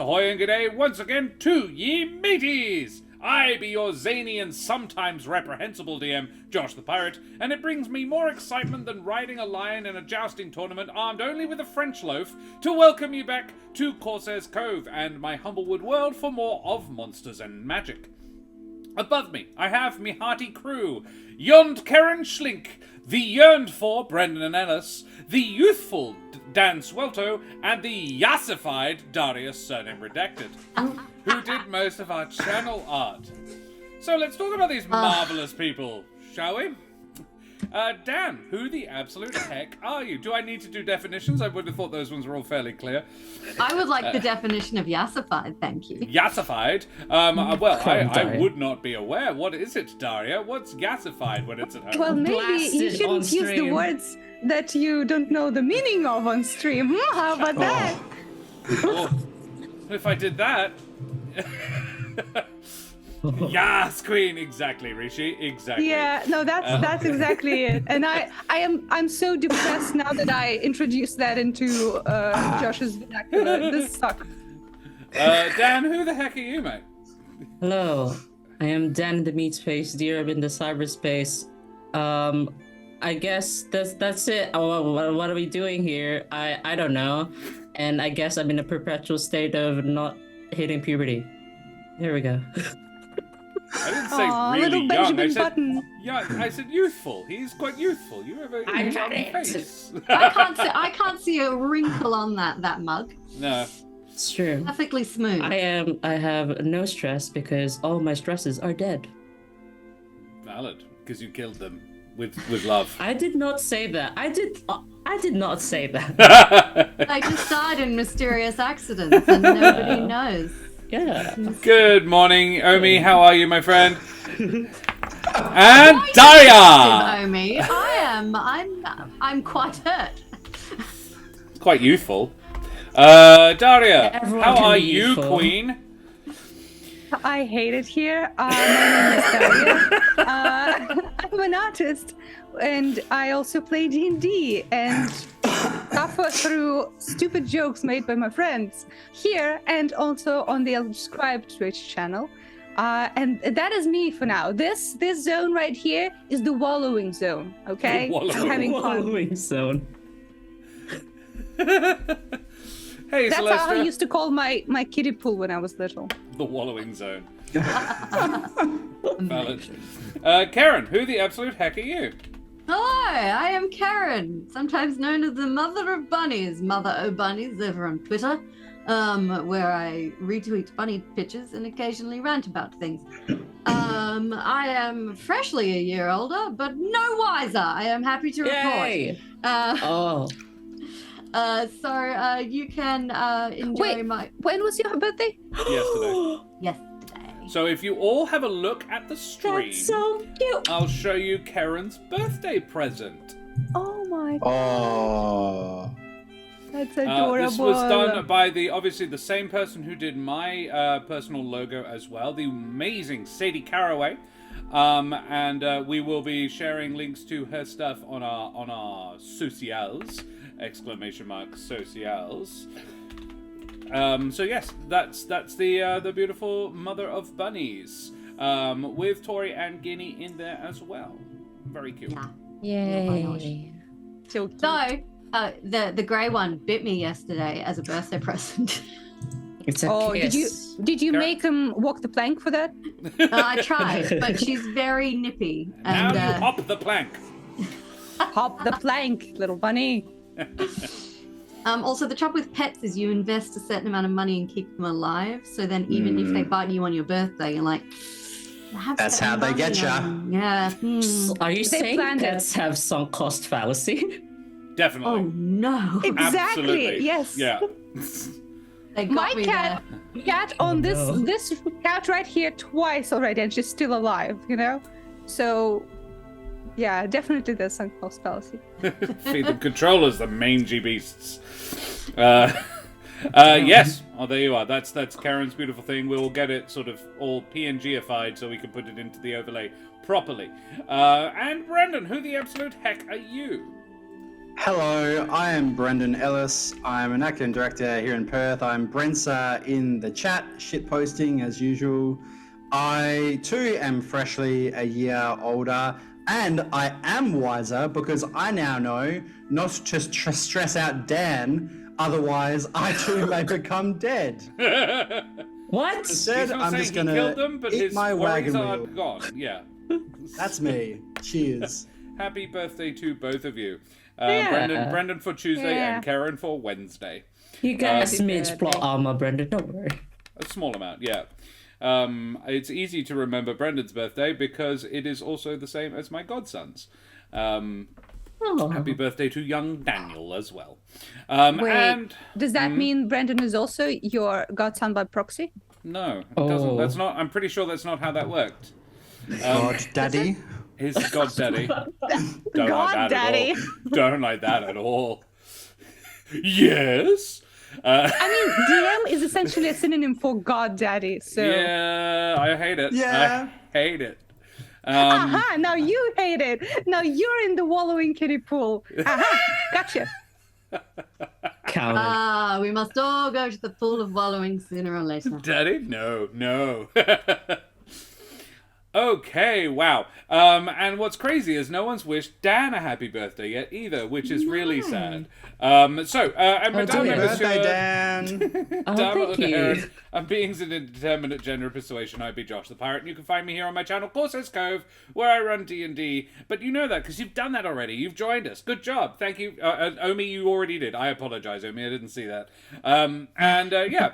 ahoy and g'day once again to ye mateys! I be your zany and sometimes reprehensible DM, Josh the Pirate, and it brings me more excitement than riding a lion in a jousting tournament armed only with a French loaf to welcome you back to Corsair's Cove and my Humblewood world for more of Monsters and Magic. Above me, I have me hearty crew, Yond Karen Schlink, the yearned-for Brendan Ellis, the youthful Dan Swelto, and the yassified Darius Surname Redacted, who did most of our channel art. So let's talk about these marvelous people, shall we? Dan, who the absolute heck are you? Do I need to do definitions? I would have thought those ones were all fairly clear. I would like the definition of yassified, thank you. Yassified? I would not be aware. What is it, Daria? What's yassified when it's at home? Well, maybe you shouldn't use the words that you don't know the meaning of on stream. How about that? Oh, if I did that... Yes, Queen, exactly, Rishi, exactly. Yeah, no, that's exactly it. And I'm so depressed now that I introduced that into Josh's vernacular. This sucks. Dan, who the heck are you, mate? Hello, I am Dan in the meat space, Deer in the cyberspace. I guess that's it. What are we doing here? I don't know. And I guess I'm in a perpetual state of not hitting puberty. There we go. I didn't say really little young. Benjamin Button. I said youthful. He's quite youthful. You have a young face. I can't see a wrinkle on that mug. No. It's true. Perfectly smooth. I have no stress because all my stresses are dead. Valid, because you killed them with love. I did not say that. I did not say that. They just died in mysterious accidents and nobody knows. Yeah. Good morning, Omi. How are you, my friend? And Daria. Omi, I'm quite hurt. Quite youthful. Daria, Everyone how can are be you, youthful. Queen? I hate it here. My name is Daria. I'm an artist, and I also play D&D and suffer through stupid jokes made by my friends here and also on the Scribe Twitch channel. And that is me for now. This zone right here is the wallowing zone. Okay, I'm having fun. Wallowing zone. Hey, That's Celestia. how I used to call my kiddie pool when I was little. The wallowing zone. Valid. Karen, who the absolute heck are you? Hi, I am Karen, sometimes known as the Mother of Bunnies, Mother O Bunnies over on Twitter, where I retweet bunny pictures and occasionally rant about things. I am freshly a year older, but no wiser. I am happy to report. Yay! So you can enjoy my... When was your birthday? Yesterday. Yesterday. So if you all have a look at the stream, That's so cute. I'll show you Karen's birthday present. Oh my god. Oh. That's adorable. This was done by obviously the same person who did my personal logo as well, the amazing Sadie Caraway. And we will be sharing links to her stuff on our socials, ! Socials. So yes, that's the beautiful Mother of Bunnies, with Tori and Guinea in there as well. Very cute. Yeah. Yay. So cute. So, the grey one bit me yesterday as a birthday present. It's a kiss. did you make him walk the plank for that? I tried, but she's very nippy. And, Now you hop the plank. Hop the plank, little bunny. Also, the trouble with pets is you invest a certain amount of money and keep them alive. So then, even if they bite you on your birthday, you're like, That's how they get ya. Yeah. So are you saying planned it. pets have sunk cost fallacy? Definitely. Oh no. Exactly. Absolutely. Yes. Yeah. They got My me cat on no. this cat right here twice already, and she's still alive. You know, so yeah, definitely there's some cost fallacy. Feed them controllers, the mangy beasts. Yes. Oh, there you are. That's Karen's beautiful thing. We'll get it sort of all PNG-ified so we can put it into the overlay properly. And Brendan, who the absolute heck are you? Hello, I am Brendan Ellis. I'm an actor and director here in Perth. I'm Brensa in the chat, shitposting as usual. I too am freshly a year older, and I am wiser because I now know not to stress out Dan, otherwise I too may become dead. What? Instead, He's not I'm saying just he gonna killed them, but eat his my worries wagon are wheel. gone. Yeah. That's me. Cheers. Happy birthday to both of you. Yeah. Brendan for Tuesday Yeah. and Karen for Wednesday. You guys Happy made plot birthday. armor, Brendan. Don't worry. A small amount, yeah. It's easy to remember Brendan's birthday because it is also the same as my godson's. Oh. Happy birthday to young Daniel as well. Wait, And does that mean Brendan is also your godson by proxy? no, it doesn't. Oh. That's not. I'm pretty sure that's not how that worked. God, Daddy. His goddaddy. Don't God like that daddy. at all. Don't like that at all. Yes. I mean, DM is essentially a synonym for god daddy. So, Yeah, I hate it. Yeah. I hate it. aha! Now you hate it. Now you're in the wallowing kiddie pool. Aha! Gotcha. Counted. We must all go to the pool of wallowing sooner or later. Daddy? No. Okay, wow. And what's crazy is no one's wished Dan a happy birthday yet either, which is really sad. And Madame dear. Monsieur, Birthday, Dan. Oh, Dame thank you. Alderheart, and beings in indeterminate gender of persuasion, I be Josh the Pirate, and you can find me here on my channel, Corsair's Cove, where I run D&D. But you know that, because you've done that already. You've joined us. Good job. Thank you. Omi, you already did. I apologize, Omi. I didn't see that. Yeah,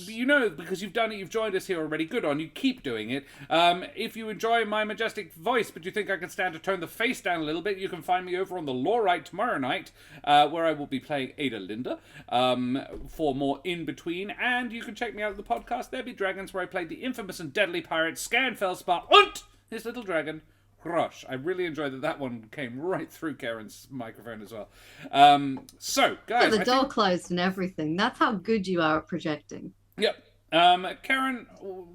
you know, because you've done it, you've joined us here already. Good on you. Keep doing it. If you enjoy my majestic voice, but you think I can stand to turn the face down a little bit, you can find me over on the Lawrite tomorrow night, where I will be playing Ada Linda, for more in-between, and you can check me out at the podcast There Be Dragons, where I played the infamous and deadly pirate Scan Felspar und his little dragon, Rush. I really enjoyed that one came right through Karen's microphone as well. So, guys, The door closed and everything. That's how good you are at projecting. Yep. Karen,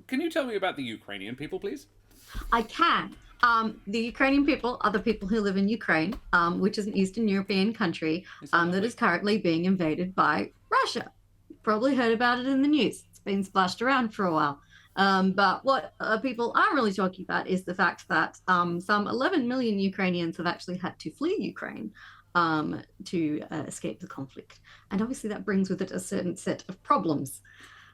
can you tell me about the Ukrainian people, please? I can. The Ukrainian people are the people who live in Ukraine, which is an Eastern European country that is currently being invaded by Russia. Probably heard about it in the news. It's been splashed around for a while. But what people aren't really talking about is the fact that some 11 million Ukrainians have actually had to flee Ukraine to escape the conflict. And obviously that brings with it a certain set of problems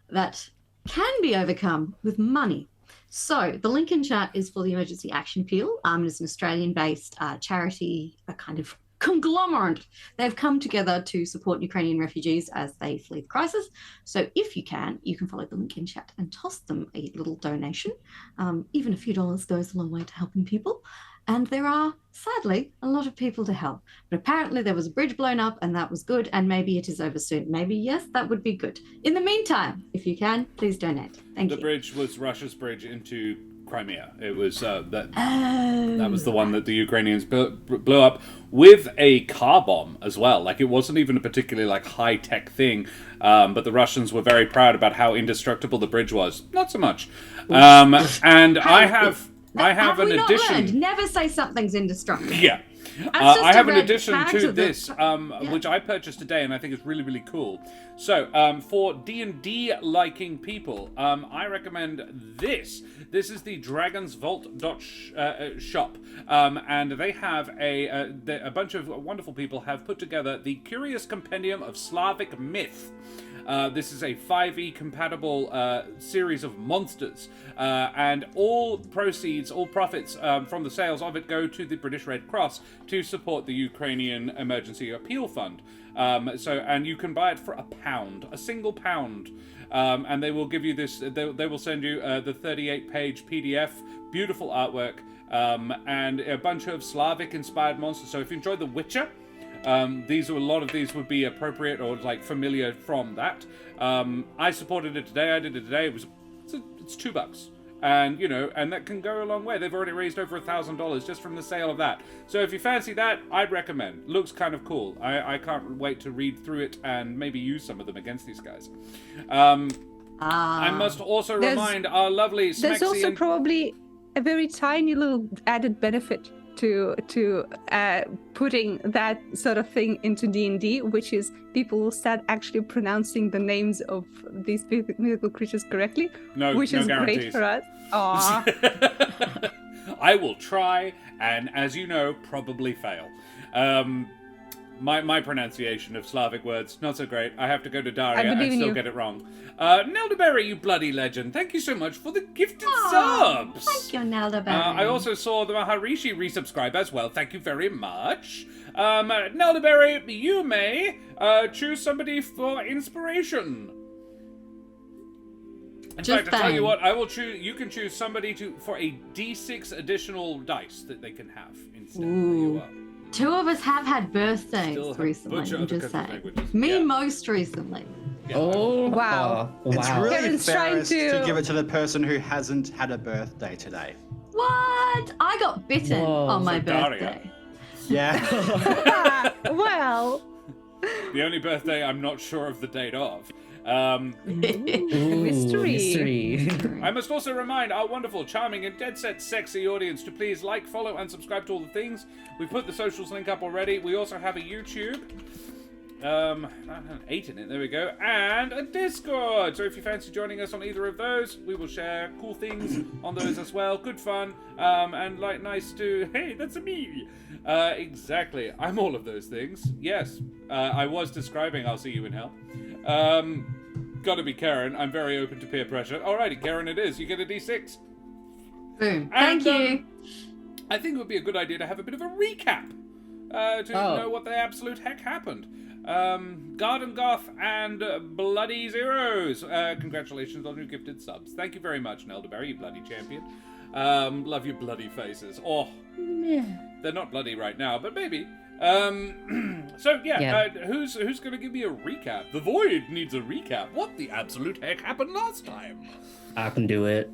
that can be overcome with money. So the link in chat is for the Emergency Action Peel. It's an Australian-based charity, a kind of conglomerate. They've come together to support Ukrainian refugees as they flee the crisis. So if you can follow the link in chat and toss them a little donation. Even a few dollars goes a long way to helping people. And there are, sadly, a lot of people to help. But apparently there was a bridge blown up and that was good. And maybe it is over soon. Maybe, yes, that would be good. In the meantime, if you can, please donate. Thank you. The bridge was Russia's bridge into Crimea. It was that was the one that the Ukrainians blew up with a car bomb as well. Like, it wasn't even a particularly high-tech thing, but the Russians were very proud about how indestructible the bridge was. Not so much. And I have an addition. Learned? Never say something's indestructible. Yeah. That's I just have a an red addition tag to to the- this, which I purchased today, and I think is really, really cool. So, for D&D liking people, I recommend this. This is the Dragon's Vault shop, and they have a bunch of wonderful people have put together the Curious Compendium of Slavic Myth. This is a 5e compatible series of monsters, and all profits from the sales of it go to the British Red Cross to support the Ukrainian Emergency Appeal Fund. And you can buy it for £1, a single £1, and they will give you this. They will send you the 38-page PDF, beautiful artwork, and a bunch of Slavic-inspired monsters. So if you enjoy The Witcher. A lot of these would be appropriate or familiar from that. I supported it today. I did it today. It's $2, and and that can go a long way. They've already raised over $1,000 just from the sale of that. So if you fancy that, I'd recommend. Looks kind of cool. I can't wait to read through it and maybe use some of them against these guys. I must also remind our lovely There's also Smexian... probably a very tiny little added benefit to putting that sort of thing into D&D, which is people will start actually pronouncing the names of these mythical creatures correctly, which is great for us. Aww. I will try, and as you know, probably fail. My pronunciation of Slavic words, not so great. I have to go to Daria and still get it wrong. Nelderberry, you bloody legend, thank you so much for the gifted subs! Thank you, Nelderberry. I also saw the Maharishi resubscribe as well, thank you very much. Nelderberry, you may choose somebody for inspiration. In fact, I'll tell you what, I will choose. You can choose somebody for a D6 additional dice that they can have instead. There you are. 2 of us have had birthdays recently, I'm just saying. Me most recently. Yeah. Oh, wow. It's really Kevin's trying fairest to give it to the person who hasn't had a birthday today. What? I got bitten on my Daria. birthday. Yeah. Well. The only birthday I'm not sure of the date of. Mystery. I must also remind our wonderful, charming, and dead-set sexy audience to please like, follow, and subscribe to all the things. We've put the socials link up already. We also have a YouTube. 8 in it, there we go. And a Discord. So if you fancy joining us on either of those, we will share cool things on those as well. Good fun. And like nice to... Hey, that's me. Exactly. I'm all of those things. Yes. I was describing I'll see you in hell. Gotta be Karen. I'm very open to peer pressure. Alrighty, Karen it is. You get a D6. Boom. And, Thank you. I think it would be a good idea to have a bit of a recap. To know what the absolute heck happened. Garden Goth and Bloody Zeros. Congratulations on your gifted subs. Thank you very much, Nelderberry, you bloody champion. Love your bloody faces. Oh, they're not bloody right now, but maybe. Who's going to give me a recap? The Void needs a recap. What the absolute heck happened last time? I can do it.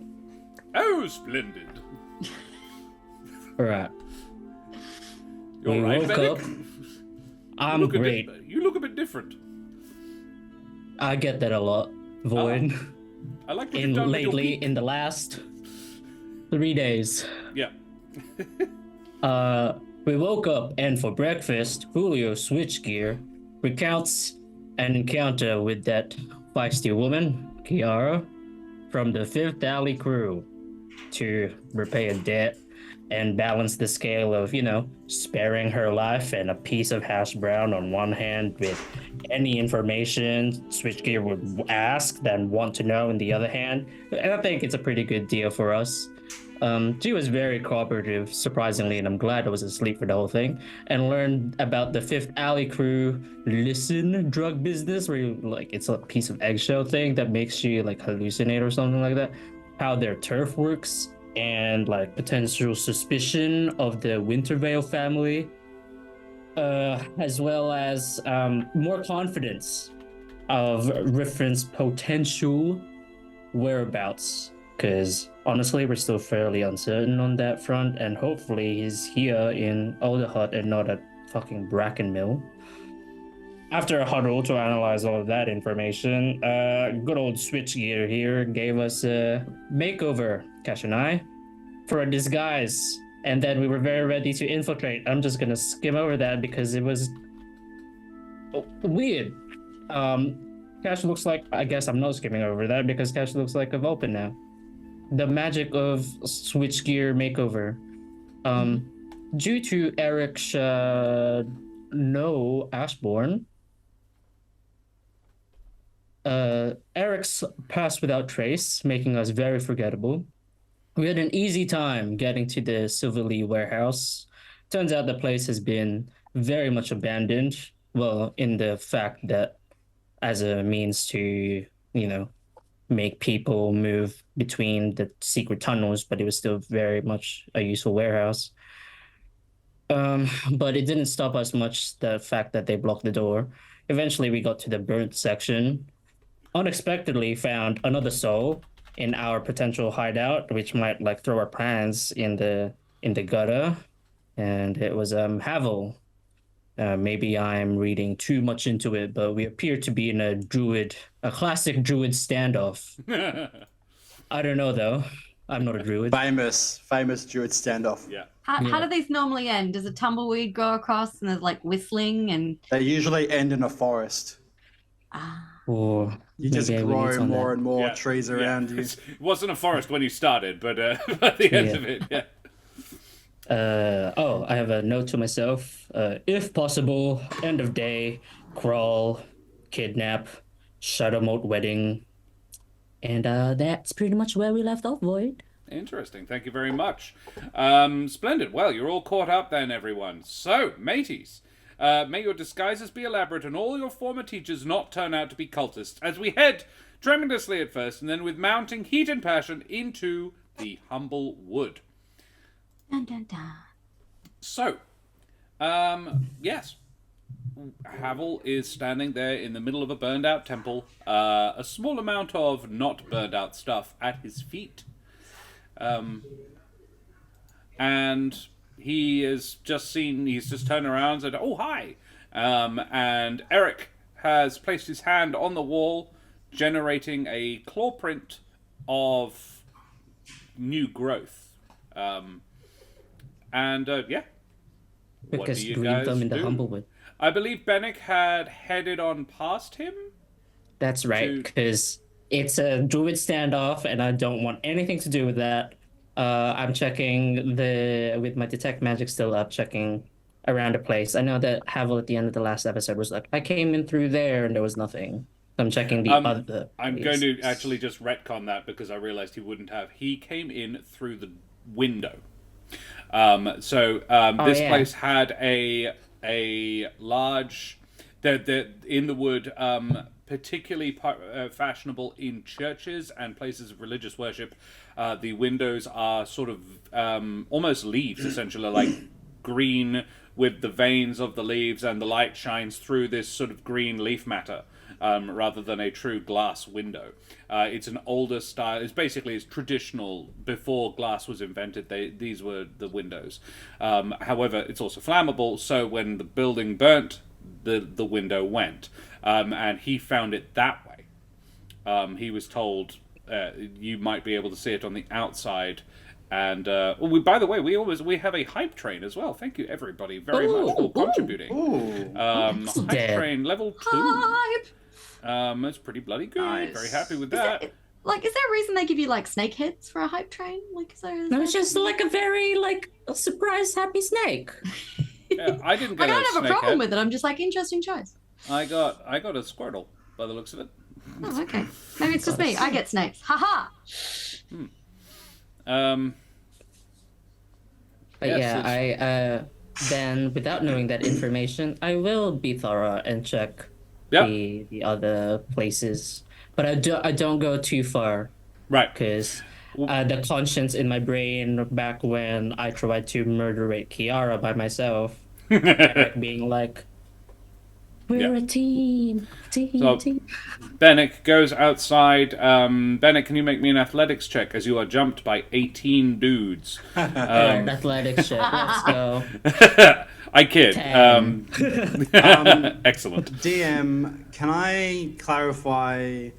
Oh, splendid. Alright. You all right, woke Medic? up. I'm great. You look a bit different. I get that a lot, Void. I like what you've done with your Lately, peak. in the last 3 days. Yeah. We woke up and for breakfast, Julio Switchgear recounts an encounter with that feisty woman, Kiara, from the Fifth Alley crew to repay a debt and balance the scale of, sparing her life and a piece of hash brown on one hand with any information Switchgear would ask, then want to know in the other hand. And I think it's a pretty good deal for us. She was very cooperative, surprisingly, and I'm glad I was asleep for the whole thing, and learned about the Fifth Alley crew drug business, where it's a piece of eggshell thing that makes you hallucinate or something like that, how their turf works, and potential suspicion of the Wintervale family, as well as more confidence of Riffin's potential whereabouts, because honestly we're still fairly uncertain on that front, and hopefully he's here in Alderheart and not at fucking Bracken Mill. After a huddle to analyze all of that information, good old Switchgear here gave us a makeover, Cash and I, for a disguise, and then we were very ready to infiltrate. I'm just gonna skim over that because it was weird. Cash looks like, I guess I'm not skimming over that because Cash looks like a Vulpin now. The magic of Switchgear makeover. Due to Eric's no Ashbourne, Eric's passed without trace, making us very forgettable. We had an easy time getting to the Silverlee warehouse. Turns out the place has been very much abandoned. Well, in the fact that as a means to, make people move between the secret tunnels, but it was still very much a useful warehouse. But it didn't stop us much, the fact that they blocked the door. Eventually we got to the burnt section. Unexpectedly found another soul in our potential hideout, which might throw our plans in the gutter. And it was Havel. Maybe I'm reading too much into it, but we appear to be in a classic druid standoff. I don't know though. I'm not a druid. Famous druid standoff. Yeah. How do these normally end? Does a tumbleweed go across and there's like whistling and They usually end in a forest. Or You just maybe we need grow some of more that. and more trees around you. It wasn't a forest when you started, but at the end of it, yeah. I have a note to myself. If possible, end of day, crawl, kidnap, shadow mode wedding. And that's pretty much where we left off, Void. Interesting. Thank you very much. Splendid. Well, you're all caught up then, everyone. So, mateys, may your disguises be elaborate and all your former teachers not turn out to be cultists as we head, tremulously at first, and then with mounting heat and passion, into the Humblewood. dun, dun, dun. So, yes. Havel is standing there in the middle of a burned out temple, a small amount of not burned out stuff at his feet. And he's just turned around and said, "Oh, hi." And Eric has placed his hand on the wall, generating a claw print of new growth. We What just do you greet guys them in the do? Humblewood. I believe Bennick had headed on past him. That's right, because it's a druid standoff, and I don't want anything to do with that. I'm checking with my detect magic still up, checking around the place. I know that Havel at the end of the last episode was like, I came in through there and there was nothing. I'm checking the other. I'm going to actually just retcon that because I realized he wouldn't have. He came in through the window. This place had a large, in the wood, particularly fashionable in churches and places of religious worship. The windows are sort of almost leaves, essentially, like green with the veins of the leaves, and the light shines through this sort of green leaf matter. Rather than a true glass window. It's an older style. It's traditional. Before glass was invented, these were the windows. However, it's also flammable, so when the building burnt, the window went. And he found it that way. He was told you might be able to see it on the outside. And by the way, we have a hype train as well. Thank you everybody very much for contributing. Hype train level 2. Hype. That's pretty bloody good. Nice. Very happy with that. Is there a reason they give you like snake heads for a hype train? No, it's just like a very a surprise happy snake. Yeah, I didn't get I don't have a snake problem head. with it. I'm just like, interesting choice. I got a Squirtle by the looks of it. Oh, okay. Maybe it's just me. I get snakes. Haha. But yes, then without knowing that information, I will be thorough and check the other places. But I don't go too far. Right. Because the conscience in my brain back when I tried to murderate Kiara by myself, Eric being like, we're a team. Bennick goes outside. Bennick, can you make me an athletics check as you are jumped by 18 dudes? Athletics check, let's go. I kid. Excellent. DM, can I clarify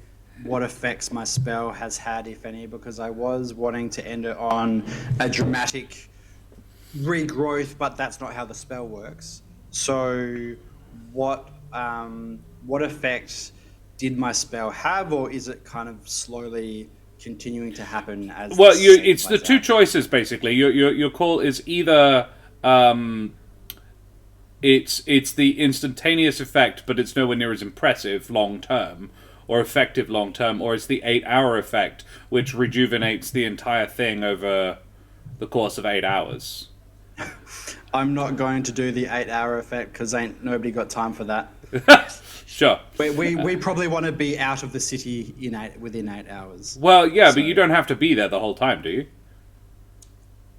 what effects my spell has had, if any? Because I was wanting to end it on a dramatic regrowth, but that's not how the spell works. So what effect did my spell have, or is it kind of slowly continuing to happen as? Well, it's the two choices basically. Your call is either it's the instantaneous effect, but it's nowhere near as impressive long term or effective long term, or it's the 8-hour effect, which rejuvenates the entire thing over the course of 8 hours. I'm not going to do the 8-hour effect because ain't nobody got time for that. Sure. We probably want to be out of the city within 8 hours. Well, yeah, but you don't have to be there the whole time, do you?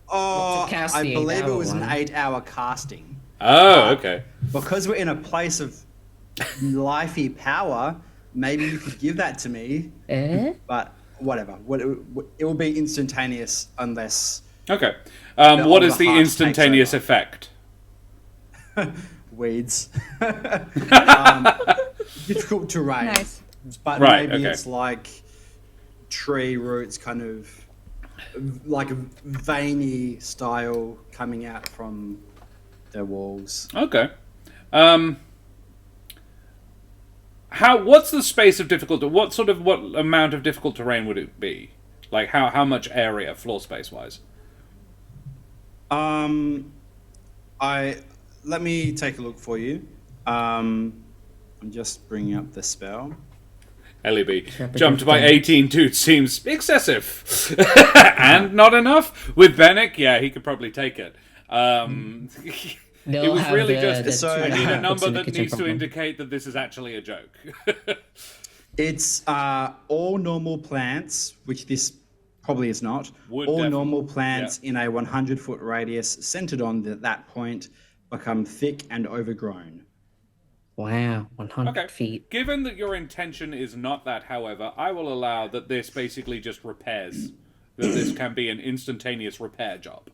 Oh, cast I the believe it 8-hour was one. an 8-hour casting. Oh, okay. Because we're in a place of lifey power, maybe you could give that to me. But whatever. It will be instantaneous unless... Okay. What is the Alderheart instantaneous takes effect? Weeds. Difficult terrain. Nice. But Right, maybe okay. it's like tree roots kind of like veiny style coming out from the walls. Okay. What's the space of difficult? What amount of difficult terrain would it be? Like how much area, floor space wise? Let me take a look for you. I'm just bringing up the spell. LEB jumped by 18 dude seems excessive and not enough with Bennick. Yeah, he could probably take it. It was really just I need a number that needs to indicate that this is actually a joke. It's all normal plants, which this probably is not. All normal plants in a 100-foot radius centered on that point become thick and overgrown. Wow, 100 feet. Given that your intention is not that, however, I will allow that this basically just repairs. That this can be an instantaneous repair job.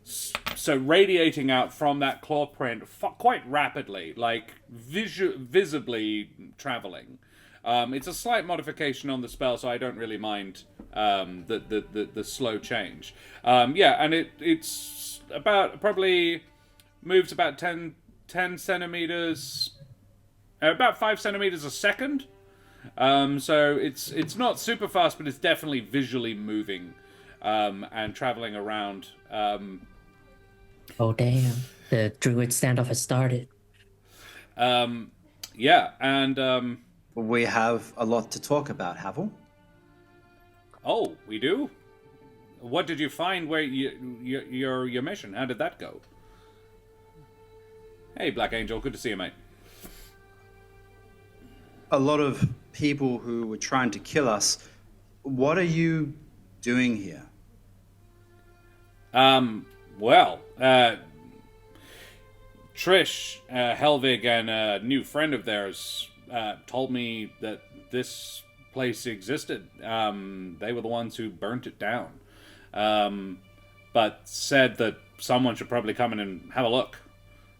So radiating out from that claw print quite rapidly, like visibly traveling. It's a slight modification on the spell, so I don't really mind the slow change. And it's about probably moves about 10 centimeters, about 5 centimeters a second. So it's not super fast, but it's definitely visually moving and traveling around. Oh damn! The druid standoff has started. We have a lot to talk about, Havel. Oh, we do? What did you find? Where your mission? How did that go? Hey, Black Angel, good to see you, mate. A lot of people who were trying to kill us. What are you doing here? Trish, Helvig, and a new friend of theirs told me that this place existed. They were the ones who burnt it down. But said that someone should probably come in and have a look.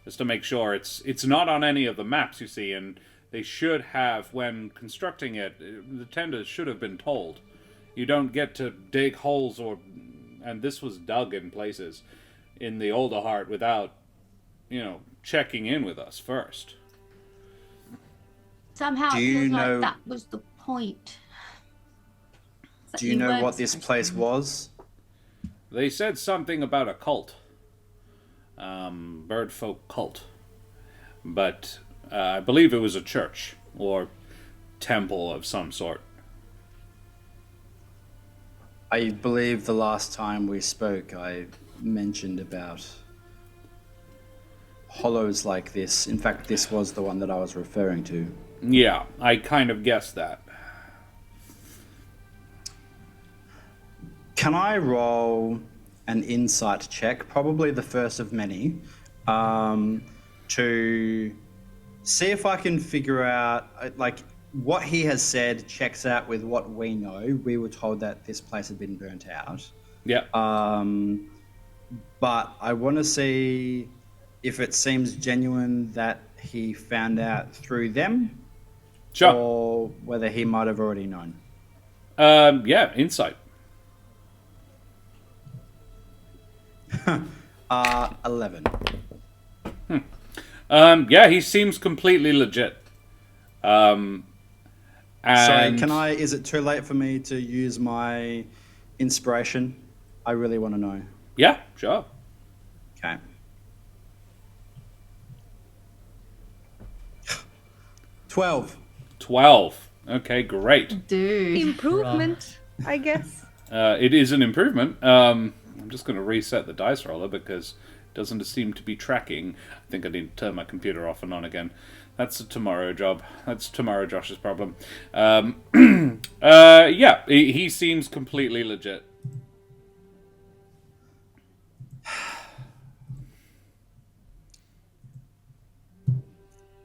Just to make sure. It's not on any of the maps, you see, and they should have, when constructing it, the tenders should have been told. You don't get to dig holes and this was dug in places in the Alderheart without, checking in with us first. Somehow it feels like that was the point. Do you know what this place was? They said something about a cult. Birdfolk cult. But I believe it was a church or temple of some sort. I believe the last time we spoke, I mentioned about hollows like this. In fact, this was the one that I was referring to. Yeah, I kind of guessed that. Can I roll an insight check, probably the first of many, to see if I can figure out, what he has said checks out with what we know. We were told that this place had been burnt out. Yeah. But I want to see if it seems genuine that he found out through them. Sure. Or whether he might have already known. Insight. 11. He seems completely legit. And Sorry, is it too late for me to use my inspiration? I really want to know. Yeah, sure. Okay. 12. Okay, great. Dude. Improvement, I guess. It is an improvement. I'm just going to reset the dice roller because it doesn't seem to be tracking. I think I need to turn my computer off and on again. That's a tomorrow job. That's tomorrow Josh's problem. He seems completely legit.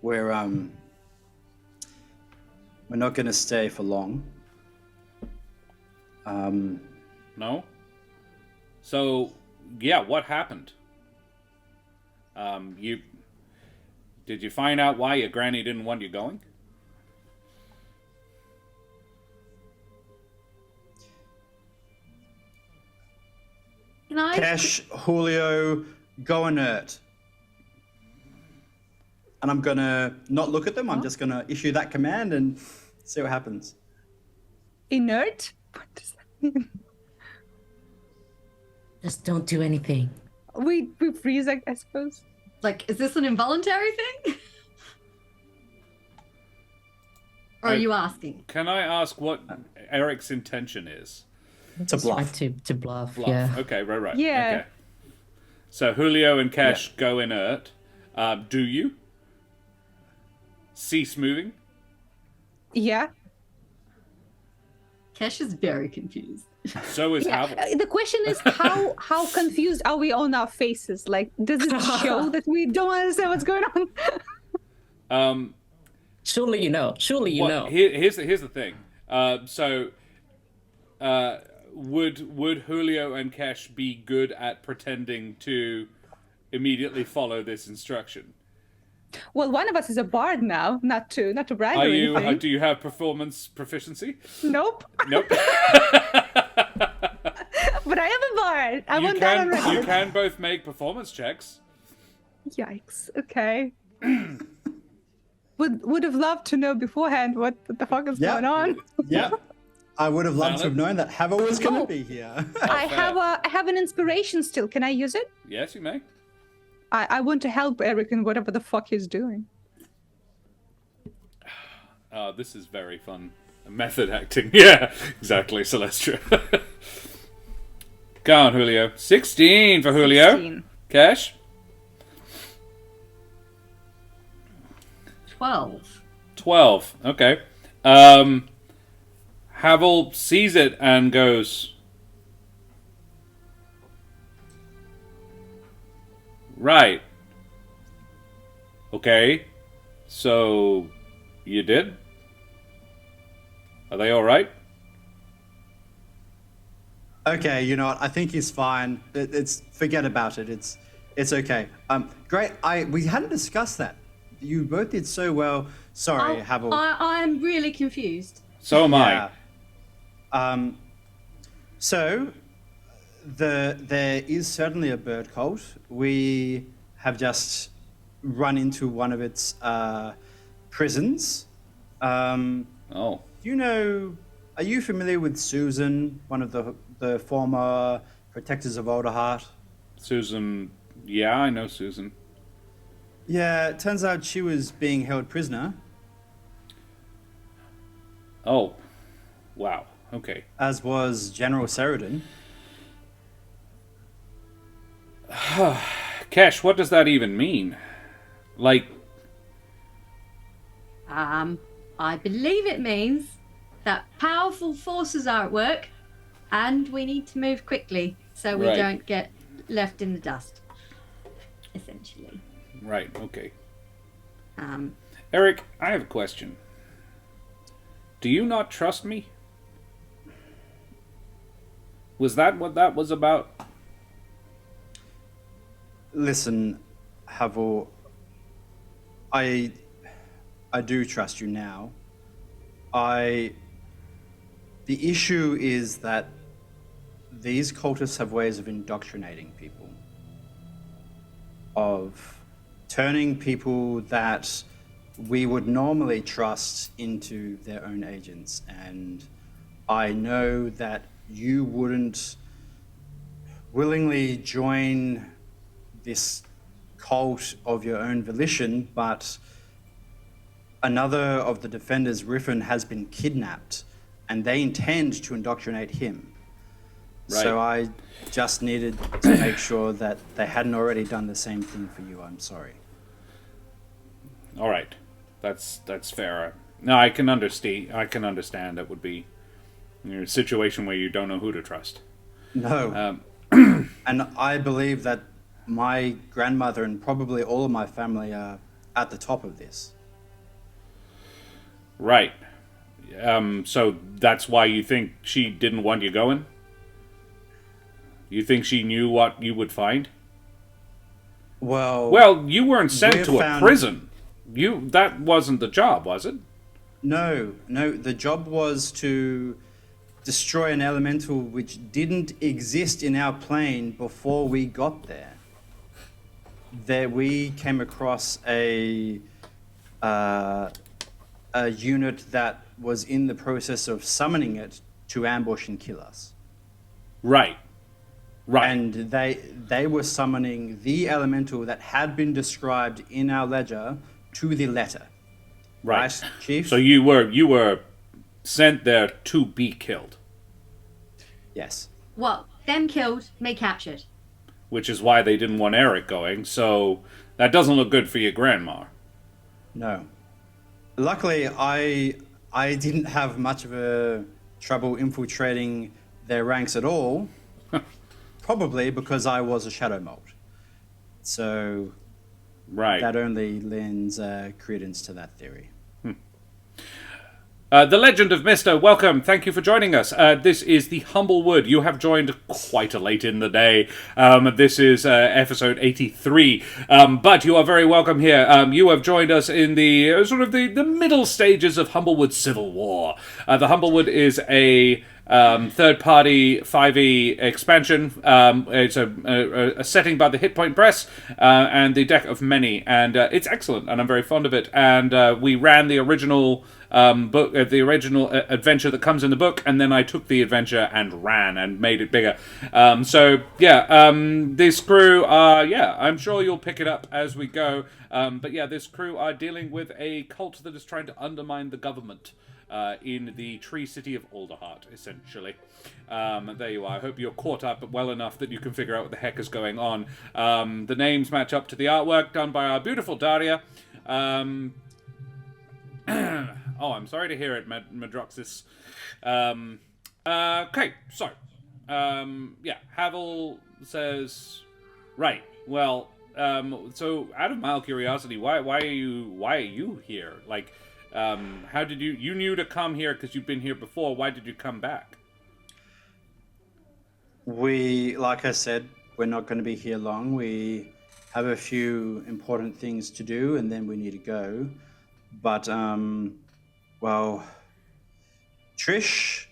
We're not going to stay for long. No? So, what happened? Did you find out why your granny didn't want you going? Can I? Cash, Julio, go inert. And I'm gonna not look at them. I'm just gonna issue that command and see what happens. Inert? What does that mean? Just don't do anything. We freeze, I suppose. Like, is this an involuntary thing? Or are you asking? Can I ask what Eric's intention is? To bluff. To bluff. Bluff. Yeah. Okay, right. Yeah. Okay. So Julio and Cash go inert. Do you? Cease moving? Yeah. Kesh is very confused. So is Yeah. Havel. The question is how confused are we on our faces? Like, does it show that we don't understand what's going on? Surely you know. Surely you know. Here's the thing. Would Julio and Cash be good at pretending to immediately follow this instruction? Well, one of us is a bard now, not to brag or Are you? anything. Do you have performance proficiency? Nope. Nope. But I am a bard. I you want that on can. You record. can both make performance checks. Yikes. Okay. Would have loved to know beforehand what the fuck is Yeah. going on. Yeah. I would have loved to have Valid. known that Havel was going Oh. to be here. I fair. have an inspiration still. Can I use it? Yes, you may. I want to help Eric in whatever the fuck he's doing. This is very fun. Method acting. Yeah, exactly, Celestia. Go on, Julio. 16 for Julio. 16. Cash? 12. 12. Okay. Havel sees it and goes, right. Okay. So, you did? Are they alright? Okay, you know what? I think he's fine. It's forget about it. It's okay. Great. We hadn't discussed that. You both did so well. Sorry, Havel. I'm really confused. So am I. Yeah. So there is certainly a bird cult. We have just run into one of its prisons. Oh. You know, are you familiar with Susan, one of the former protectors of Alderheart? Susan. Yeah, I know Susan. Yeah, it turns out she was being held prisoner, Oh. Wow. Okay. as was General Sheridan. Kesh, what does that even mean? Like, I believe it means that powerful forces are at work and we need to move quickly so we Right. don't get left in the dust. Essentially. right, okay. Um, Eric, I have a question. Do you not trust me? Was that what that was about? Listen, Havel, I do trust you now. The issue is that these cultists have ways of indoctrinating people, of turning people that we would normally trust into their own agents. And I know that you wouldn't willingly join this cult of your own volition, but another of the defenders, Riffin, has been kidnapped, and they intend to indoctrinate him. So I just needed to make sure that they hadn't already done the same thing for you. I'm sorry. All right, that's fair. No, I can understand. It would be a situation where you don't know who to trust. No. Um, And I believe that my grandmother and probably all of my family are at the top of this. right. So that's why you think she didn't want you going? You think she knew what you would find? Well, you weren't sent we've to a found- prison. That wasn't the job, was it? No. The job was to destroy an elemental which didn't exist in our plane before we got there. There we came across a unit that was in the process of summoning it to ambush and kill us. Right. And they were summoning the elemental that had been described in our ledger to the letter. Right, Chief? So you were sent there to be killed. Yes. Well, them killed, me captured. Which is why they didn't want Eric going, so that doesn't look good for your grandma. No. Luckily, I didn't have much of a trouble infiltrating their ranks at all. Probably because I was a shadow mold. So that only lends credence to that theory. The Legend of Mister, welcome. Thank you for joining us. This is the Humblewood. You have joined quite a late in the day. This is episode 83. But you are very welcome here. You have joined us in the sort of the middle stages of Humblewood Civil War. The Humblewood is a third-party 5e expansion. It's a setting by the Hit Point Press and the Deck of Many, and it's excellent, and I'm very fond of it. And we ran the original book, the original adventure that comes in the book, and then I took the adventure and ran and made it bigger. This crew I'm sure you'll pick it up as we go. This crew are dealing with a cult that is trying to undermine the government. In the tree city of Alderheart, essentially. There you are. I hope you're caught up well enough that you can figure out what the heck is going on. The names match up to the artwork done by our beautiful Daria. I'm sorry to hear it, Madroxis. Okay, so. Havel says... Right, well, so out of mild curiosity, why are you here? Like... how did you knew to come here because you've been here before. Why did you come back? Like I said, we're not going to be here long. We have a few important things to do and then we need to go. But, Trish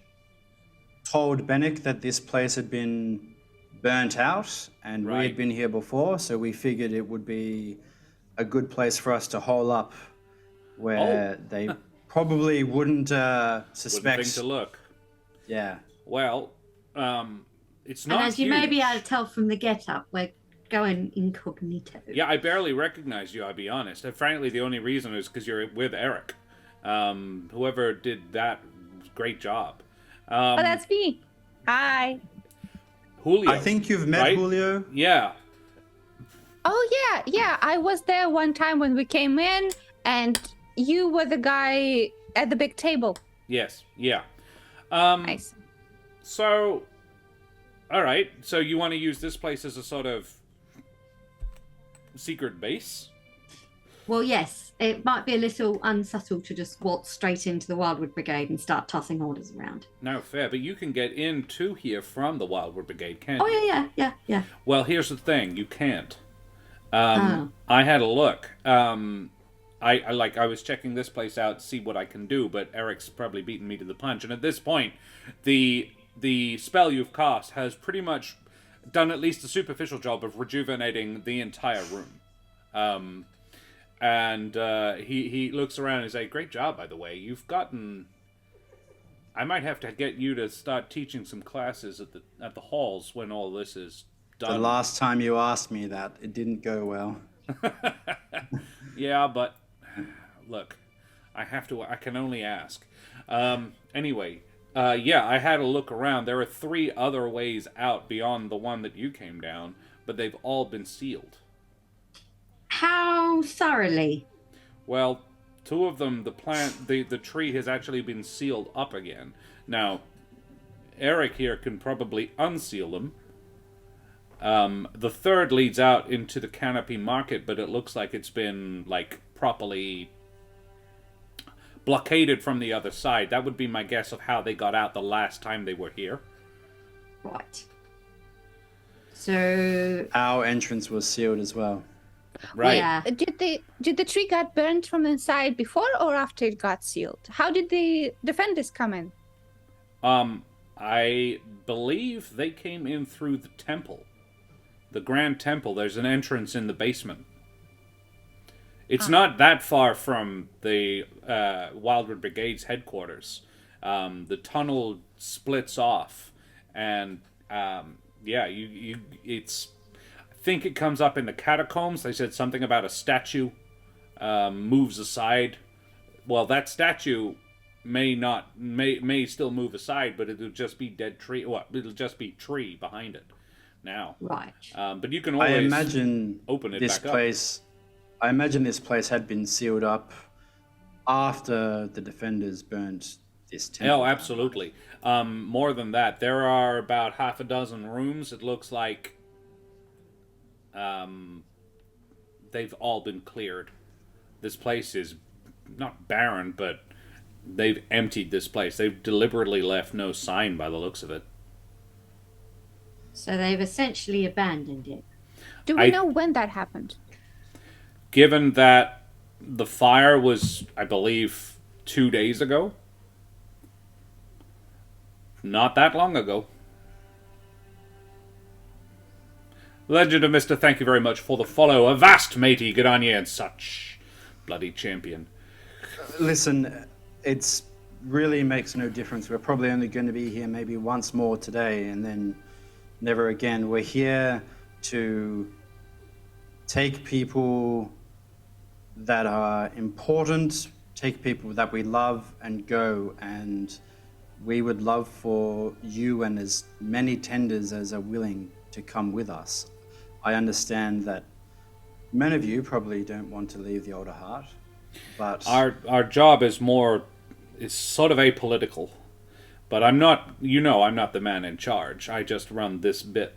told Bennick that this place had been burnt out and we had been here before, so we figured it would be a good place for us to hole up where they probably wouldn't suspect. Wouldn't think to look. Yeah. Well, it's not. And as you huge. may be able to tell from the get-up, we're going incognito. Yeah, I barely recognize you. I'll be honest. And frankly, the only reason is because you're with Eric. Whoever did that, great job. That's me. Hi. Julio. I think you've met Julio. Yeah. Oh yeah. I was there one time when we came in, and you were the guy at the big table. Yes. Yeah. Nice. So, all right. So you want to use this place as a sort of secret base? Well, yes. It might be a little unsubtle to just walk straight into the Wildwood Brigade and start tossing orders around. No, fair. But you can get into here from the Wildwood Brigade, can't you? Oh, yeah. Well, here's the thing. You can't. I had a look. I was checking this place out to see what I can do, but Eric's probably beaten me to the punch. And at this point, the spell you've cast has pretty much done at least a superficial job of rejuvenating the entire room. He looks around and he's like, "Great job, by the way. You've gotten. I might have to get you to start teaching some classes at the halls when all this is done." The last time you asked me that, it didn't go well. Yeah, but look, I can only ask. Anyway, I had a look around. There are 3 other ways out beyond the one that you came down, but they've all been sealed. How thoroughly? Well, 2 of them, the tree has actually been sealed up again. Now, Eric here can probably unseal them. The 3rd leads out into the Canopy Market, but it looks like it's been, properly blockaded from the other side. That would be my guess of how they got out the last time they were here. Right. So... Our entrance was sealed as well. Right. Yeah. Did the tree get burned from inside before or after it got sealed? How did the defenders come in? I believe they came in through the temple. The Grand Temple. There's an entrance in the basement. It's not that far from the Wildwood Brigade's headquarters. The tunnel splits off, and it's. I think it comes up in the catacombs. They said something about a statue moves aside. Well, that statue may still move aside, but it'll just be dead tree. Well, it'll just be tree behind it now. Right. But you can always open it back up. I imagine this place had been sealed up after the defenders burnt this temple. Oh, absolutely. More than that, there are about half a dozen rooms. It looks like they've all been cleared. This place is not barren, but they've emptied this place. They've deliberately left no sign by the looks of it. So they've essentially abandoned it. Do we know when that happened? Given that the fire was, I believe, 2 days ago. Not that long ago. Legend of Mr. Thank you very much for the follow. Avast, matey, good on ye and such. Bloody champion. Listen, it's really makes no difference. We're probably only going to be here maybe once more today and then never again. We're here to take people that are important, take people that we love and go, and we would love for you and as many tenders as are willing to come with us. I understand that many of you probably don't want to leave the Alderheart, but our job is sort of apolitical. But I'm not the man in charge. I just run this bit.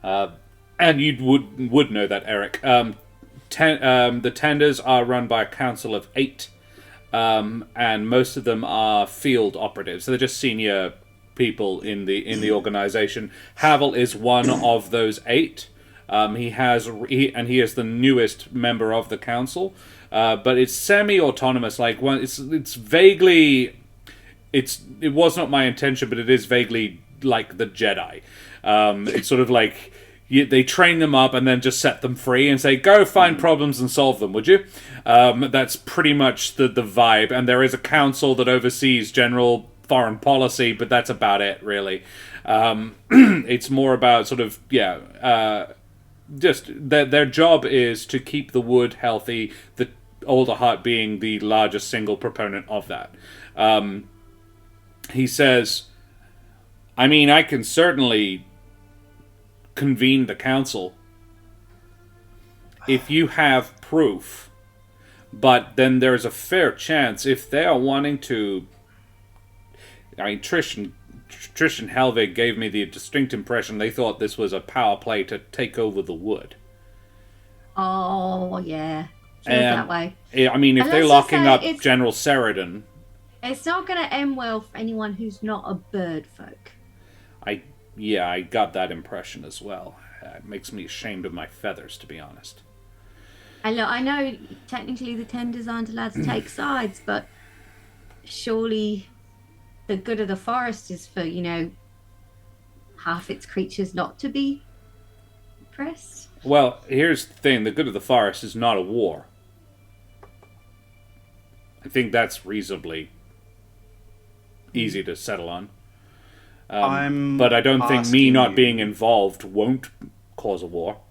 And you would know that, Eric. The tenders are run by a council of 8, and most of them are field operatives. So they're just senior people in the organization. Havel is one of those 8. He is the newest member of the council, but it's semi-autonomous. Like it's vaguely. It was not my intention, but it is vaguely like the Jedi. It's sort of like. They train them up and then just set them free and say, go find problems and solve them, would you? That's pretty much the vibe. And there is a council that oversees general foreign policy, but that's about it, really. It's more about sort of, just their job is to keep the wood healthy, the Alderheart being the largest single proponent of that. He says, I mean, I can certainly convene the council if you have proof, but then there's a fair chance if they are wanting to. I mean, Trish and Helvig gave me the distinct impression they thought this was a power play to take over the wood. Oh yeah, that way. I mean, if they're locking up General Sheridan, it's not going to end well for anyone who's not a bird folk. I got that impression as well. It makes me ashamed of my feathers, to be honest. And look, I know technically the tenders aren't allowed to take sides, but surely the good of the forest is for, half its creatures not to be oppressed. Well, here's the thing. The good of the forest is not a war. I think that's reasonably easy to settle on. But I don't think me not being involved won't cause a war.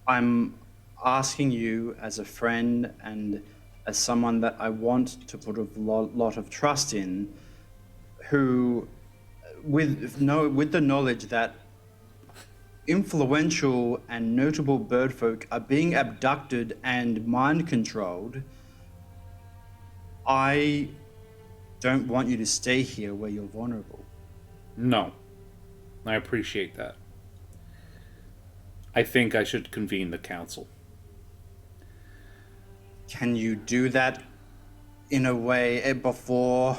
I'm asking you as a friend and as someone that I want to put a lot of trust in, who, with the knowledge that influential and notable birdfolk are being abducted and mind-controlled, I don't want you to stay here where you're vulnerable. No. I appreciate that. I think I should convene the council. Can you do that in a way before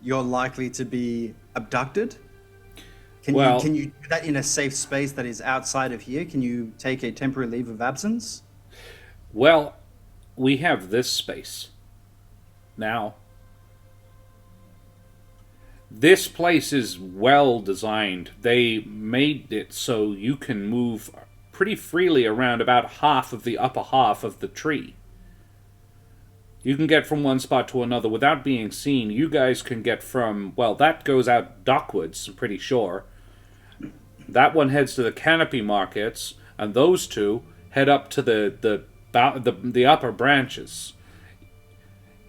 you're likely to be abducted? Can you do that in a safe space that is outside of here? Can you take a temporary leave of absence? Well, we have this space now. This place is well designed. They made it so you can move pretty freely around about half of the upper half of the tree. You can get from one spot to another without being seen. You guys can get from, well, that goes out dockwards, I'm pretty sure. That one heads to the canopy markets, and those two head up to the upper branches.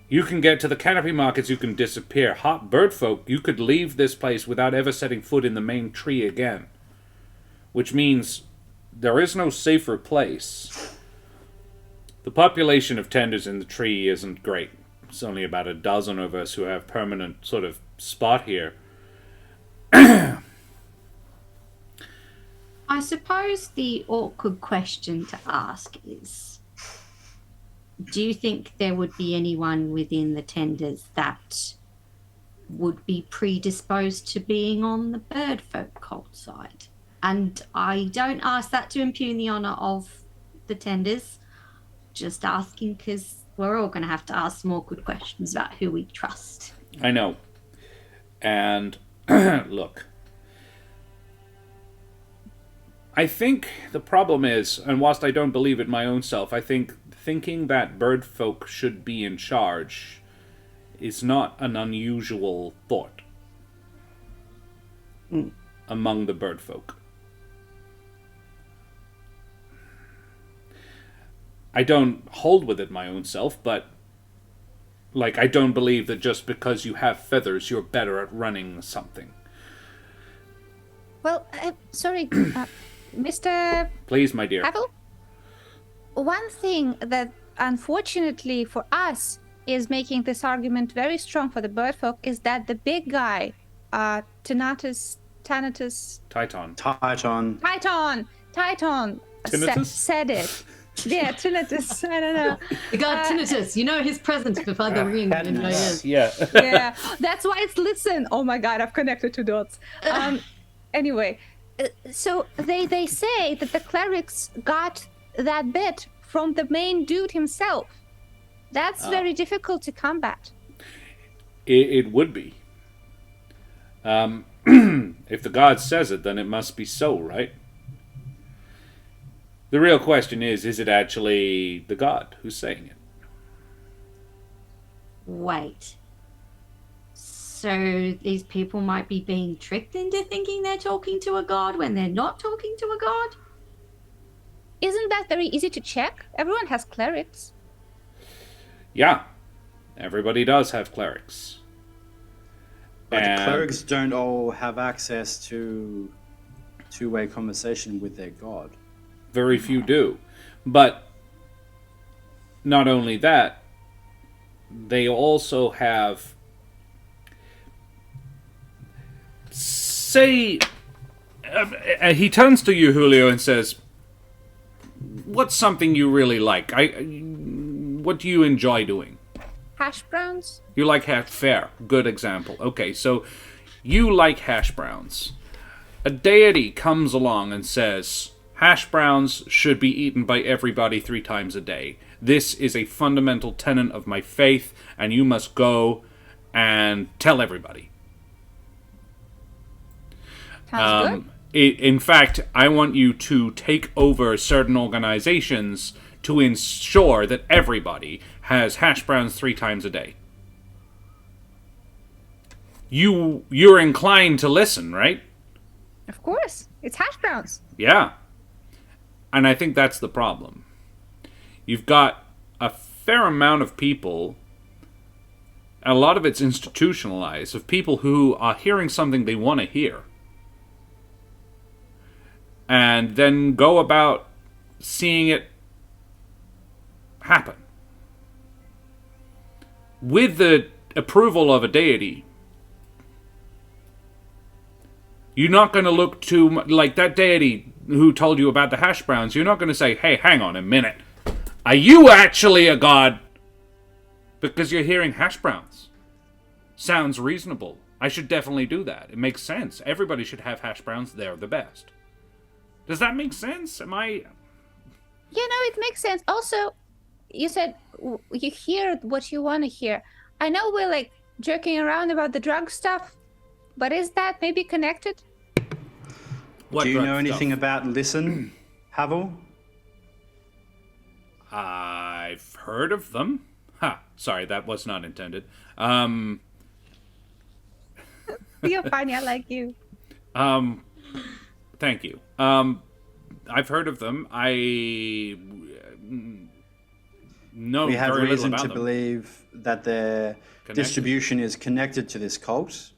You can get to the canopy markets, you can disappear. Hot birdfolk, you could leave this place without ever setting foot in the main tree again. Which means there is no safer place. The population of tenders in the tree isn't great. It's only about a dozen of us who have permanent sort of spot here. I suppose the awkward question to ask is, do you think there would be anyone within the tenders that would be predisposed to being on the birdfolk cult side? And I don't ask that to impugn the honour of the tenders, just asking because we're all going to have to ask some awkward questions about who we trust. I know. And, look. I think the problem is, and whilst I don't believe it my own self, I think thinking that birdfolk should be in charge is not an unusual thought among the birdfolk. I don't hold with it my own self, but I don't believe that just because you have feathers, you're better at running something. Well, sorry, Mr. Please, my dear. Havel? One thing that, unfortunately for us, is making this argument very strong for the birdfolk is that the big guy, Tanatus, Titan. Tinnitus? Said it. Yeah, Tinnitus. I don't know. The god Tinnitus, you know his presence before the ring in my ears. Yeah. Yeah, that's why it's listen. Oh my god, I've connected two dots. Anyway, so they say that the clerics got that bit from the main dude himself. That's very difficult to combat. It would be. If the god says it, then it must be so, right? The real question is it actually the god who's saying it? Wait. So these people might be being tricked into thinking they're talking to a god when they're not talking to a god? Isn't that very easy to check? Everyone has clerics. Yeah. Everybody does have clerics. But the clerics don't all have access to two-way conversation with their god. Very few do. But not only that, they also have... Say... he turns to you, Julio, and says, what's something you really like? What do you enjoy doing? Hash browns? You like fair. Good example. Okay, so you like hash browns. A deity comes along and says, hash browns should be eaten by everybody 3 times a day. This is a fundamental tenet of my faith, and you must go and tell everybody. Sounds good. In fact, I want you to take over certain organizations to ensure that everybody has hash browns 3 times a day. You're inclined to listen, right? Of course. It's hash browns. Yeah. And I think that's the problem. You've got a fair amount of people, and a lot of it's institutionalized, of people who are hearing something they want to hear. And then go about seeing it happen. With the approval of a deity. You're not going to look to, like that deity who told you about the hash browns, you're not going to say, hey, hang on a minute. Are you actually a god? Because you're hearing hash browns. Sounds reasonable. I should definitely do that. It makes sense. Everybody should have hash browns. They're the best. Does that make sense? Am I... Yeah, no, it makes sense. Also, you said you hear what you want to hear. I know we're like joking around about the drug stuff, But is that maybe connected? What Do you drug know anything stuff? about Listen, Havel? I've heard of them. Sorry, that was not intended. You're funny. I like you. Thank you. I've heard of them. I know We have very little reason about to them. believe that their Connected. distribution is connected to this cult.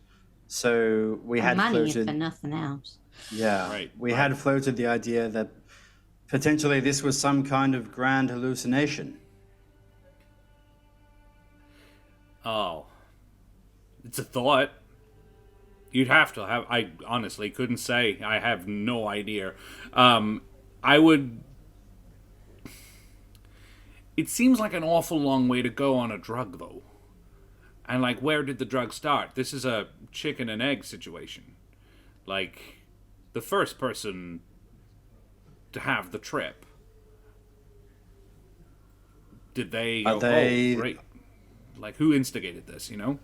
So we had Money is floated. for nothing else. Yeah, Right, we right. had floated the idea that potentially this was some kind of grand hallucination. Oh, it's a thought. You'd have to have. I honestly couldn't say. I have no idea. I would. It seems like an awful long way to go on a drug, though. And, like, where did the drug start? This is a chicken and egg situation. Like, the first person to have the trip. Did they Are go, they- oh, great. Like, who instigated this, you know?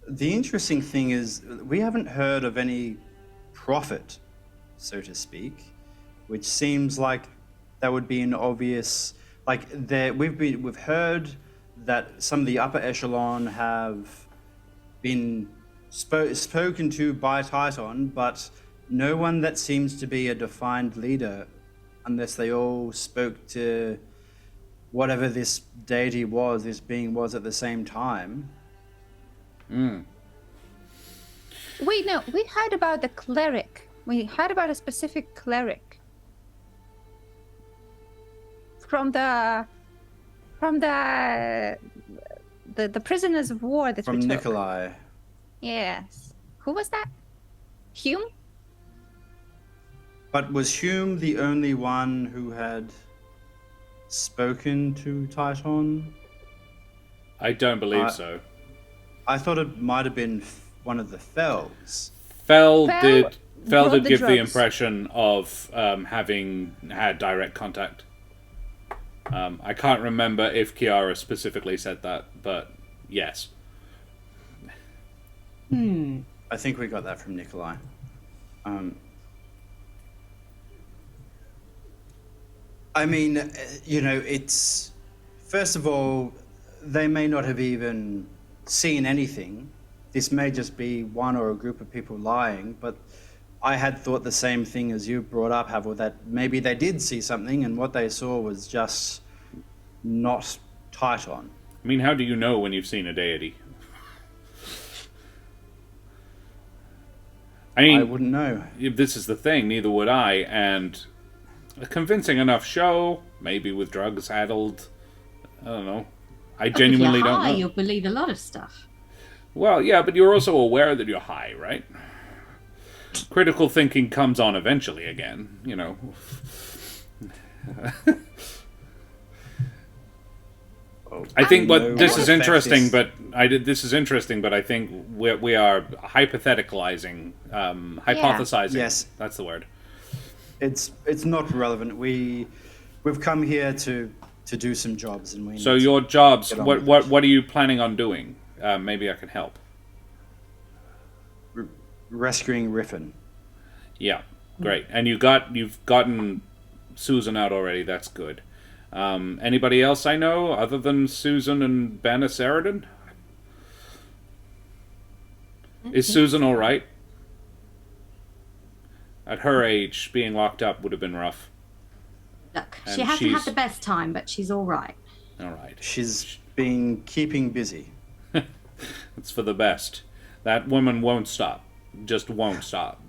The interesting thing is, we haven't heard of any profit, so to speak, which seems like that would be an obvious. Like we've heard that some of the upper echelon have been spoken to by Titan, but no one that seems to be a defined leader, unless they all spoke to whatever this deity was, this being was at the same time. Wait, no. We heard about the cleric. We heard about a specific cleric. From the prisoners of war that From we took. Nikolai. Yes. Who was that? Hume? But was Hume the only one who had spoken to Titan? I don't believe so. I thought it might have been one of the Fells. Fell Fell did brought the give the drugs. impression of having had direct contact. I can't remember if Kiara specifically said that, but yes. I think we got that from Nikolai. I mean, it's... First of all, they may not have even seen anything. This may just be one or a group of people lying, but I had thought the same thing as you brought up, Havel, that maybe they did see something and what they saw was just not Titan. I mean, how do you know when you've seen a deity? I mean, I wouldn't know. if this is the thing, neither would I, and a convincing enough show, maybe with drugs addled, I don't know. I genuinely if you're don't high, know. you'll believe a lot of stuff. Well, yeah, but you're also aware that you're high, right? Critical thinking comes on eventually again, you know. I think, but this is interesting. This is interesting. But I think we are hypotheticalizing, hypothesizing. Yes. That's the word. It's not relevant. We've come here to do some jobs, and we. So need to your jobs. get on What with what it. what are you planning on doing? Maybe I can help. Rescuing Riffin. Yeah, great. And you've gotten Susan out already. That's good. Anybody else I know other than Susan and Banna Saradin? Is Susan all right? At her age, being locked up would have been rough. Look, And she hasn't had she's- the best time, but she's all right. All right. She's been keeping busy. It's for the best. That woman won't stop. Just won't stop.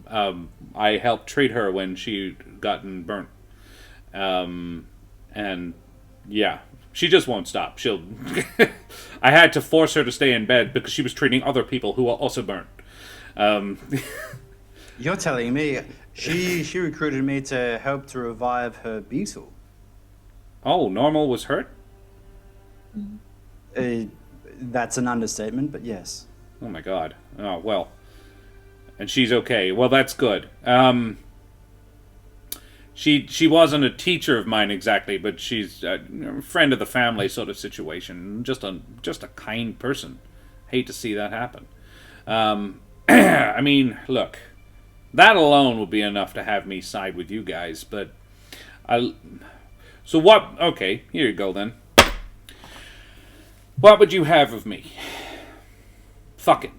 I helped treat her when she gotten burnt. And yeah, she just won't stop. She'll. I had to force her to stay in bed because she was treating other people who were also burnt. You're telling me she recruited me to help to revive her beetle. Oh, Normal was hurt? That's an understatement, but yes. Oh my god. Oh, well. And she's okay. Well, that's good. She wasn't a teacher of mine exactly, but she's a friend of the family sort of situation. Just a kind person. Hate to see that happen. I mean, look, that alone would be enough to have me side with you guys, but so what? Okay, here you go then. What would you have of me? Fuck it.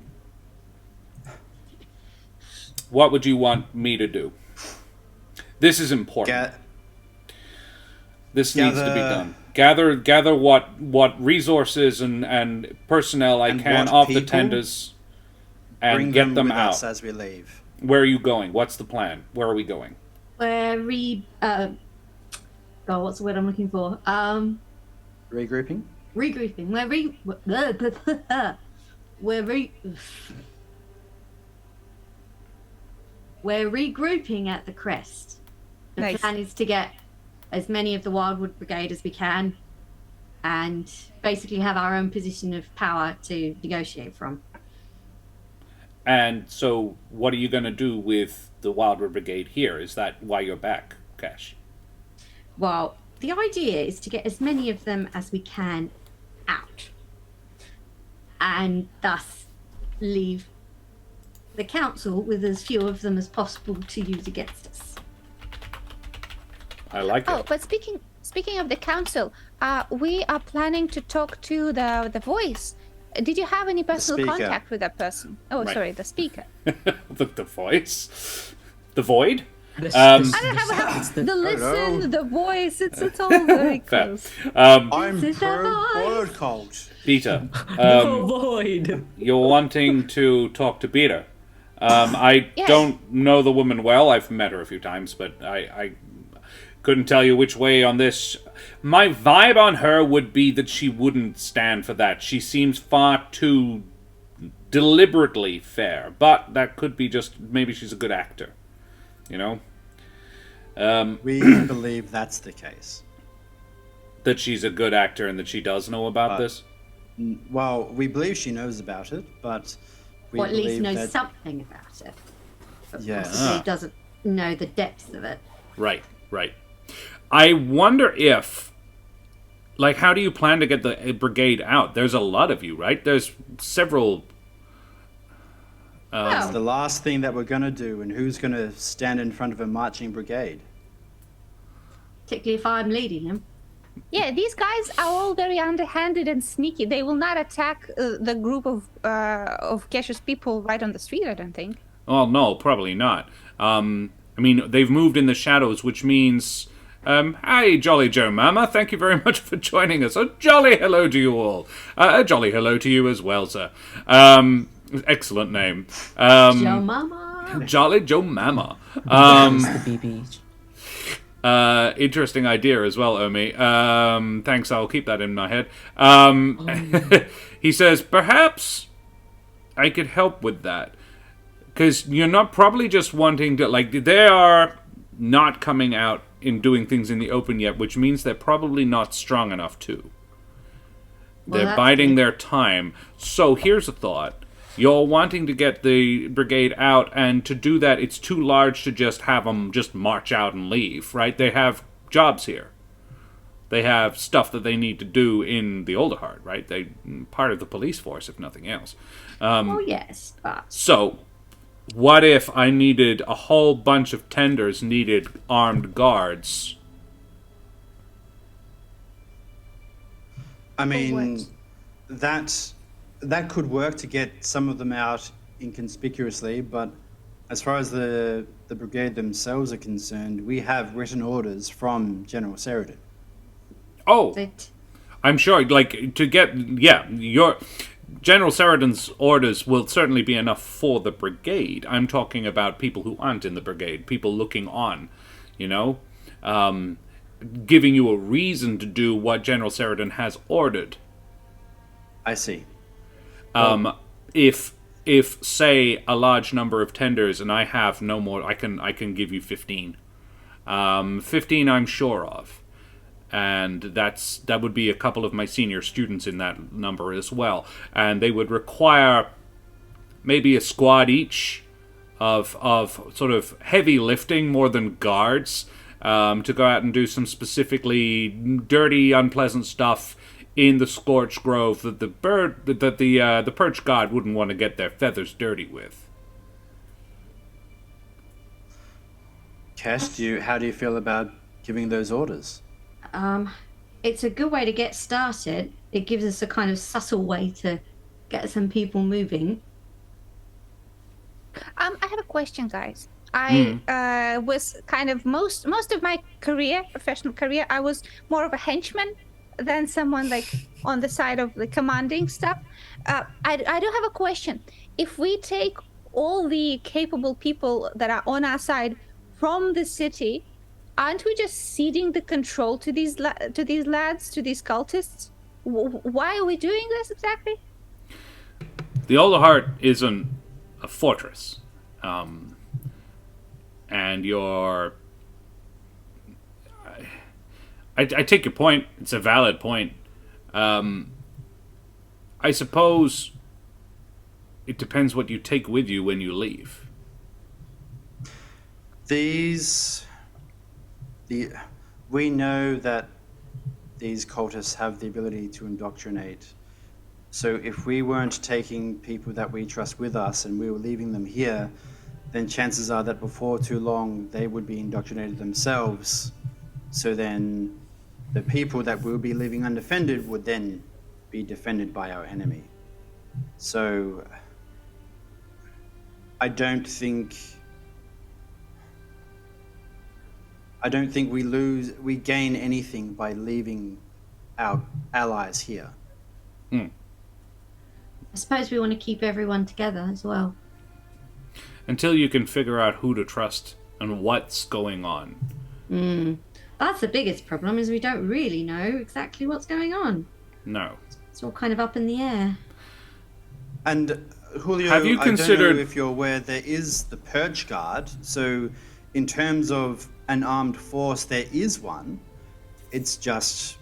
What would you want me to do? This is important. This needs to be done. Gather what resources and personnel I can off the tenders and get them out as we leave. Where are you going? What's the plan? Where are we going? We're what's the word I'm looking for? Regrouping. Regrouping. We're regrouping at the crest. The Nice. plan is to get as many of the Wildwood Brigade as we can, and basically have our own position of power to negotiate from. And so, what are you going to do with the Wildwood Brigade here? Is that why you're back, Cash? Well, the idea is to get as many of them as we can out, and thus leave the council with as few of them as possible to use against us. I like Oh, it. but speaking of the council, we are planning to talk to the voice. Did you have any personal speaker. contact with that person? Oh, Right. sorry, the speaker. the voice, the void. I don't have It's the- the listen, know. the voice. It's all very Fair. close. I'm This is the voice. word cult. Peter, No void. you're wanting to talk to Peter. I Yes. don't know the woman well. I've met her a few times, but I couldn't tell you which way on this. My vibe on her would be that she wouldn't stand for that. She seems far too deliberately fair, but that could be just maybe she's a good actor. You know? We believe that's the case. That she's a good actor and that she does know about this. Well, we believe she knows about it, but we Or at least believe knows that something about it. But Yes. possibly doesn't know the depths of it. Right. I wonder if, like, how do you plan to get the brigade out? There's a lot of you, right? There's several. it's the last thing that we're going to do, and who's going to stand in front of a marching brigade? Particularly if I'm leading him. Yeah, these guys are all very underhanded and sneaky. They will not attack the group of Kesha's people right on the street, I don't think. Oh no, probably not. I mean, they've moved in the shadows, which means. Hi, Jolly Joe Mama. Thank you very much for joining us. A jolly hello to you all. A jolly hello to you as well, sir. Excellent name. Joe Mama. Jolly Joe Mama. It's the BB. Interesting idea as well, Omi. Thanks, I'll keep that in my head. He says, perhaps I could help with that. Because you're not probably just wanting to, like, they are not coming out and doing things in the open yet, which means they're probably not strong enough to. Well, They're that's biding good. their time. So here's a thought. You're wanting to get the brigade out, and to do that, it's too large to just have them just march out and leave, right? They have jobs here. They have stuff that they need to do in the Alderheart, right? They part of the police force, if nothing else. Oh, yes, but So, what if I needed a whole bunch of tenders needed armed guards? I mean, what? that could work to get some of them out inconspicuously, but as far as the brigade themselves are concerned, we have written orders from General Sheridan. Oh, it, I'm sure, like, to get, yeah, your General Sheridan's orders will certainly be enough for the brigade. I'm talking about people who aren't in the brigade, people looking on, you know? Giving you a reason to do what General Sheridan has ordered. I see. If say a large number of tenders and I have no more, I can give you 15. 15 I'm sure of. And that would be a couple of my senior students in that number as well. And they would require maybe a squad each of sort of heavy lifting more than guards, to go out and do some specifically dirty, unpleasant stuff in the scorched grove that the perch god wouldn't want to get their feathers dirty with. Cash, how do you feel about giving those orders? It's a good way to get started. It gives us a kind of subtle way to get some people moving. I have a question, guys. I was kind of most of my professional career, I was more of a henchman than someone like on the side of the commanding stuff. I do have a question. If we take all the capable people that are on our side from the city, aren't we just ceding the control to these lads, to these cultists? Why are we doing this exactly? The Alderheart isn't a fortress. And I take your point. It's a valid point. I suppose it depends what you take with you when you leave. We know that these cultists have the ability to indoctrinate. So if we weren't taking people that we trust with us and we were leaving them here, then chances are that before too long they would be indoctrinated themselves. So then the people that will be leaving undefended would then be defended by our enemy. So I don't think we gain anything by leaving our allies here. I suppose we want to keep everyone together as well. Until you can figure out who to trust and what's going on. That's the biggest problem, is we don't really know exactly what's going on. No. It's all kind of up in the air. And Julio, have you considered... I don't know if you're aware, there is the Purge Guard. So in terms of an armed force, there is one. It's just,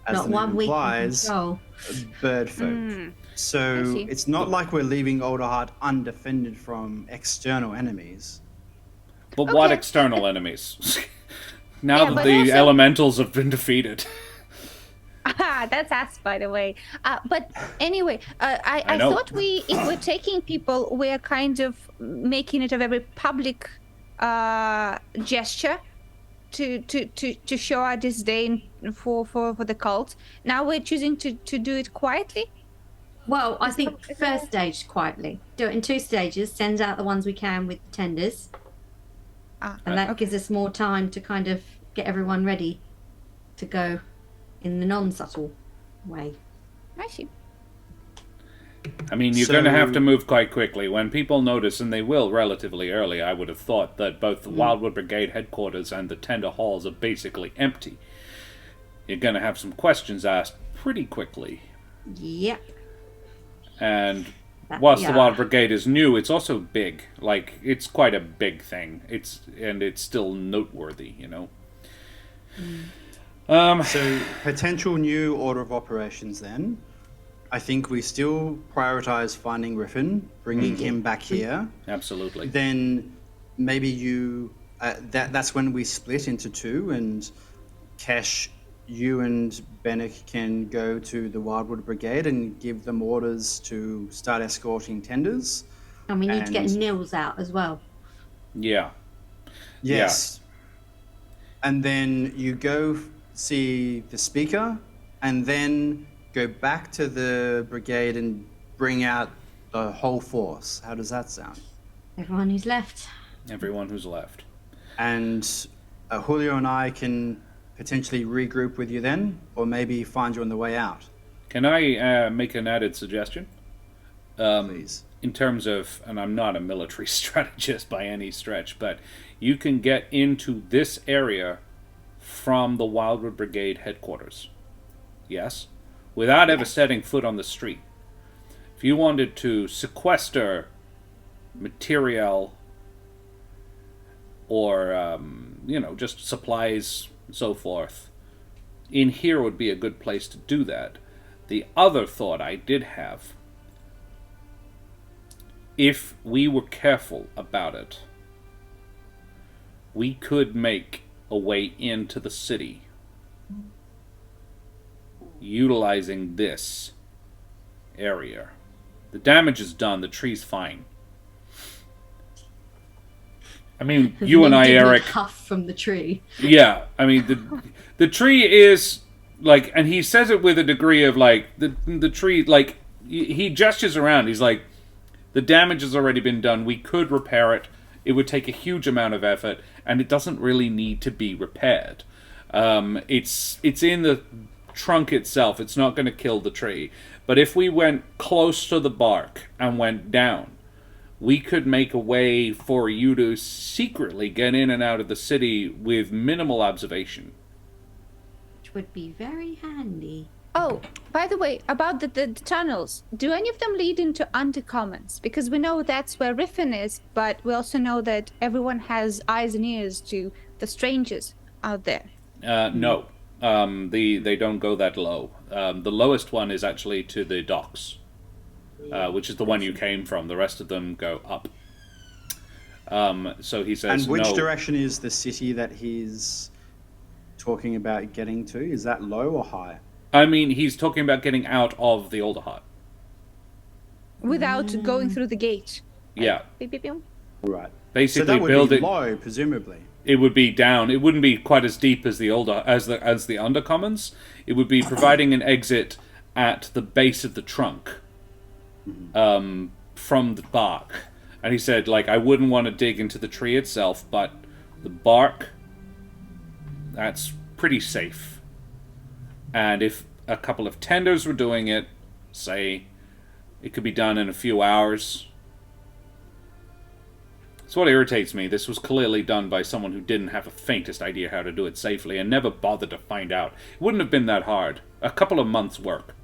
as not the name one we can implies, control. bird folk. So it's not like we're leaving Alderheart undefended from external enemies. But what external enemies? Now that but the also... elementals have been defeated. That's us, by the way. But anyway, I thought if we're taking people, we're kind of making it a very public gesture to show our disdain for the cult. Now we're choosing to do it quietly. Well, I think first stage quietly. Do it in 2 stages. Send out the ones we can with the tenders. And that gives us more time to kind of get everyone ready to go in the non-subtle way. I see. I mean, you're going to have to move quite quickly. When people notice, and they will relatively early, I would have thought that both the Wildwood Brigade headquarters and the tender halls are basically empty. You're going to have some questions asked pretty quickly. Yep. And whilst the Wild Brigade is new, it's also big. Like, it's quite a big thing. It's still noteworthy, you know. So potential new order of operations then. I think we still prioritize finding Griffin, bringing him back here. Absolutely. Then maybe that's when we split into 2, and Kesh, you and Bennick can go to the Wildwood Brigade and give them orders to start escorting tenders. And we need to get Nils out as well. Yeah. Yes. Yeah. And then you go see the speaker, and then go back to the brigade and bring out the whole force. How does that sound? Everyone who's left. Everyone who's left. And Julio and I can potentially regroup with you then, or maybe find you on the way out. Can I make an added suggestion? Please. In terms of, and I'm not a military strategist by any stretch, but you can get into this area from the Wildwood Brigade headquarters. Yes? Without ever setting foot on the street. If you wanted to sequester material or, just supplies and so forth, in here would be a good place to do that. The other thought I did have, if we were careful about it, we could make a way into the city utilizing this area. The damage is done. The tree's fine. I mean, you and I, Eric. Huff from the tree. Yeah, I mean, the tree is like, and he says it with a degree of like the tree. Like he gestures around. He's like, the damage has already been done. We could repair it. It would take a huge amount of effort, and it doesn't really need to be repaired. It's in the trunk itself. It's not going to kill the tree. But if we went close to the bark and went down, we could make a way for you to secretly get in and out of the city with minimal observation. Which would be very handy. Oh, by the way, about the tunnels, do any of them lead into undercommons? Because we know that's where Riffin is, but we also know that everyone has eyes and ears to the strangers out there. No. They don't go that low. The lowest one is actually to the docks, which is the one you came from. The rest of them go up. So he says, and which no. direction is the city that he's talking about getting to? Is that low or high? I mean, he's talking about getting out of the Alderheart. Without going through the gate. Yeah. Beep, beep, beep. Right. Basically, so that would build be it. low, presumably. It would be down. It wouldn't be quite as deep as the undercommons. It would be providing an exit at the base of the trunk, from the bark. And he said, like, I wouldn't want to dig into the tree itself, but the bark, that's pretty safe. And if a couple of tenders were doing it, say, it could be done in a few hours. It's what irritates me. This was clearly done by someone who didn't have the faintest idea how to do it safely and never bothered to find out. It wouldn't have been that hard. A couple of months' work.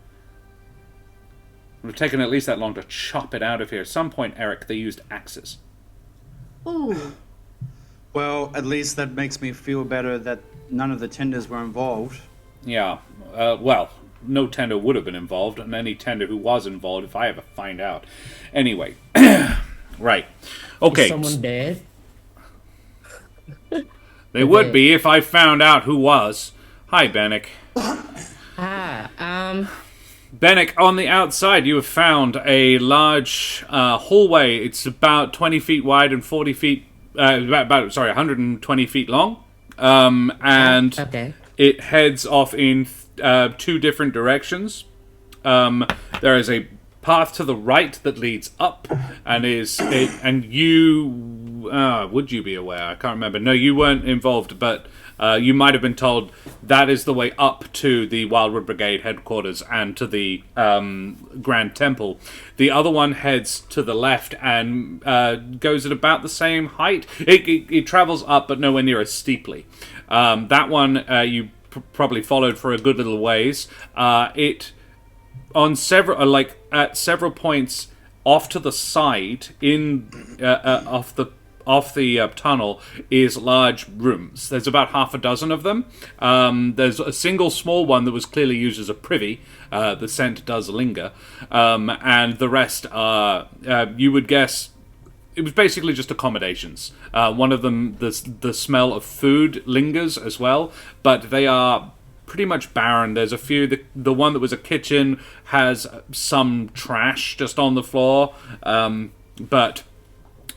It would have taken at least that long to chop it out of here. At some point, Eric, they used axes. Ooh. Well, at least that makes me feel better that none of the tenders were involved. Yeah. Well, no tender would have been involved, and any tender who was involved, if I ever find out. Anyway. Right. Okay. Is someone dead? They would be if I found out who was. Hi, Bennick. Bennick, on the outside, you have found a large hallway. It's about 20 feet wide and 40 feet... 120 feet long. And Okay. it heads off in two different directions. There is a path to the right that leads up, and would you be aware? I can't remember. No, you weren't involved, but you might have been told that is the way up to the Wildwood Brigade headquarters and to the Grand Temple. The other one heads to the left and goes at about the same height. It travels up, but nowhere near as steeply. That one you probably followed for a good little ways. It on several at several points off to the side off the tunnel is large rooms. There's about half a dozen of them. There's a single small one that was clearly used as a privy. The scent does linger, and the rest are you would guess. It was basically just accommodations. One of them, the smell of food lingers as well, but they are pretty much barren. There's a few. The one that was a kitchen has some trash just on the floor, but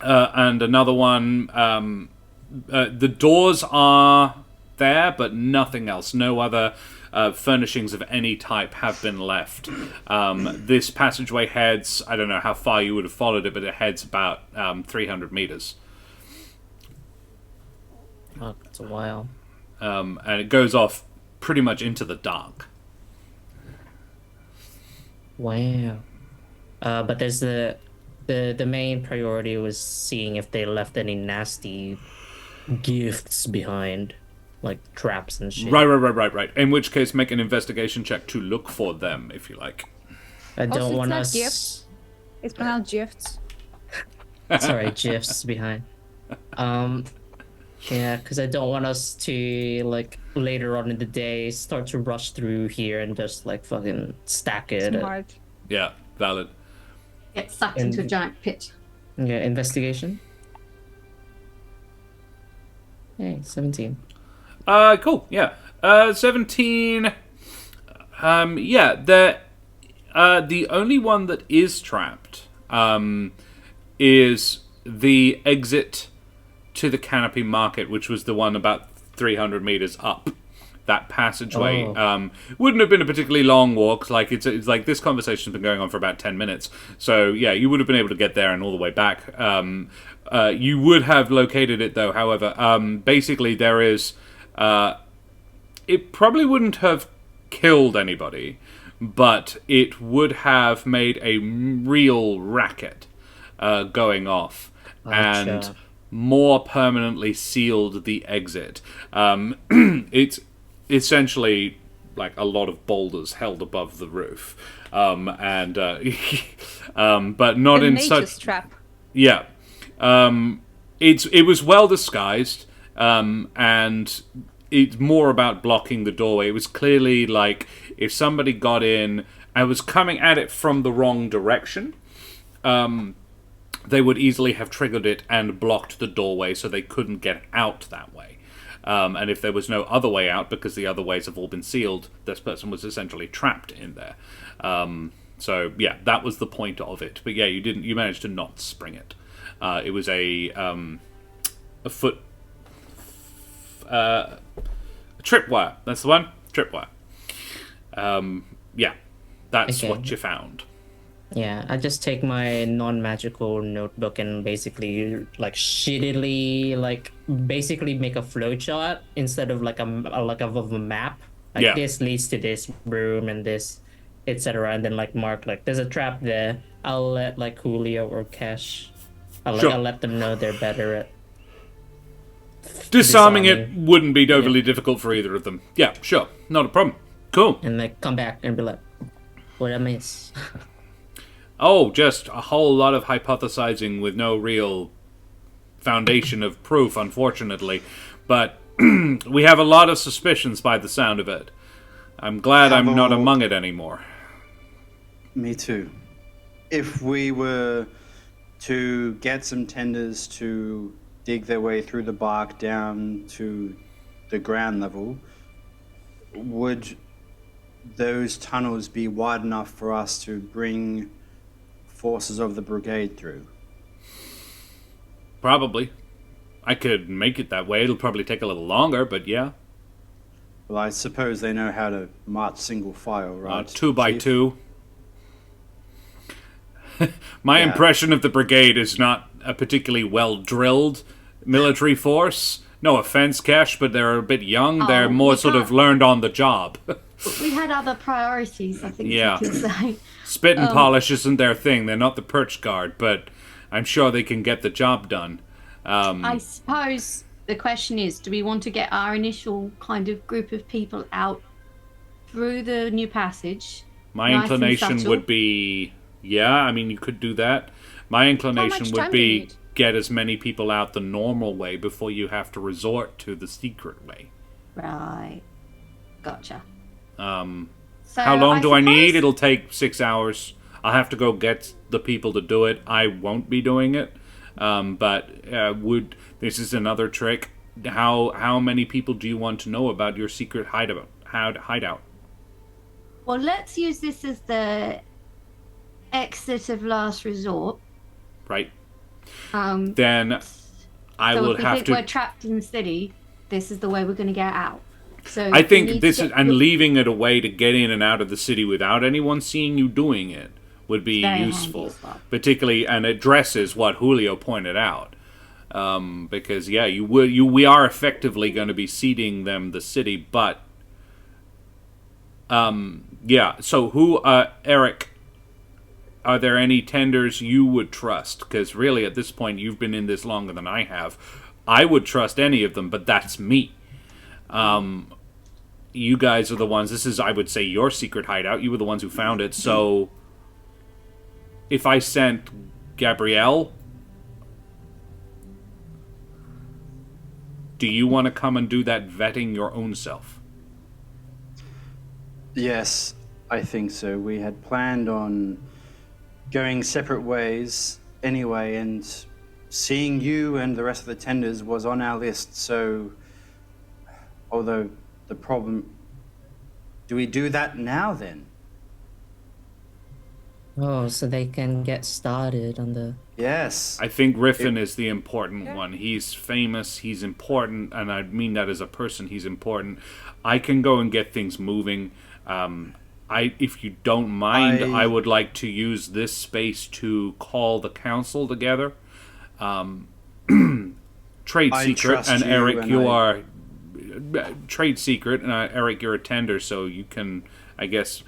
and another one. The doors are there, but nothing else. No other furnishings of any type have been left. This passageway heads, I don't know how far you would have followed it, but it heads about 300 meters. Oh, that's a while. And it goes off pretty much into the dark. Wow. But there's the main priority was seeing if they left any nasty gifts behind. Like traps and shit. Right. In which case, make an investigation check to look for them, if you like. I don't Also, want it's not us. gifts. It's pronounced gifts. Sorry, gifs behind. Yeah, because I don't want us to like later on in the day start to rush through here and just like fucking stack it. Smart. Yeah, valid. Get sucked into a giant pit. Yeah, investigation. Hey, 17. Cool, yeah. 17... Yeah, the only one that is trapped is the exit to the Canopy Market, which was the one about 300 meters up. That passageway wouldn't have been a particularly long walk. Like it's like this conversation's been going on for about 10 minutes. So yeah, you would have been able to get there and all the way back. You would have located it though. However, basically there is. It probably wouldn't have killed anybody, but it would have made a real racket going off, and more permanently sealed the exit. It's essentially like a lot of boulders held above the roof, but not in such trap. Yeah, it was well disguised, and it's more about blocking the doorway. It was clearly like if somebody got in and was coming at it from the wrong direction, they would easily have triggered it and blocked the doorway so they couldn't get out that way. And if there was no other way out, because the other ways have all been sealed, this person was essentially trapped in there. So yeah, that was the point of it. But yeah, you managed to not spring it. It was a tripwire. That's the one. Tripwire. Yeah, that's what you found. Yeah, I just take my non-magical notebook and basically like shittily basically make a flowchart instead of like a map. Like this leads to this room and this, etc. And then like mark like there's a trap there. I'll let like Julio or Cash. I'll let them know they're better at disarming it. Wouldn't be overly difficult for either of them. Yeah, sure, not a problem. Cool. And they come back and be like, "What I miss?" Oh, just a whole lot of hypothesizing with no real foundation of proof, unfortunately. But we have a lot of suspicions by the sound of it. I'm glad I'm not among it anymore. Me too. If we were to get some tenders to dig their way through the bark down to the ground level, would those tunnels be wide enough for us to bring forces of the brigade through? Probably. I could make it that way. It'll probably take a little longer, but yeah. Well, I suppose they know how to march single file, right? 2 by 2. My impression of the brigade is not a particularly well-drilled military force. No offense, Cash, but they're a bit young. They're more sort of learned on the job. We had other priorities, I think you could say. Spit and polish isn't their thing. They're not the perch guard, but I'm sure they can get the job done. I suppose the question is, do we want to get our initial kind of group of people out through the new passage? My inclination would be, I mean, you could do that. My inclination would be get as many people out the normal way before you have to resort to the secret way. Right. Gotcha. So how long do I need? It'll take 6 hours. I'll have to go get the people to do it. I won't be doing it. But this is another trick. How many people do you want to know about your secret hideout? Well, let's use this as the exit of last resort. Right. Then I will have to. So if we think we're trapped in the city, this is the way we're going to get out. So I think this is, and leaving it a way to get in and out of the city without anyone seeing you doing it would be useful, particularly, and it addresses what Julio pointed out, because we are effectively going to be ceding them the city, but So who, Eric? Are there any tenders you would trust? Because really, at this point, you've been in this longer than I have. I would trust any of them, but that's me. You guys are the ones, this is, I would say, your secret hideout. You were the ones who found it, so if I sent Gabrielle, do you want to come and do that vetting your own self? Yes, I think so. We had planned on going separate ways anyway, and seeing you and the rest of the tenders was on our list, so although the problem Do we do that now then? Oh, so they can get started on the. Yes. I think Griffin is the important one. He's famous, he's important, and I mean that as a person, he's important. I can go and get things moving. If you don't mind, I would like to use this space to call the council together. Trade secret, and Eric, you are trade secret, and Eric, you're a tender, so you can, I guess,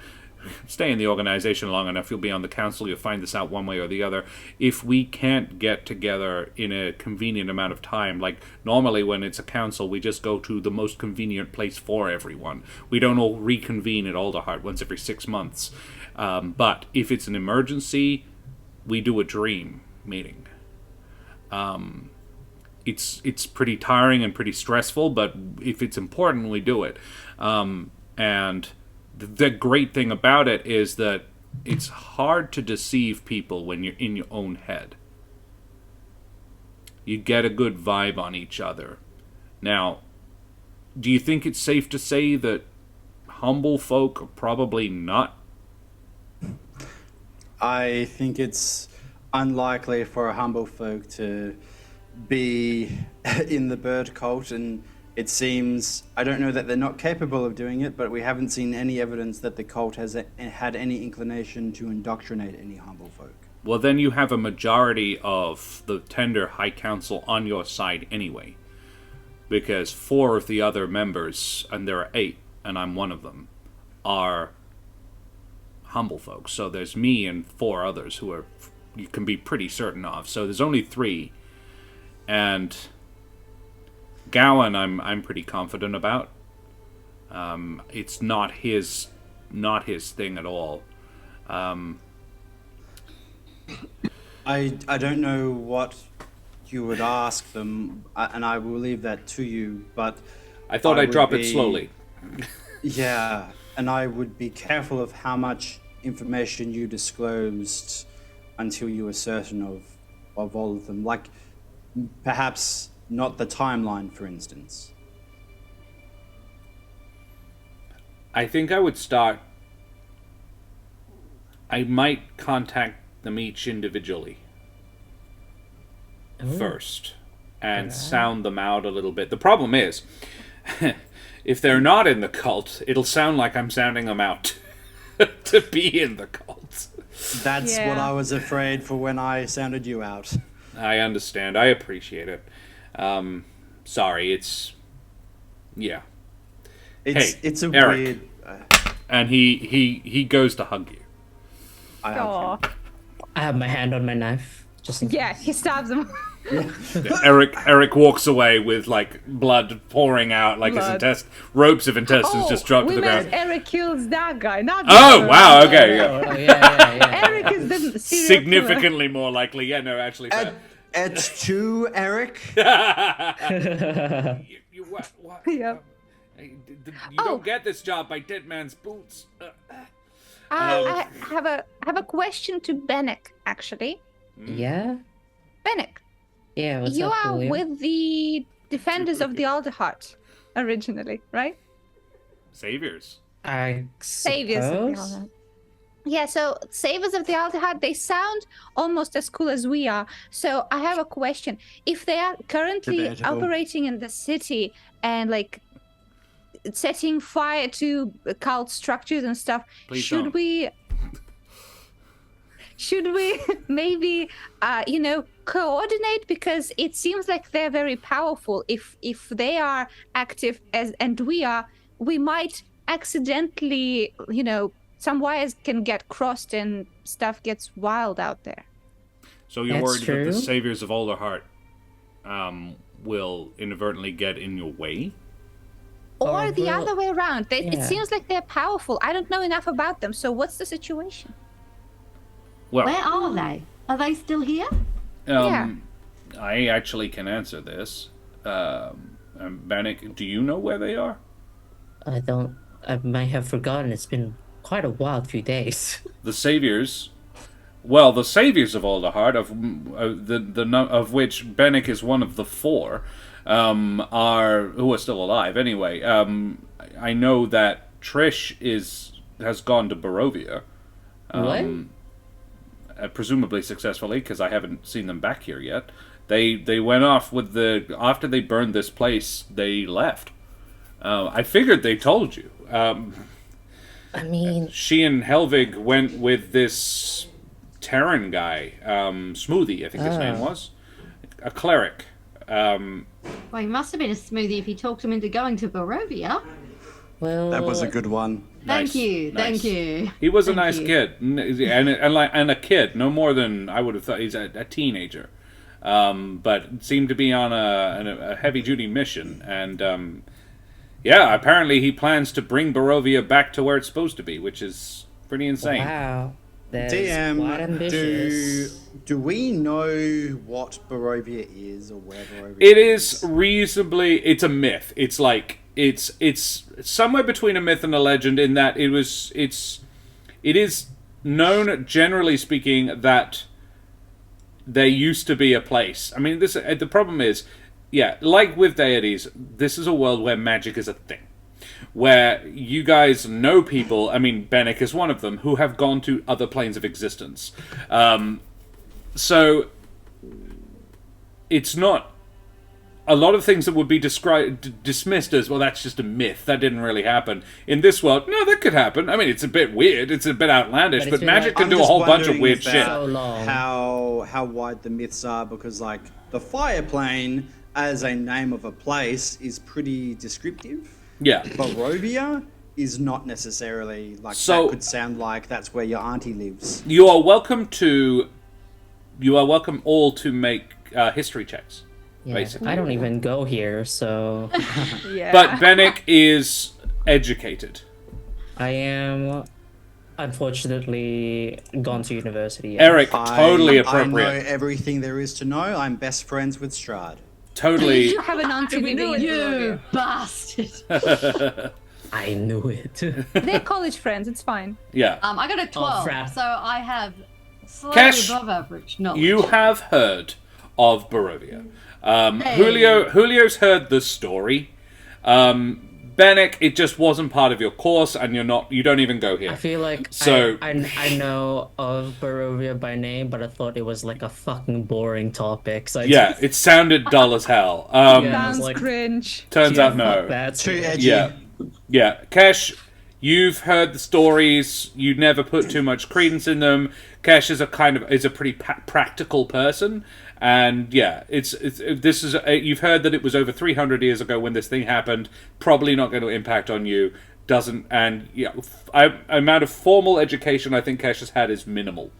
stay in the organization long enough. You'll be on the council. You'll find this out one way or the other. If we can't get together in a convenient amount of time, like normally when it's a council, we just go to the most convenient place for everyone. We don't all reconvene at Alderheart once every 6 months. But if it's an emergency, we do a dream meeting. It's pretty tiring and pretty stressful, but if it's important, we do it. And the great thing about it is that it's hard to deceive people when you're in your own head. You get a good vibe on each other. Now, do you think it's safe to say that humble folk are probably not? I think it's unlikely for a humble folk to be in the bird cult, and it seems, I don't know that they're not capable of doing it, but we haven't seen any evidence that the cult has had any inclination to indoctrinate any humble folk. Well, then you have a majority of the Tender High Council on your side anyway. Because 4 of the other members, and there are 8, and I'm one of them, are humble folk. So there's me and 4 others who are you can be pretty certain of. So there's only 3. And Gowan, I'm pretty confident about. It's not his thing at all. I don't know what you would ask them, and I will leave that to you. But I thought I'd drop it slowly. Yeah, and I would be careful of how much information you disclosed until you were certain of all of them. Like, perhaps not the timeline, for instance. I think I would start... I might contact them each individually first and sound them out a little bit. The problem is, if they're not in the cult, it'll sound like I'm sounding them out to be in the cult. That's what I was afraid for when I sounded you out. I understand. I appreciate it. Sorry, it's... Yeah. It's a Eric. weird... And he goes to hug you. I hug him. I have my hand on my knife. Just in case. Yeah, he stabs him. Eric walks away with like blood pouring out, like his ropes of intestines just dropped to the ground. Eric kills that guy, not Oh wow! Okay, yeah. Oh, yeah. Eric is the serial Significantly more likely. Yeah, no, actually. It's 2, Eric. You what? Yep. You don't get this job by dead man's boots. I have a question to Bennick, actually. Yeah? Bennick, Yeah, what's you up, are Julia? with the Defenders of the Alderheart originally, right? Saviors. I Saviors of the suppose? Alderheart. Yeah, so Saviors of the Alderheart, they sound almost as cool as we are. So I have a question. If they are currently Debatable. operating in the city and like setting fire to cult structures and stuff, Please should don't. we maybe coordinate, because it seems like they're very powerful. If they are active and we might accidentally, some wires can get crossed and stuff gets wild out there. So you're That's worried that true. the Saviors of Alderheart will inadvertently get in your way? Or the well, other way around. It yeah. seems like they're powerful. I don't know enough about them. So what's the situation? Well, Where are they? Are they still here? I actually can answer this. Bannock, do you know where they are? I might have forgotten. It's been quite a wild few days. The Saviors... Well, the Saviors of Alderheart, of which Bennick is one of the 4, who are still alive. Anyway, I know that Trish has gone to Barovia. What? Presumably successfully, because I haven't seen them back here yet. They went off with after they burned this place, they left. I figured they told you. I mean, She and Helvig went with this Terran guy, Smoothie, I think his name was. A cleric. Well, he must have been a smoothie if he talked him into going to Barovia. well, That was a good one. Thank Nice, you, nice. thank you. He was a Thank nice you. kid, and a kid, no more than I would have thought. He's a teenager, but seemed to be on a heavy duty mission, and yeah, apparently he plans to bring Barovia back to where it's supposed to be, which is pretty insane. Wow. That is quite DM, ambitious. do we know what Barovia is or where Barovia It is reasonably. It's a myth. It's like it's somewhere between a myth and a legend in that it is known, generally speaking, that there used to be a place. I mean, the problem is, yeah, like with deities, this is a world where magic is a thing. Where you guys know people, I mean, Bennick is one of them, who have gone to other planes of existence. So, it's not... A lot of things that would be dismissed as, well, that's just a myth, that didn't really happen. In this world, no, that could happen. I mean, it's a bit weird, it's a bit outlandish, But but it's magic like- can I'm do a just whole bunch of wondering weird shit. about So long. How wide the myths are, because like the fire plane as a name of a place is pretty descriptive. Yeah. Barovia is not necessarily like So- that could sound like that's where your auntie lives. You are welcome all to make history checks, Yeah, basically. I don't even go here, so Yeah. But Bennick is educated. I am unfortunately gone to university. Yes. Eric, totally I know appropriate. everything there is to know. I'm best friends with Strahd. Totally. You have an auntie living in You Barovia. bastard. I knew it. They're college friends. It's fine. Yeah. I got a 12, crap. so I have slightly Cash, above average knowledge. You have heard of Barovia. Hey. Julio's heard the story. Bennick, it just wasn't part of your course, and you don't even go I here. feel like So- I know of Barovia by name, but I thought it was like a fucking boring topic. So I Yeah, just- it sounded dull as hell. Yeah. I was Sounds like- cringe. Turns yeah, out no. fuck that. Too edgy. Yeah. Cash, you've heard the stories. You never put too much credence in them. Cash is a pretty practical person, and yeah, you've heard that it was over 300 years ago when this thing happened. Probably not going to impact on you. Amount of formal education I think Cash has had is minimal.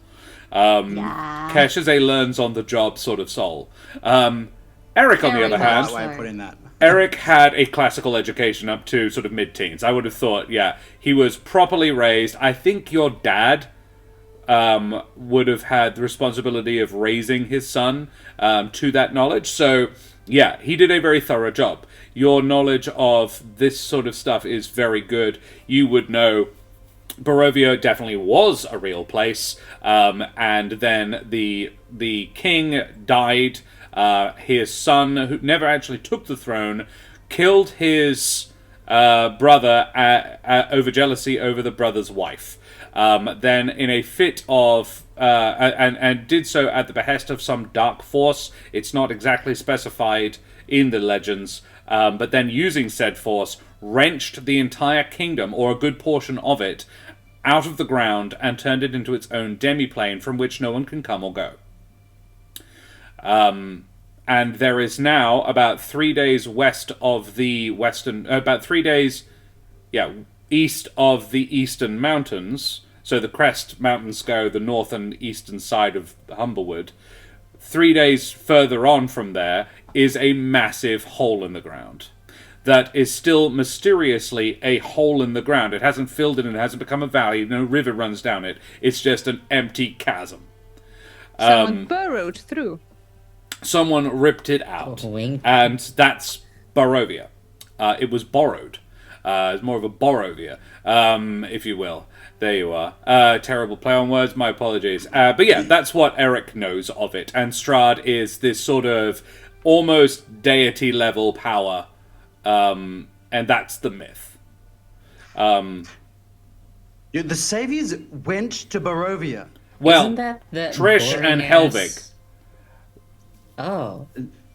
Yeah. Cash is a learns on the job sort of soul. Eric, on the Very other much. hand, That way of Sorry. putting that. Eric had a classical education up to sort of mid-teens. I would have thought, yeah, he was properly raised. I think your dad would have had the responsibility of raising his son to that knowledge. So, yeah, he did a very thorough job. Your knowledge of this sort of stuff is very good. You would know Barovia definitely was a real place, and then the king died. His son, who never actually took the throne, killed his brother over jealousy over the brother's wife. Then, in a fit of and did so at the behest of some dark force. It's not exactly specified in the legends, but then using said force, wrenched the entire kingdom, or a good portion of it, out of the ground and turned it into its own demiplane from which no one can come or go. And there is now about 3 days west of the western, about 3 days, east of the eastern mountains. So the Crest Mountains go the north and eastern side of Humblewood. 3 days further on from there is a massive hole in the ground. That is still mysteriously a hole in the ground. It hasn't filled in, it hasn't become a valley, no river runs down it. It's just an empty chasm. Someone burrowed through. Someone ripped it out. Wink. And that's Barovia. It was borrowed. It's more of a Borovia, if you will. There you are. Terrible play on words, my apologies. But yeah, that's what Eric knows of it. And Strahd is this sort of almost deity level power. And that's the myth. The Saviors went to Barovia. Well, Isn't that Trish and boring-ass- Helvig. Oh.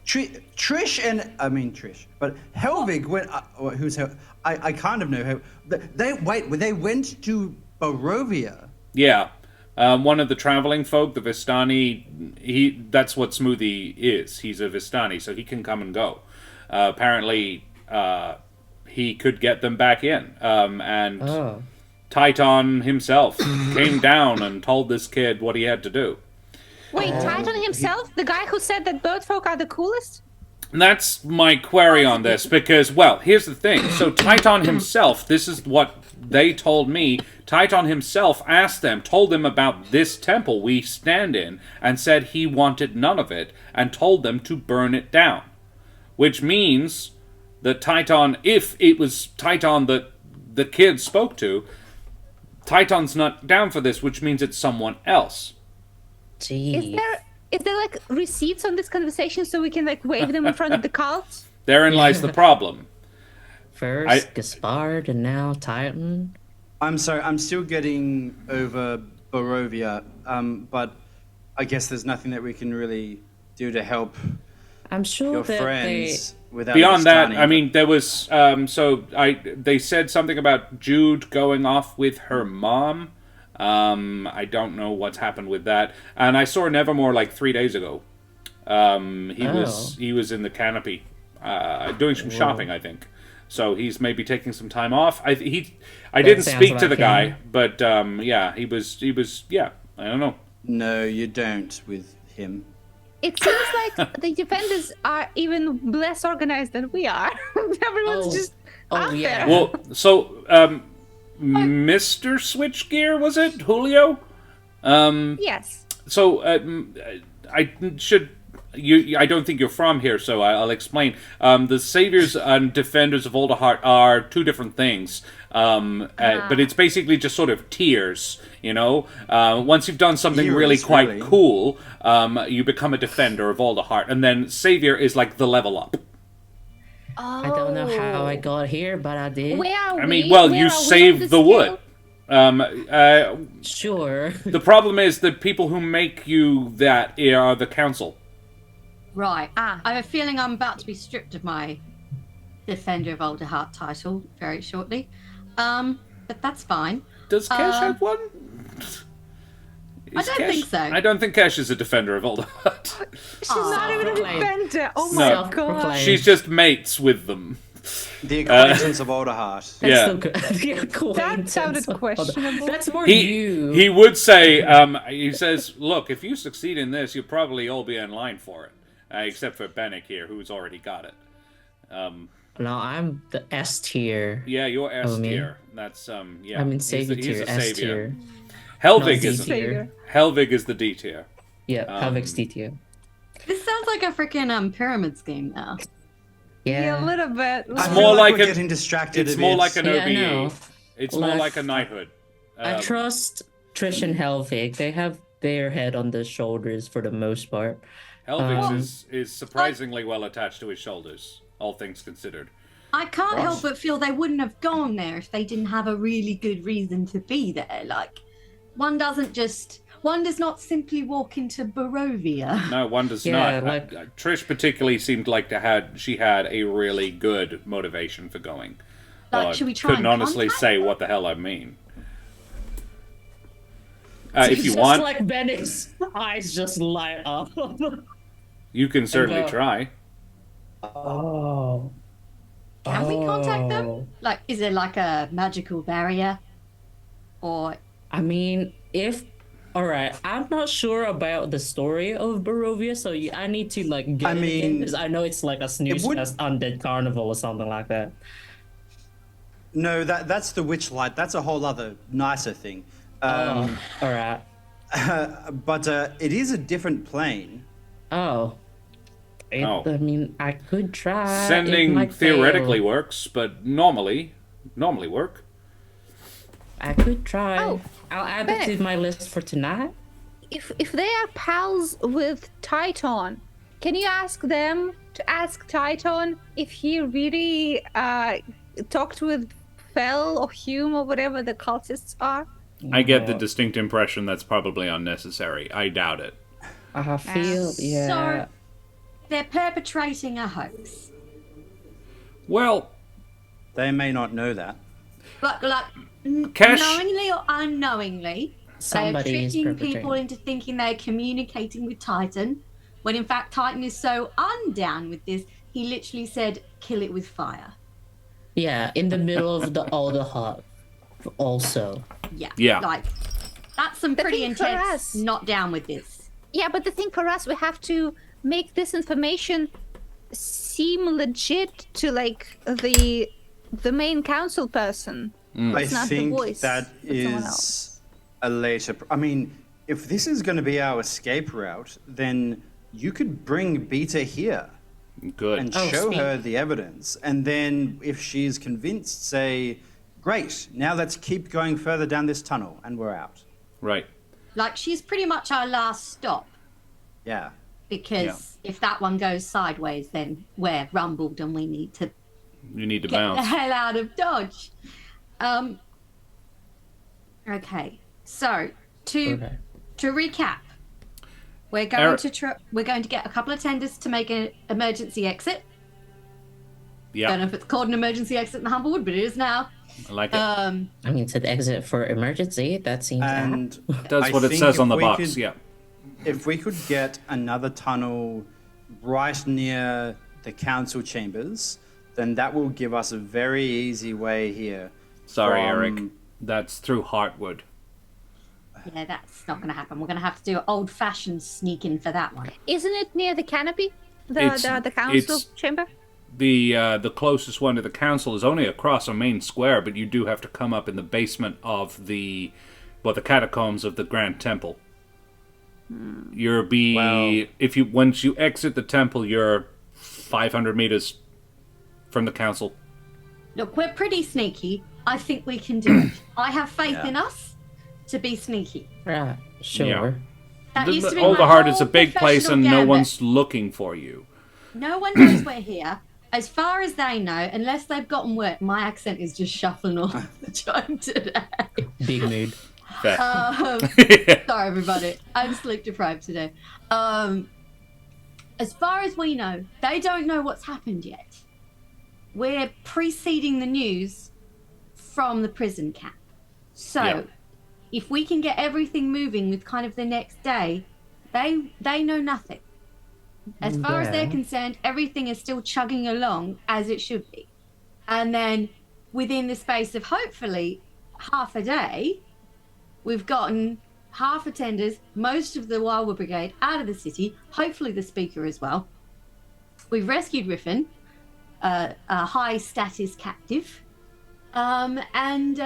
Trish, but Helvig went. Who's Hel? I kind of know how. They went to Barovia. Yeah. One of the traveling folk, the Vistani, that's what Smoothie is. He's a Vistani, so he can come and go. Apparently, he could get them back in. And Titan himself came down and told this kid what he had to do. Wait, Titan himself? The guy who said that bird folk are the coolest? And that's my query on this, because, well, here's the thing. So Titan himself, this is what they told me. Titan himself asked them, told them about this temple we stand in, and said he wanted none of it, and told them to burn it down. Which means that Titan, if it was Titan that the kid spoke to, Titan's not down for this, which means it's someone else. Gee. Is there like receipts on this conversation so we can like wave them in front of the cult? Therein lies the problem. First Gaspard and now Titan. I'm sorry, I'm still getting over Barovia, but I guess there's nothing that we can really do to help I'm sure your that friends without Beyond that, Vistani. I mean, there was they said something about Jude going off with her mom. I don't know what's happened with that. And I saw Nevermore like 3 days ago. He was in the canopy doing some shopping, I think. So he's maybe taking some time off. I didn't sounds speak to like the guy, him. but yeah, he was I don't know. No, you don't with him. It seems like the defenders are even less organized than we are. Everyone's just out yeah. there. Well, so Mr. Switchgear, was it Julio? Yes. So I don't think you're from here, so I'll explain. The Saviors and Defenders of Alderheart are two different things, but it's basically just sort of tiers, you know? Once you've done something really Tiers, quite really? cool, you become a Defender of Alderheart, and then Savior is like the level up. Oh. I don't know how I got here, but I did. Where are we? I mean, well, Where you are we on saved this the wood. scale? Sure. The problem is the people who make you that are the council. Right. Ah. I have a feeling I'm about to be stripped of my Defender of Alderheart title very shortly. But that's fine. Does Kesh have one? I don't think so. I don't think Kesh is a Defender of Alderheart. She's not even a Self-proclaimed. defender. Oh No. my god. Self-proclaimed. She's just mates with them. The acquaintance of Alderheart. Yeah. That sounded questionable. That's more He you. would say, he says, look, if you succeed in this, you'll probably all be in line for it. Except for Bennick here, who's already got it. No, I'm the S tier. Yeah, you're S Oh, me? tier. That's, yeah. I'm in he's savior a tier, S savior. tier. Helvig No, is D tier. Helvig is the D tier. Yeah, Havoc's D tier. This sounds like a freaking pyramid scheme now. Yeah, a little bit. I It's feel more like we're a- getting distracted. It's a more bit. like an Yeah, I OBE. know. It's more Like- like a knighthood. I trust Trish and Helvig. They have their head on their shoulders for the most part. Helvig is surprisingly well attached to his shoulders, all things considered. I can't help but feel they wouldn't have gone there if they didn't have a really good reason to be there. Like, one does not simply walk into Barovia. No, one does Yeah, not. like- Trish particularly seemed like she had a really good motivation for going. Like, should we try couldn't and honestly contact say them? what the hell I mean. If you Just want, like Bennett's eyes just light up. you can certainly go. try. Oh. Can we contact Oh. them? Like, is there like a magical barrier? Or I mean, alright, I'm not sure about the story of Barovia, so I need to like get I mean, because I know it's like a snooze would- fest undead carnival or something like that. No, that's the Witchlight. That's a whole other nicer thing. Alright. But it is a different plane. Oh. Oh. I mean, I could try. It Sending might theoretically fail. works, but normally work. I could try. Oh, I'll add it to my list for tonight. If they are pals with Titan, can you ask them to ask Titan if he really talked with Fel or Hume or whatever the cultists are? I get the distinct impression that's probably unnecessary. I doubt it. I feel, yeah. So they're perpetrating a hoax. Well, They may not know that. But like, Cash- knowingly or unknowingly, Somebody they're is tricking perpetrating. people into thinking they're communicating with Titan, when in fact Titan is so undown with this, he literally said, kill it with fire. Yeah, in the middle of the Alderheart also. Yeah. Like, that's some The pretty thing for intense, us- not down with this. Yeah, but the thing for us, we have to make this information seem legit to like the main council person. I It's not the think voice that of someone is else. a later. I mean, if this is going to be our escape route, then you could bring Beta here Good. and Oh, show sweet. her the evidence. And then if she's convinced, say, great, now let's keep going further down this tunnel and we're out. Right. Like, she's pretty much our last stop, Yeah. because if that one goes sideways, then we're rumbled and we need to You need to get the bounce. hell out of Dodge. Okay, so to Okay. recap, we're going we're going to get a couple of tenders to make an emergency exit. Don't know Yeah. if it's called an emergency exit in Humblewood, but it is now. I like it. I mean, to the exit for emergency, that seems apt. And That's I what it think says on if the we box. could- Yeah. If we could get another tunnel right near the council chambers, then that will give us a very easy way here. Sorry, from- Eric. That's through Heartwood. Yeah, that's not going to happen. We're going to have to do old-fashioned sneaking for that one. Isn't it near the canopy? It's- The council it's- chamber? The closest one to the council is only across a main square, but you do have to come up in the basement of the catacombs of the Grand Temple. Well- If you once you exit the temple, you're 500 meters from the council. Look, we're pretty sneaky. I think we can do it. I have faith Yeah. in us to be sneaky. Yeah, sure. Yeah. That The used to be Alderheart my is a whole big place, professional and no gambit. one's looking for you. No one knows we're here. As far as they know, unless they've gotten word, my accent is just shuffling all the time today. Big mood. Fair. Sorry, everybody. I'm sleep deprived today. As far as we know, they don't know what's happened yet. We're preceding the news from the prison camp. So, Yeah. if we can get everything moving with kind of the next day, they know nothing. As far as they're Yeah. concerned, everything is still chugging along as it should be. And then within the space of hopefully half a day, we've gotten half attenders, most of the Wildwood Brigade out of the city, hopefully the speaker as well. We've rescued Riffin, a high status captive. And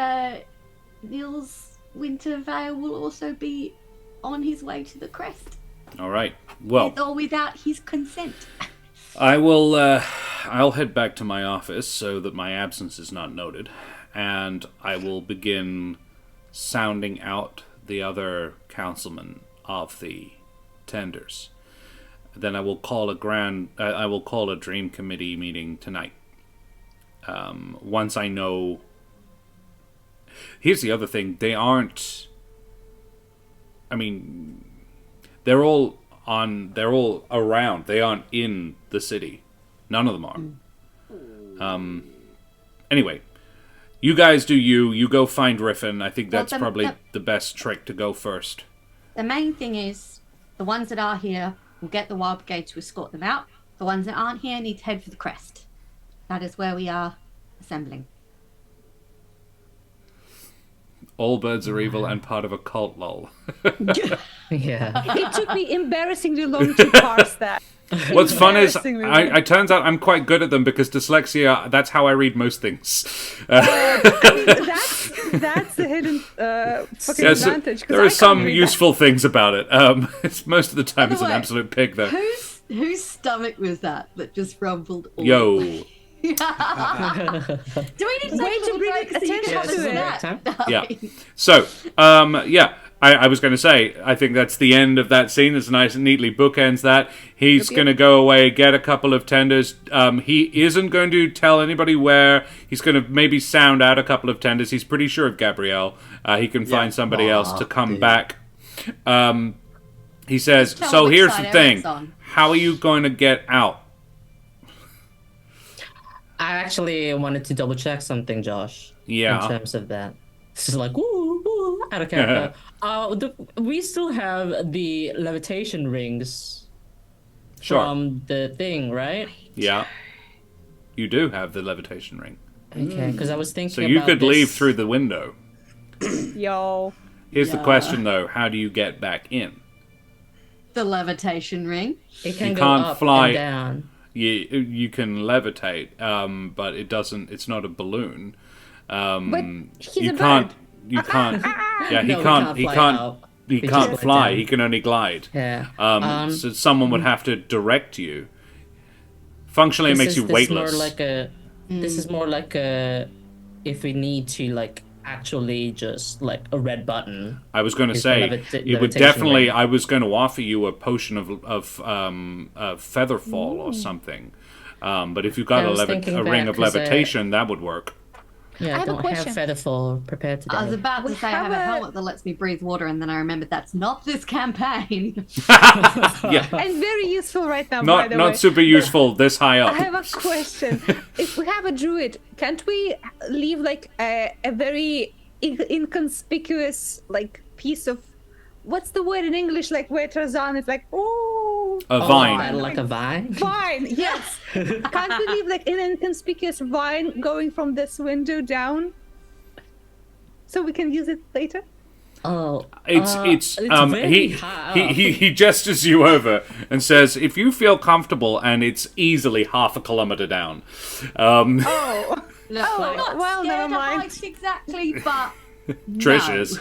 Niels Wintervale will also be on his way to the crest, All right. Well, with or without his consent. I will. I'll head back to my office so that my absence is not noted, and I will begin sounding out the other councilmen of the tenders. Then I will call a dream committee meeting tonight. Once I know. Here's the other thing: they aren't. I mean, they're all around. They aren't in the city. None of them are. Anyway, you guys do you. You go find Riffin. I think that's Well, probably the best trick to go first. The main thing is, the ones that are here will get the Wild Brigade to escort them out. The ones that aren't here need to head for the crest. That is where we are assembling. All birds are evil and part of a cult, lol. Yeah. It took me embarrassingly long to parse that. What's fun is, Embarrassingly I turns out I'm quite good at them because dyslexia, that's how I read most things. I mean, that's the hidden fucking Yeah, so advantage. 'cause there I are can't some read that. useful things about it. It's most of the time By it's the an way, absolute pig, though. Whose stomach was that just rumbled all Yo. the way? Do we need to Way take a to little bring break so you can attention have a to it. snack? Time? Yeah. So, yeah. I was going to say, I think that's the end of that scene. It's nice and neatly bookends that. He's going to go away, get a couple of tenders. He isn't going to tell anybody where. He's going to maybe sound out a couple of tenders. He's pretty sure of Gabrielle. He can find somebody else to come back. He says, Tell so which here's side the thing. Eric's on. How are you going to get out? I actually wanted to double check something, Josh. Yeah. In terms of that. This is like, woo, out of character. We still have the levitation rings from the thing, right? Yeah. You do have the levitation ring. Okay, because I was thinking So you about could this. leave through the window. Yo. Here's the question, though. How do you get back in? The levitation ring. It can You go can't up fly. and down. You can levitate, but it doesn't. It's not a balloon. But he's you a can't. bird. You can't. Yeah, he No, we can't. He fly can't. up. He We just can't went fly. down. He can only glide. Yeah. So someone would have to direct you. Functionally, it makes you weightless. This is more like a. If we need to actually just a red button. I was going to is the say levita- it would levitation definitely. ring. I was going to offer you a potion of feather fall or something. But if you got I was thinking a ring that of 'cause, levitation, that would work. Yeah, I have a don't question. have featherfall prepared today. I was about to We say I have have a a- helmet that lets me breathe water, and then I remembered that's not this campaign. Yeah, And very useful right now, by the way. not super useful this high up. I have a question. If we have a druid, can't we leave a very inconspicuous piece of what's the word in English where Tarzan is ooh A Oh, vine. like a vine? vine, yes. Can't we leave an inconspicuous vine going from this window down so we can use it later? Oh, It's very high he gestures you over and says, "If you feel comfortable, and it's easily half a kilometer down." Oh, Look, Oh, I'm not well, scared never of mind. heights exactly, but Trish no. is.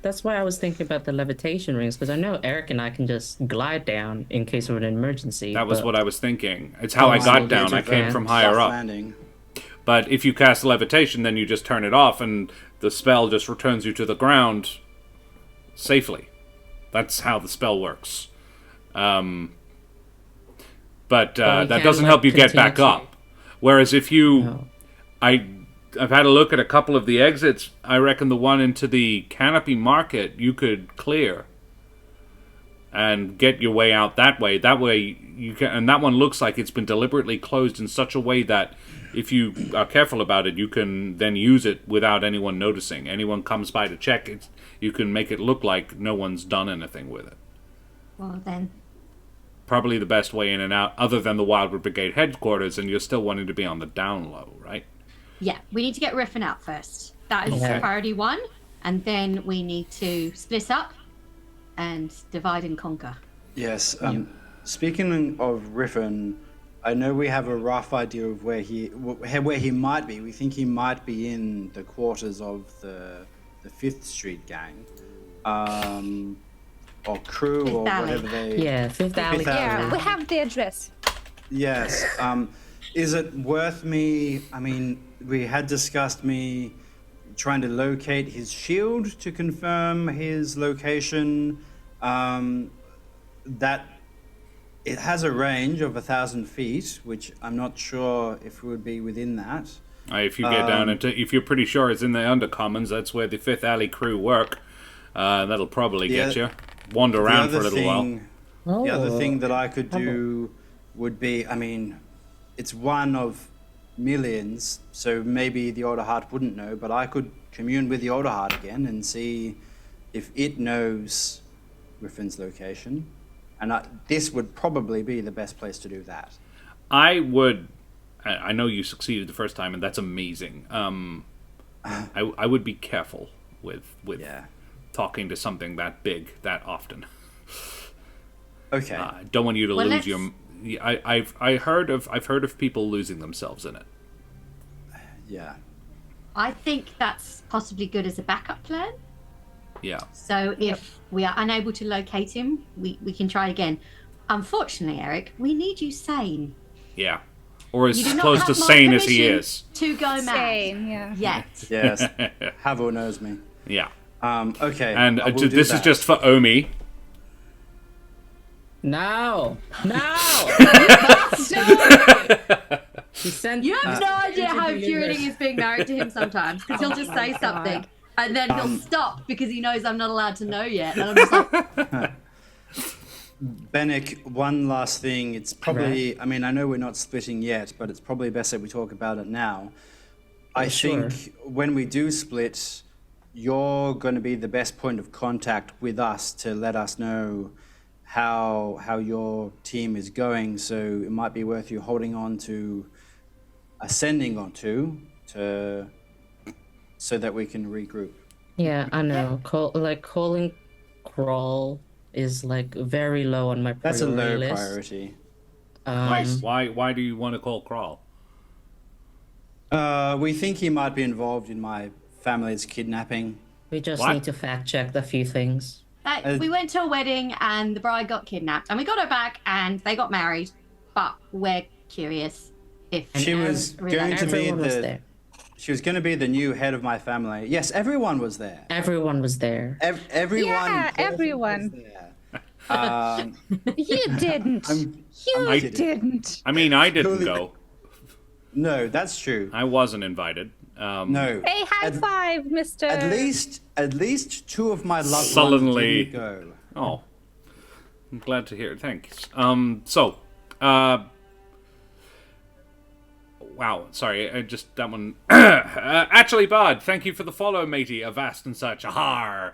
That's why I was thinking about the levitation rings, because I know Eric and I can just glide down in case of an emergency. That was but- what I was thinking. It's how I Oh, got so down. did I you came can. from higher Soft up. landing. But if you cast levitation, then you just turn it off, and the spell just returns you to the ground safely. That's how the spell works. But we that can, doesn't help you get continue back to- up. Whereas if you, No. I've had a look at a couple of the exits. I reckon the one into the Canopy Market you could clear and get your way out that way. That way you can, and that one looks like it's been deliberately closed in such a way that if you are careful about it, you can then use it without anyone noticing. Anyone comes by to check it, you can make it look like no one's done anything with it. Well then, Probably the best way in and out, other than the Wildwood Brigade headquarters, and you're still wanting to be on the down low, right? yeah, we need to get Riffin out first. That is Okay. priority one, and then we need to split up and divide and conquer. Yes. Speaking of Riffin, I know we have a rough idea of where he might be. We think he might be in the quarters of the Fifth Street gang, or crew, Fifth or Alley. whatever they. Yeah, Fifth Alley. Fifth Alley. Yeah, we have the address. Yes. Is it worth me? I mean, we had discussed me trying to locate his shield to confirm his location. That it has a range of 1,000 feet, which I'm not sure if we would be within that. If you get down into, if you're pretty sure it's in the Undercommons, that's where the Fifth Alley crew work. That'll probably get you. Wander around for a little while. Oh. The other thing that I could do would be, I mean, it's one of millions, so maybe the Alderheart wouldn't know, but I could commune with the Alderheart again and see if it knows Griffin's location. And this would probably be the best place to do that. I know you succeeded the first time, and that's amazing. I would be careful with Yeah. talking to something that big that often. Okay. I don't want you to Well, lose let's- your. I've heard of people losing themselves in it. Yeah. I think that's possibly good as a backup plan. Yeah. So if we are unable to locate him, we can try again. Unfortunately, Eric, we need you sane. Yeah. Or as You do not close have to my sane as he permission is. to go mad Same, yeah. yet. Yes. Havel knows me. Yeah. Okay. And I will do this is that. just for Omi. No! No! He sent. You have no idea how into the infuriating universe. is being married to him sometimes, because he'll just say something, and then he'll stop because he knows I'm not allowed to know yet, and I'm just like, Bennick, one last thing. It's probably, I mean, I know we're not splitting yet, but it's probably best that we talk about it now. I Sure. think when we do split, you're going to be the best point of contact with us to let us know how your team is going. So it might be worth you holding on to ascending onto so that we can regroup. Yeah, I know. Calling Crawl is like very low on my That's a priority low list. priority. Nice. Why do you want to call Crawl? We think he might be involved in my family's kidnapping. We just What? need to fact check a few things. we went to a wedding and the bride got kidnapped, and we got her back and they got married, but we're curious if She was really going to be Everyone was the there. she was going to be the new head of my family. Yes, everyone was there. Everyone was there. Everyone. Yeah, important everyone. was there. You didn't. You I didn't. I mean, I didn't Surely- go. No, that's true. I wasn't invited. No. Hey, high five, Mister. At least two of my loved Sullenly. ones didn't go. Oh, I'm glad to hear it. Thanks. Wow, sorry, just that one. Actually, Bud, thank you for the follow, matey. Avast and such. Har.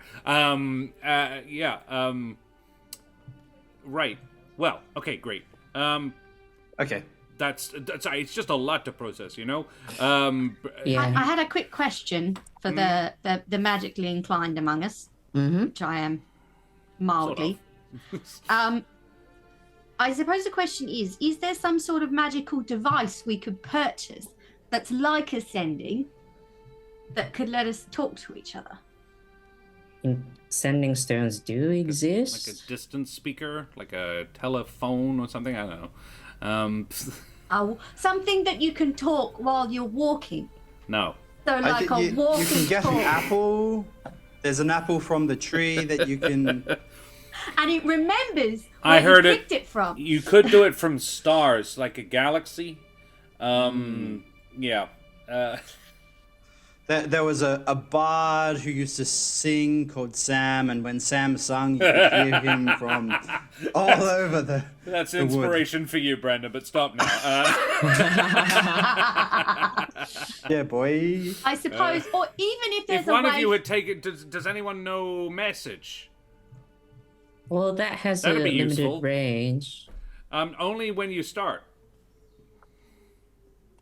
Right. Well, okay, great. Okay. That's it's just a lot to process, you know. Yeah. I had a quick question for the magically inclined among us, Mm-hmm. which I am mildly. I suppose the question is there some sort of magical device we could purchase that's like ascending that could let us talk to each other? Sending stones do exist. Like a distance speaker, like a telephone or something. I don't know. Oh, something that you can talk while you're walking. No. So I like think a you walking can get an talk. apple. There's an apple from the tree that you can. And it remembers where I heard you it. picked it from. You could do it from stars, like a galaxy. Yeah. There was a bard who used to sing called Sam, and when Sam sung, you could hear him from all over the. That's the wood. inspiration for you, Brenda, but stop now. Yeah, boy. I suppose, or even if there's If a one way. of you would take it, does anyone know message? Well, that has a That'd be limited useful. range. Only when you start.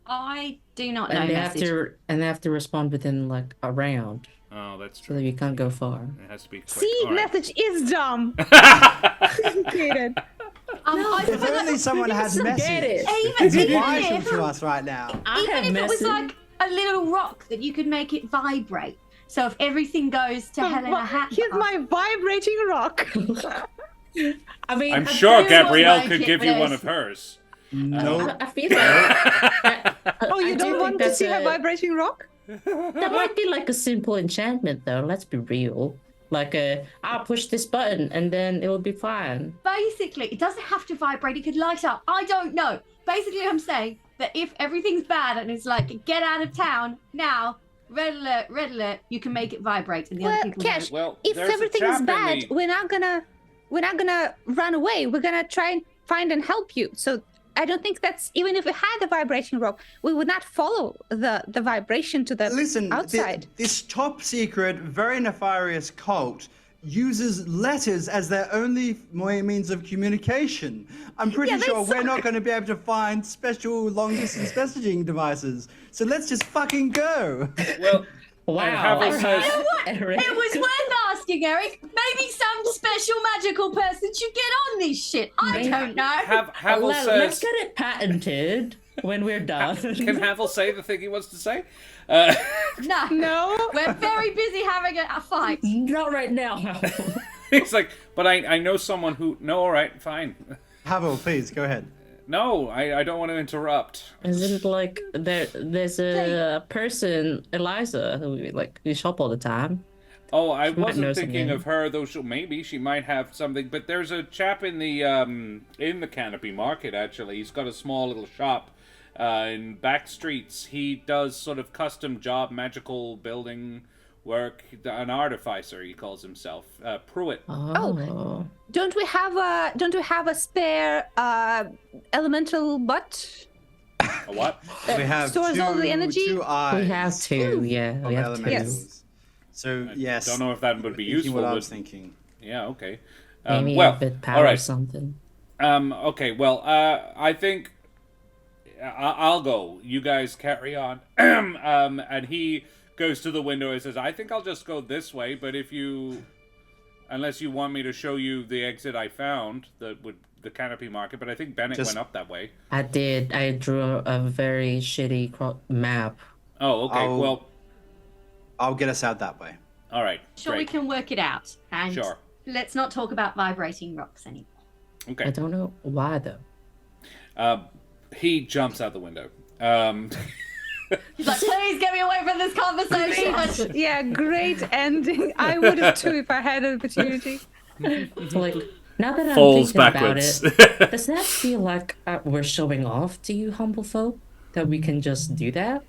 I do not know And they message. have to respond within like a round, Oh, that's so true. that you can't go far. It has to be quick. See, All right. message is dumb. Complicated. I If suppose only someone had Get message. it. even It's if, vital to us right now. I even have if it was message. like a little rock that you could make it vibrate. So if everything goes to Helena Hat. Here's my vibrating rock. I mean, I'm A sure blue Gabrielle blanket could give you one with- of hers. No. I feel like Oh, you I do don't think want to that's see her a- vibrating rock? that might be like a simple enchantment, though. Let's be real. Like I'll push this button and then it will be fine. Basically, it doesn't have to vibrate. It could light up. I don't know. Basically, I'm saying that if everything's bad and it's like, get out of town now, red alert, you can make it vibrate and the other Well, people Cash, know. Well, if there's a everything is chap in bad, the- we're not gonna run away. We're gonna try and find and help you. So I don't think that's, even if we had the vibrating rock, we would not follow the vibration to the Listen, outside. this top secret, very nefarious cult uses letters as their only means of communication. I'm pretty Yeah, they sure we're suck. not going to be able to find special long distance messaging devices. So let's just fucking go. Well, Wow. and Havel says, Eric. It was worth asking, Eric. Maybe some special magical person should get on this shit. I don't know. Havel Let's says, get it patented when we're done. can Havel say the thing he wants to say? No. No. We're very busy having a fight. Not right now. He's like, but I know someone who. No, all right, fine. Havel, please go ahead. No, I don't want to interrupt. Isn't it like there's a person, Eliza, who we shop all the time? Oh, I She might know wasn't thinking something. of her, though. Maybe she might have something. But there's a chap in the Canopy Market. Actually, he's got a small little shop in back streets. He does sort of custom job, magical building work. An artificer, he calls himself. Pruitt. Oh. Don't we have a spare elemental butt? A what? We have stores all the energy? two eyes. We have two, yeah. of We have two. elementals. So yes. Don't know if that would be thinking useful. What I but- was thinking. Yeah. Okay. Maybe well, a bit power all or right. something. Okay, well, I think I'll go. You guys carry on. And he goes to the window and says, I think I'll just go this way, but unless you want me to show you the exit I found, the Canopy Market, but I think Bennett Just- went up that way. I did. I drew a very shitty map. Oh, okay, I'll get us out that way. all right, Sure, we great. can work it out. And Sure. let's not talk about vibrating rocks anymore. I Okay. don't know why though. He jumps out the window. He's like, please get me away from this conversation. Yeah, great ending. I would have too if I had an opportunity. So, like, now that I'm Falls thinking backwards. about it, does that feel like we're showing off to you, humble folk? That we can just do that?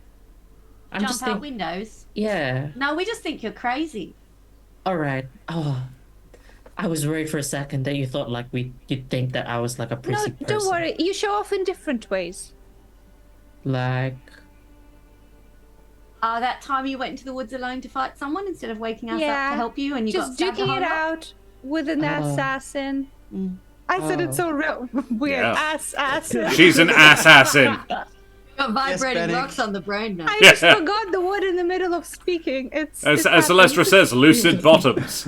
I'm Jump just out thinking. windows. Yeah. No, we just think you're crazy. All right. Oh, I was worried for a second that you thought like you'd think that I was like a No, prissy person. don't worry. You show off in different ways. Like, That time you went into the woods alone to fight someone instead of waking us up Yeah. to help you, and you Just got stabbed a duking whole it lot? out with an assassin. Mm. I said it so weird. Yeah. Ass. She's an assassin. Got vibrating Benny. rocks on the brain now. I just forgot the word in the middle of speaking. As it's Celestra says, lucid bottoms.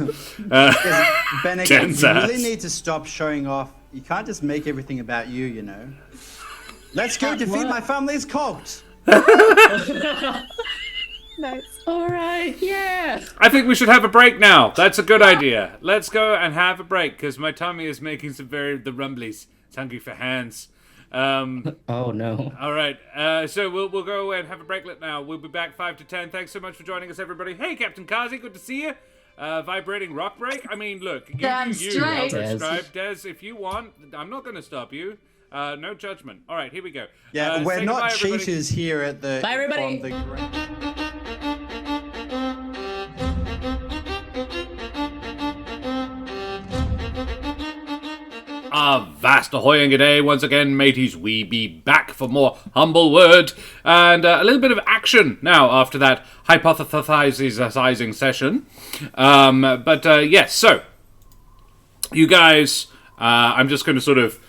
Bennett, Jen's you ass. really need to stop showing off. You can't just make everything about you, you know. Let's go defeat my family's cult. nice. all right, yeah. I think we should have a break now. That's a good idea. Let's go and have a break, because my tummy is making the rumblies. It's hungry for hands. Oh no. All right. So we'll go away and have a breaklet now. We'll be back 5 to 10. Thanks so much for joining us, everybody. Hey, Captain Kazi, good to see you. Vibrating rock break. I mean, look, you Damn do you. straight. I'll prescribe. Des, if you want, I'm not going to stop you. No judgment. All right, here we go. Yeah, we're say not goodbye, everybody. cheaters here at the. Bye, everybody. from the- Vast ahoy and g'day once again, mateys. We be back for more Humblewood and a little bit of action now after that hypothesizing session. Yes, so you guys, I'm just going to sort of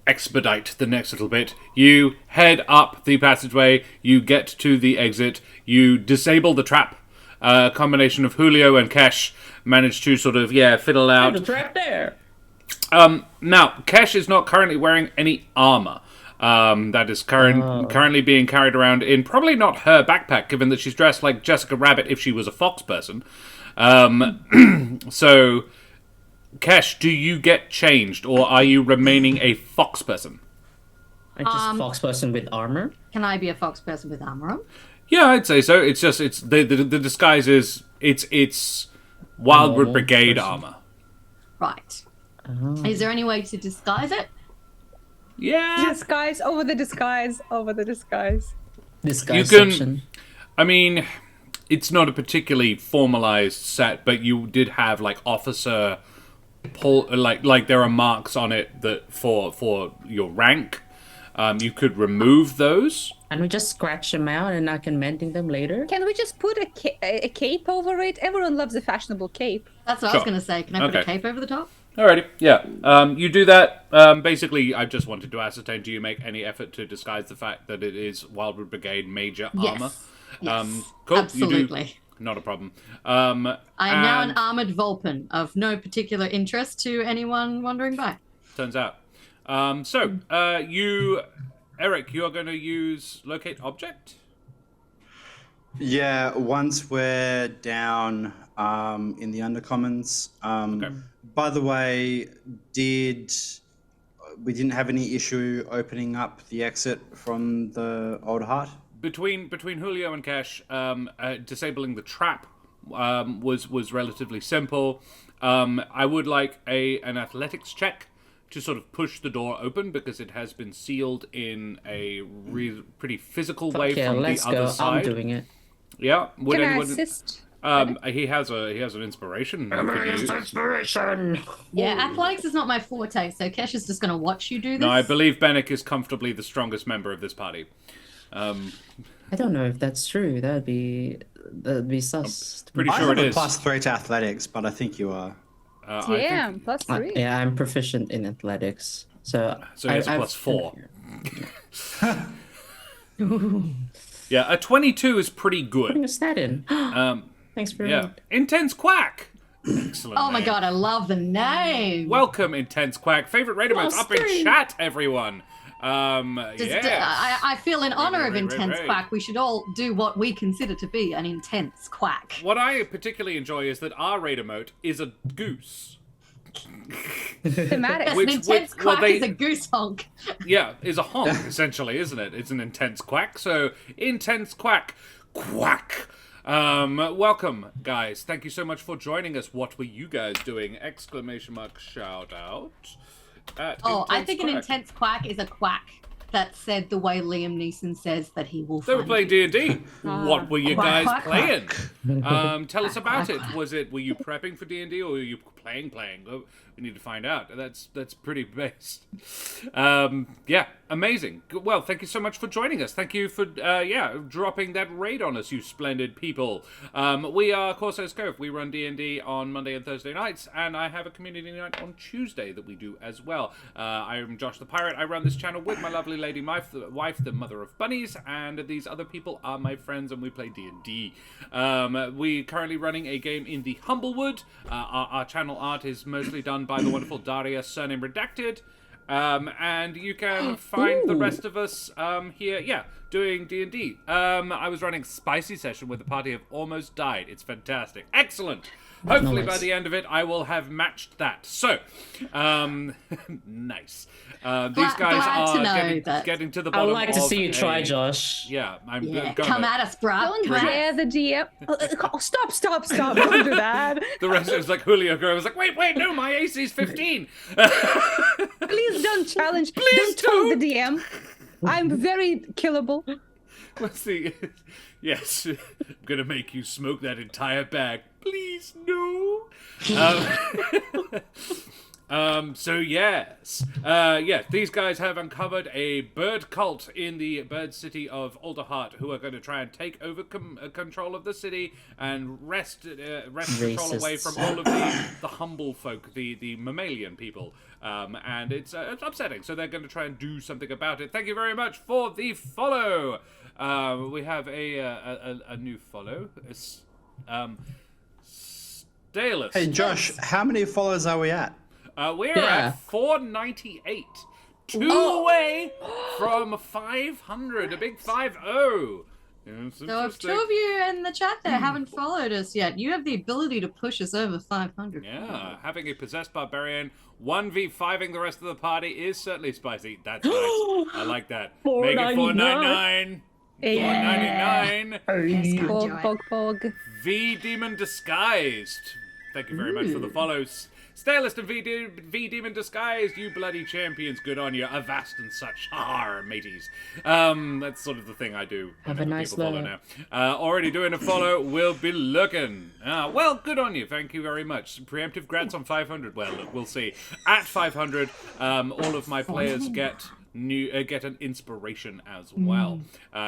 expedite the next little bit. You head up the passageway, you get to the exit, you disable the trap. A combination of Julio and Kesh managed to sort of, fiddle out. The trap there. Now, Kesh is not currently wearing any armor. That is currently being carried around in probably not her backpack, given that she's dressed like Jessica Rabbit if she was a fox person. So, Kesh, do you get changed, or are you remaining a fox person? I just fox person with armor. Can I be a fox person with armor on? Yeah, I'd say so. It's just the disguise is it's Wildwood Normal Brigade person. armor. Right. Is there any way to disguise it? Yeah. Disguise over the disguise over the disguise. This You guy's can- section. I mean, it's not a particularly formalized set, but you did have like officer like there are marks on it that for your rank. You could remove those. And we just scratch them out and I can mending them later. Can we just put a cape over it? Everyone loves a fashionable cape. That's what I Sure. was going to say. Can I put a Okay. cape over the top? Alrighty, yeah. You do that. Basically, I just wanted to ascertain: do you make any effort to disguise the fact that it is Wildwood Brigade major armor? Yes. Cool. Absolutely. You do. Not a problem. I am now an And- armored Vulpin of no particular interest to anyone wandering by. Turns out. You, Eric, you are going to use locate object. Yeah, once we're down in the Undercommons. Okay. By the way, we didn't have any issue opening up the exit from the Alderheart? Between Julio and Cash, disabling the trap was relatively simple. I would like an athletics check to sort of push the door open because it has been sealed in a pretty physical way Yeah, from the let's other go. side. I'm doing it. Yeah. Would Can I anyone? assist? He has an inspiration. you could use. Inspiration. Yeah, athletics is not my forte, so Kesh is just going to watch you do this. No, I believe Bennick is comfortably the strongest member of this party. I don't know if that's true. That'd be sus. Pretty I sure have it a is. +3 to athletics, but I think you are. I think- Yeah, +3. Yeah, I'm proficient in athletics. So it's I've- +4. Yeah, a 22 is pretty Putting good. a stat in. Thanks for Yeah. Intense Quack. Excellent. Oh my name. god, I love the name. Welcome, Intense Quack. Favorite raider modes up in +3. chat, everyone. I feel in honor of right, intense right. quack, we should all do what we consider to be an intense quack. What I particularly enjoy is that our raider mode is a goose. Thematic. Yes, Which- an intense which- well, quack they- is a goose honk. Yeah, is a honk, essentially, isn't it? It's an intense quack. So, Intense Quack. Quack. Welcome, guys. Thank you so much for joining us. What were you guys doing? Exclamation mark shout out. At Oh, I Intense think an Quack. intense quack is a quack that said the way Liam Neeson says that he will They were find playing you. D&D. What were you Quack, guys quack, playing? Tell us about it. quack. Were you prepping for D&D or were you playing? Oh, we need to find out. That's pretty based. Yeah, amazing. Well, thank you so much for joining us. Thank you for dropping that raid on us, you splendid people. We are Corsair's Cove. We run D&D on Monday and Thursday nights, and I have a community night on Tuesday that we do as well. I am Josh the Pirate. I run this channel with my lovely lady wife, the mother of bunnies, and these other people are my friends, and we play D&D. We're currently running a game in the Humblewood. Our channel art is mostly done by the wonderful Daria, surname redacted. And you can find the rest of us here, doing D&D. I was running a spicy session where the party have almost died. It's fantastic. Excellent. Hopefully by Nice. the end of it, I will have matched that. So, nice. These guys glad to are know that. getting to the I bottom would like to of see you try, a- Josh. Yeah, I'm Yeah, going come to- at us, bruh. Don't Come at dare us. the DM. Stop. Don't do that. The rest of it was like Julio Guerrero was like, wait, no, my AC's 15. Please don't challenge. Please don't tell the DM. I'm very killable. What's the... Yes, I'm gonna make you smoke that entire bag. Please, no. So yes. These guys have uncovered a bird cult in the bird city of Alderheart who are going to try and take over control of the city and wrest control away Racists. from all of the humble folk, the mammalian people. And it's upsetting, so they're going to try and do something about it. Thank you very much for the follow. We have a new follow. Stalus. Hey, Josh, how many followers are we at? We're Yeah. at 498. Two away from 500. A big 5-0. Yeah, it's So if interesting. two of you in the chat there haven't followed us yet, you have the ability to push us over 500. Yeah, having a possessed barbarian 1v5ing the rest of the party is certainly spicy. That's nice. I like that. Make it 499. 499. Bog. V Demon Disguised. Thank you very much for the follows. Stalist and V Demon Disguised, you bloody champions, good on you. Avast and such. Har, mateys. That's sort of the thing I do. Have a whenever nice people follow day. now. Already doing a follow, will be looking. Well, good on you. Thank you very much. Preemptive grants on 500. Well, look, we'll see. At 500, all of my players get an inspiration as well,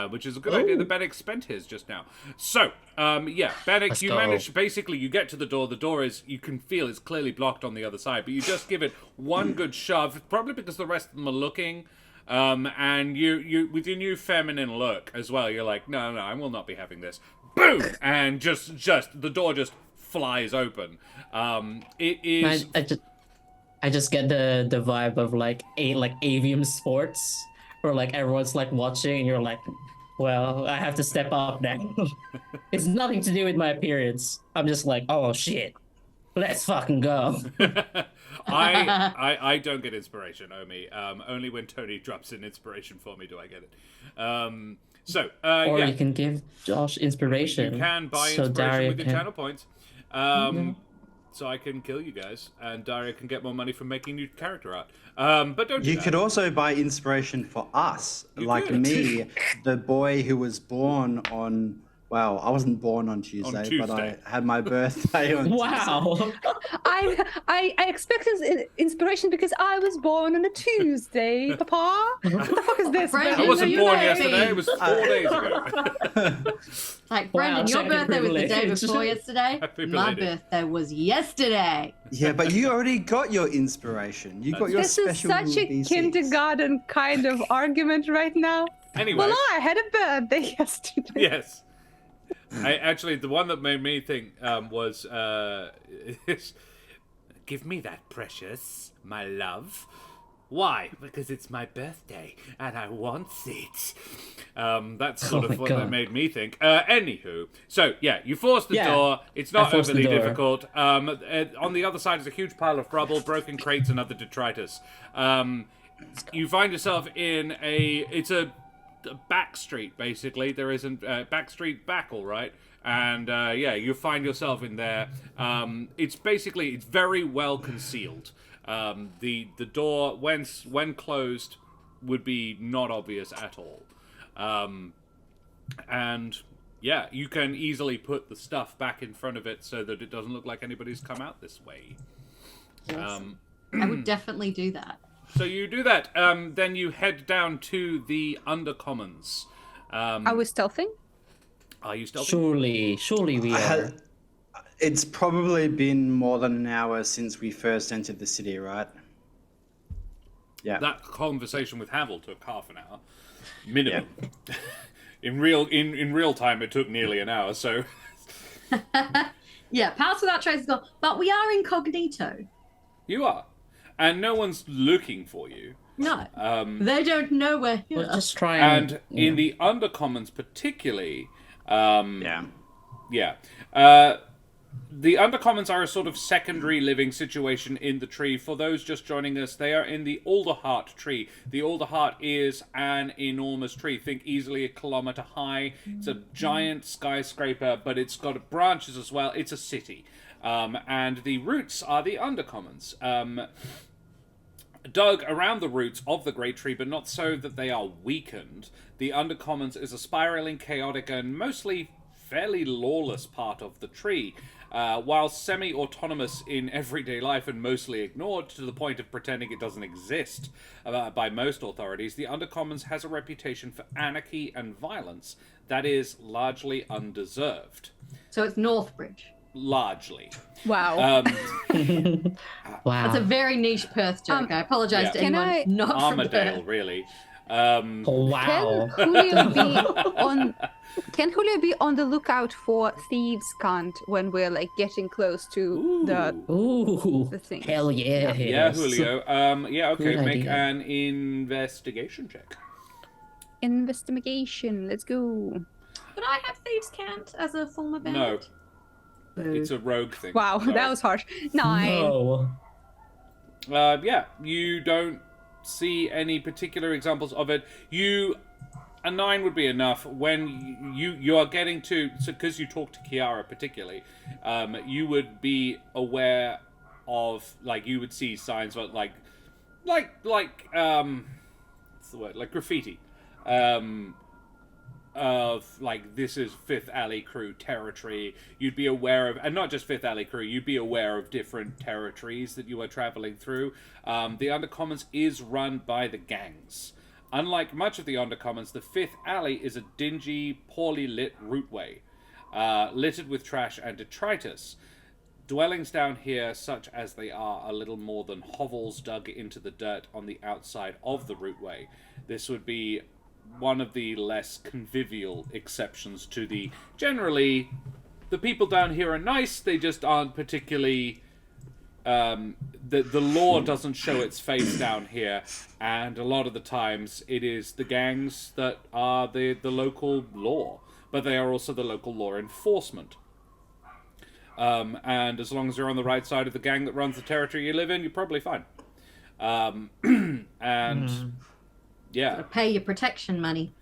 which is a good idea that Bennick spent his just now. So, Bennick, Let's you go. managed, basically, you get to the door is, you can feel it's clearly blocked on the other side, but you just give it one good shove, probably because the rest of them are looking, and you with your new feminine look as well, you're like, no, I will not be having this. Boom! And just the door just flies open. It is... I just get the vibe of like avium sports where like everyone's like watching and you're like, well, I have to step up now. It's nothing to do with my appearance. I'm just like, oh shit, let's fucking go. I don't get inspiration, Omi. Only when Tony drops in inspiration for me do I get it. So, Or yeah. you can give Josh inspiration. You can buy so inspiration Daria with your can... channel points. So I can kill you guys, and Daria can get more money from making new character art. But don't do You that. could also buy inspiration for us, like could. me, the boy who was born on. Well, I wasn't born on Tuesday, but I Tuesday. had my birthday on Tuesday. Wow. I expected inspiration because I was born on a Tuesday, Papa. What the fuck is this? Brandon, I wasn't you born know yesterday, me. it was 4 days ago. Like, Wow, Brendan, your check birthday was the day privilege. before yesterday. Happy My belated. birthday was yesterday. Yeah, but you already got your inspiration. You got your This is special such a D6. kindergarten kind of argument right now. Anyway. Well, I had a birthday yesterday. Yes. Actually, the one that made me think was, give me that, precious, my love. Why? Because it's my birthday, and I want it. That's sort Oh of my what that God. made me think. Anywho, so, yeah, you force the Yeah, door. It's I not forced the overly door. difficult. On the other side is a huge pile of rubble, broken crates, and other detritus. You find yourself in it's a back street, basically. There isn't back street back, all right. And yeah, you find yourself in there. It's very well concealed. The door, when closed, would be not obvious at all. And yeah, you can easily put the stuff back in front of it so that it doesn't look like anybody's come out this way. Yes. I would definitely do that. So you do that. Then you head down to the Undercommons. Are we stealthing? Are you stealthing? Surely we are. It's probably been more than an hour since we first entered the city, right? Yeah. That conversation with Havel took half an hour, minimum. In real time, it took nearly an hour. So Yeah, Pass Without Trace is gone. But we are incognito. you are, and no one's looking for you. No. They don't know we're here. We'll just try And in the Undercommons, particularly, Yeah. the Undercommons are a sort of secondary living situation in the tree. For those just joining us, they are in the Alderheart tree. The Alderheart is an enormous tree. Think easily 1 kilometer high. It's a giant skyscraper, but it's got branches as well. It's a city. And the roots are the Undercommons. Dug around the roots of the great tree, but not so that they are weakened. The Undercommons is a spiraling, chaotic, and mostly fairly lawless part of the tree. While semi-autonomous in everyday life and mostly ignored to the point of pretending it doesn't exist by most authorities, the Undercommons has a reputation for anarchy and violence that is largely undeserved. So it's Northbridge. Largely. Wow. Wow. That's a very niche Perth joke. I apologize yeah. to Can anyone I- not from Armadale, Perth. really. Wow. Can Julio be on the lookout for thieves' cunt when we're like getting close to Ooh. the thing? Hell yeah. Yeah, Julio. Yeah, okay, Good make idea. an investigation check. Investigation. Let's go. Could I have Thieves' Cant as a form of bandit? It's a rogue thing. Wow, Sorry. that was harsh. 9. No. Yeah, you don't see any particular examples of it. A 9 would be enough. When you are getting to, because you talk to Kiara particularly, you would be aware of, like, you would see signs of like what's the word, like graffiti, of like, this is Fifth Alley Crew territory. You'd be aware of, and not just Fifth Alley Crew, you'd be aware of different territories that you are traveling through. The Undercommons is run by the gangs. Unlike much of the Undercommons, the Fifth Alley is a dingy, poorly lit routeway, littered with trash and detritus. Dwellings down here, such as they are little more than hovels dug into the dirt on the outside of the routeway. This would be one of the less convivial exceptions to the generally, the people down here are nice, they just aren't particularly, the law doesn't show its face down here, and a lot of the times it is the gangs that are the local law, but they are also the local law enforcement. And as long as you're on the right side of the gang that runs the territory you live in, you're probably fine. And yeah. Pay your protection money.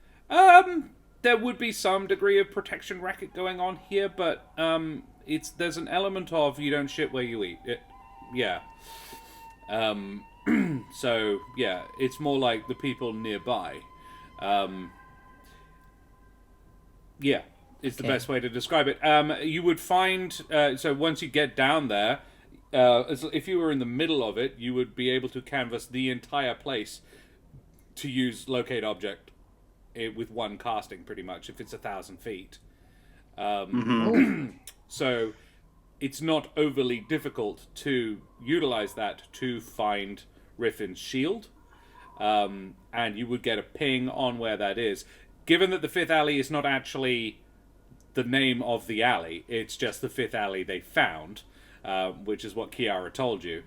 There would be some degree of protection racket going on here, but there's an element of you don't shit where you eat. So yeah, it's more like the people nearby. Yeah, it's the best way to describe it. You would find so once you get down there, if you were in the middle of it, you would be able to canvass the entire place to use locate object with one casting, pretty much, if it's 1,000 feet. So it's not overly difficult to utilize that to find Riffin's shield, and you would get a ping on where that is. Given that the Fifth Alley is not actually the name of the alley, it's just the Fifth Alley they found, which is what Kiara told you.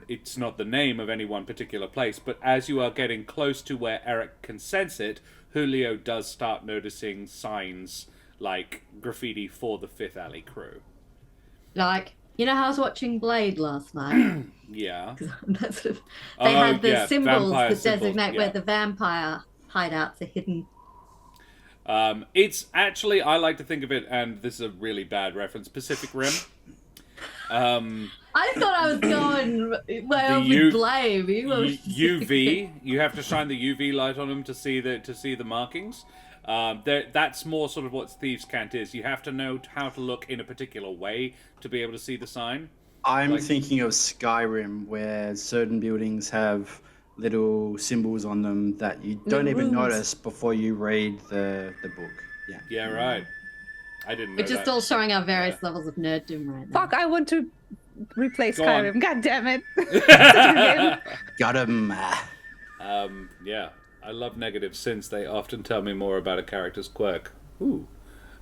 It's not the name of any one particular place, but as you are getting close to where Eric can sense it, Julio does start noticing signs like graffiti for the Fifth Alley crew. Like, you know how I was watching Blade last night? Yeah. That's sort of, they had the symbols vampire that designate symbols, where the vampire hideouts are hidden. It's actually, I like to think of it, and this is a really bad reference, Pacific Rim. I thought I was going way off with Blade. UV, you have to shine the UV light on them to see the markings. That's more sort of what Thieves' Cant is. You have to know how to look in a particular way to be able to see the sign. I'm thinking of Skyrim, where certain buildings have little symbols on them that you don't even notice before you read the book. Yeah. Yeah, right. I didn't know Which is that. still showing our various levels of nerddom right now. Fuck, I want to replace Go Skyrim. on. God damn it. Got him. Yeah. I love negatives since they often tell me more about a character's quirk. Ooh.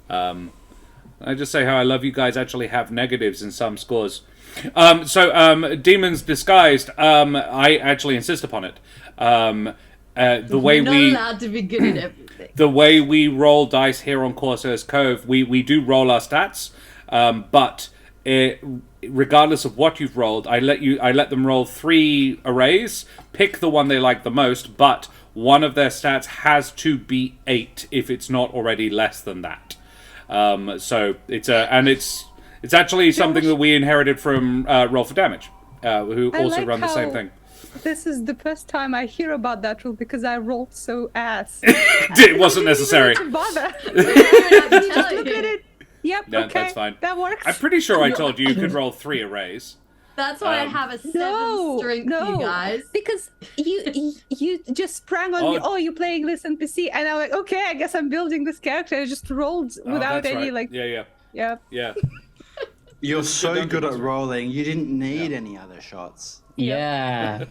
I just say how I love you guys actually have negatives in some scores. Demons Disguised, I actually insist upon it. The way You're not we allowed to be good at everything. the way we roll dice here on Corsair's Cove, we do roll our stats, but regardless of what you've rolled, I let them roll 3 arrays, pick the one they like the most, but one of their stats has to be 8 if it's not already less than that. So it's actually something that we inherited from Roll for Damage, who also like run the same how thing. This is the first time I hear about that rule because I rolled so ass. It wasn't necessary. To bother. Just Look at it. Yep, No, okay. that's fine. That works. I'm pretty sure I told you could roll 3 arrays. That's why I have a 7 strength, no, you guys. because you just sprang on me. Oh, you're playing this NPC, and I'm like, okay, I guess I'm building this character. I just rolled without that's any right. Yeah. Yeah. You're so done good this at right. rolling, you didn't need any other shots. Yeah.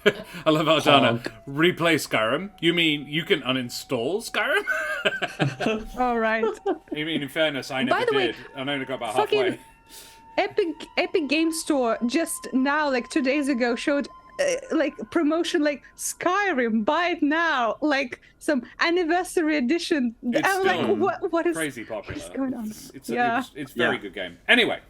I love how Dana Honk. replay Skyrim. You mean you can uninstall Skyrim? All right. You mean, in fairness, I never the way, did. I only got about fucking- halfway. Epic Game Store just now, like 2 days ago, showed like promotion, like Skyrim, buy it now, like some anniversary edition. It's I'm still like, what is crazy popular. What is going on? It's Yeah. a very Yeah. good game. Anyway,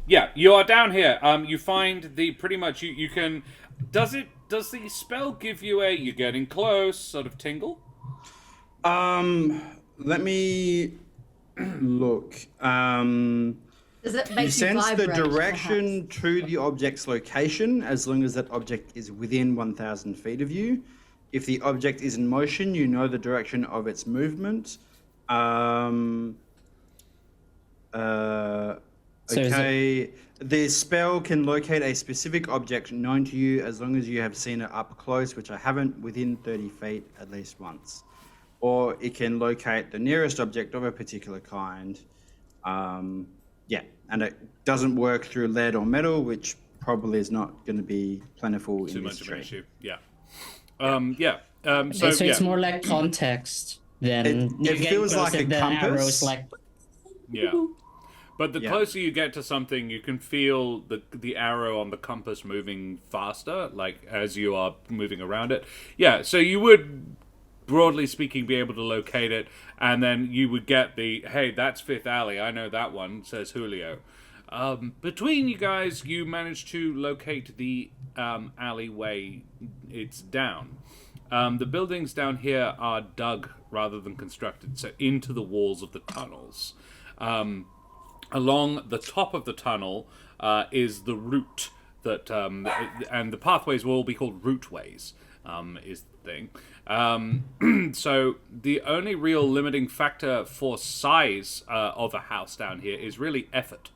yeah, you are down here. You find the pretty much you can. Does the spell give you a you're getting close sort of tingle? Let me look. Does it make You you sense the vibrate, direction perhaps? to the object's location as long as that object is within 1,000 feet of you. If the object is in motion, you know the direction of its movement. So is Okay. The spell can locate a specific object known to you as long as you have seen it up close, which I haven't, within 30 feet at least once. Or it can locate the nearest object of a particular kind. Yeah, and it doesn't work through lead or metal, which probably is not going to be plentiful Too in much this of an tree. issue. Yeah. So So yeah. it's more like context than It you get feels close like if a the compass. arrow's like Yeah. But the Yeah. closer you get to something, you can feel the arrow on the compass moving faster, like as you are moving around it. Yeah, so you would, broadly speaking, be able to locate it, and then you would get hey, that's Fifth Alley, I know that one, says Julio. Between you guys, you manage to locate the alleyway it's down. The buildings down here are dug rather than constructed, so into the walls of the tunnels. Along the top of the tunnel is the route that, and the pathways will all be called routeways, is the thing. So the only real limiting factor for size of a house down here is really effort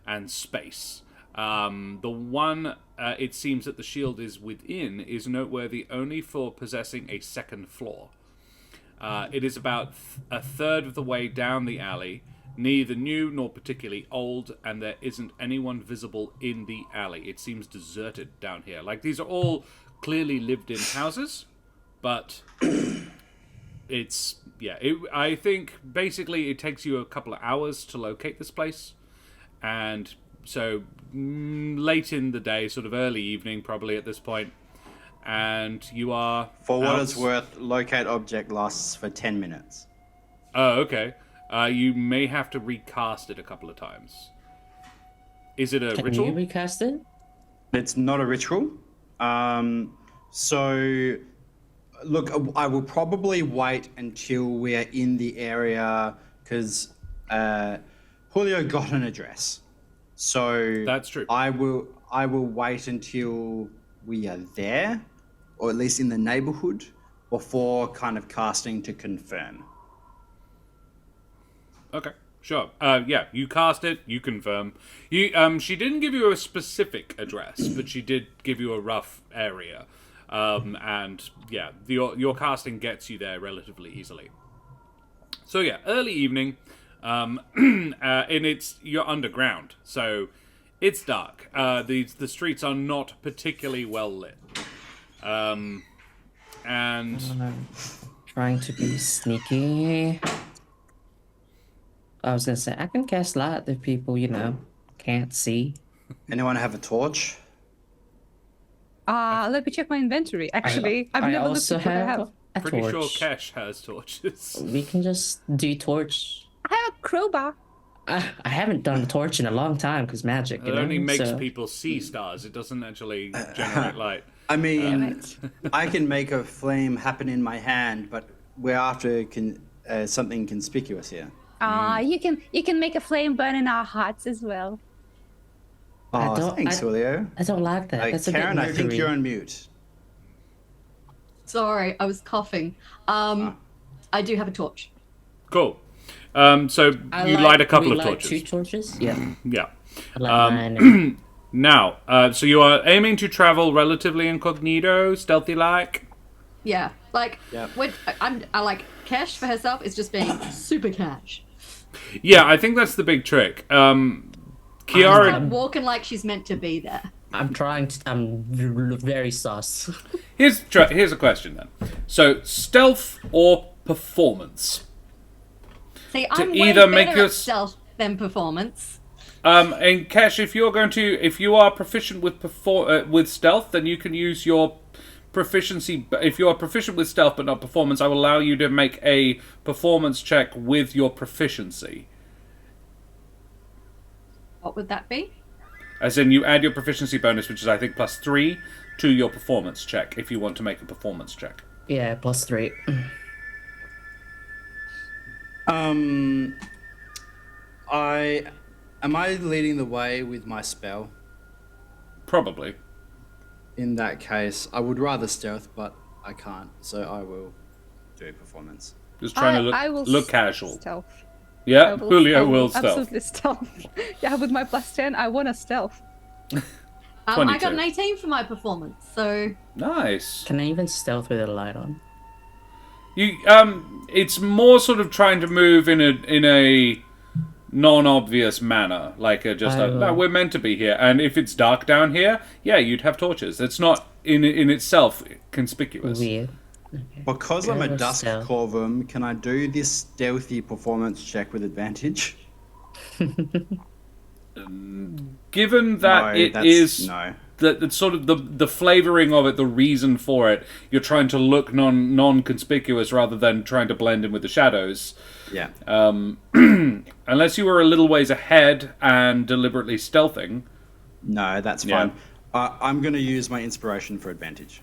and space. The one it seems that the shield is within is noteworthy only for possessing a second floor. It is about a third of the way down the alley, neither new nor particularly old, and there isn't anyone visible in the alley. It seems deserted down here. Like, these are all clearly lived-in houses, but it's, yeah, I think basically it takes you a couple of hours to locate this place, and so late in the day, sort of early evening probably at this point, and you are... For what it's worth, locate object lasts for 10 minutes. Oh, okay. You may have to recast it a couple of times. Is it a ritual? Can you recast it? It's not a ritual. So, look, I will probably wait until we're in the area, because Julio got an address. So that's true. I will wait until we are there, or at least in the neighborhood, before kind of casting to confirm. Okay, sure. Yeah, you cast it, you confirm. She didn't give you a specific address, but she did give you a rough area. And yeah, your casting gets you there relatively easily. So yeah, early evening, and you're underground, so it's dark. The streets are not particularly well lit. And I'm trying to be sneaky. I was gonna say, I can cast light if people, can't see. Anyone have a torch? Let me check my inventory. Actually, I've never looked at what I have. a pretty torch. sure Kesh has torches. We can just do torch. I have a crowbar. I haven't done a torch in a long time because magic. It only makes people see stars. It doesn't actually generate light. I mean, I can make a flame happen in my hand, but we're after something conspicuous here. You can make a flame burn in our hearts as well. Oh, thanks, Julio. I don't like that. That's Karen, a bit I think murdery. you're on mute. Sorry, I was coughing. I do have a torch. Cool. So you light a couple of torches. 2 torches? Yeah. Yeah. I like mine. Now, so you are aiming to travel relatively incognito, stealthy-like? Yeah, like Yep. when I like Cash for herself is just being super Cash. Yeah, I think that's the big trick. Kiara... Like walking like she's meant to be there. I'm very sus. Here's a question, then. So, stealth or performance? See, I'm way either better make at your- stealth than performance. And Kesh, if you are proficient with stealth, then you can use your proficiency. If you are proficient with stealth but not performance, I will allow you to make a performance check with your proficiency. What would that be? As in, you add your proficiency bonus, which is I think +3, to your performance check if you want to make a performance check. Yeah, +3. Am I leading the way with my spell? Probably. In that case, I would rather stealth, but I can't, so I will do performance. Just trying I to will look casual. Stealth. Yeah, I Julio will stealth. Absolutely stealth. Yeah, with my +10, I want to stealth. I 22. got an 18 for my performance, so Nice. Can I even stealth with a light on? You it's more sort of trying to move in a non-obvious manner, like no, we're meant to be here, and if it's dark down here, yeah, you'd have torches. It's not in itself conspicuous. Weird. Because I'm a Go dusk stealth. corvum, can I do this stealthy performance check with advantage? Given that No, it that's- is no. the sort of the flavoring of it, the reason for it, you're trying to look non-conspicuous rather than trying to blend in with the shadows. Yeah. Unless you were a little ways ahead and deliberately stealthing. No, that's Yeah. fine. I'm going to use my inspiration for advantage.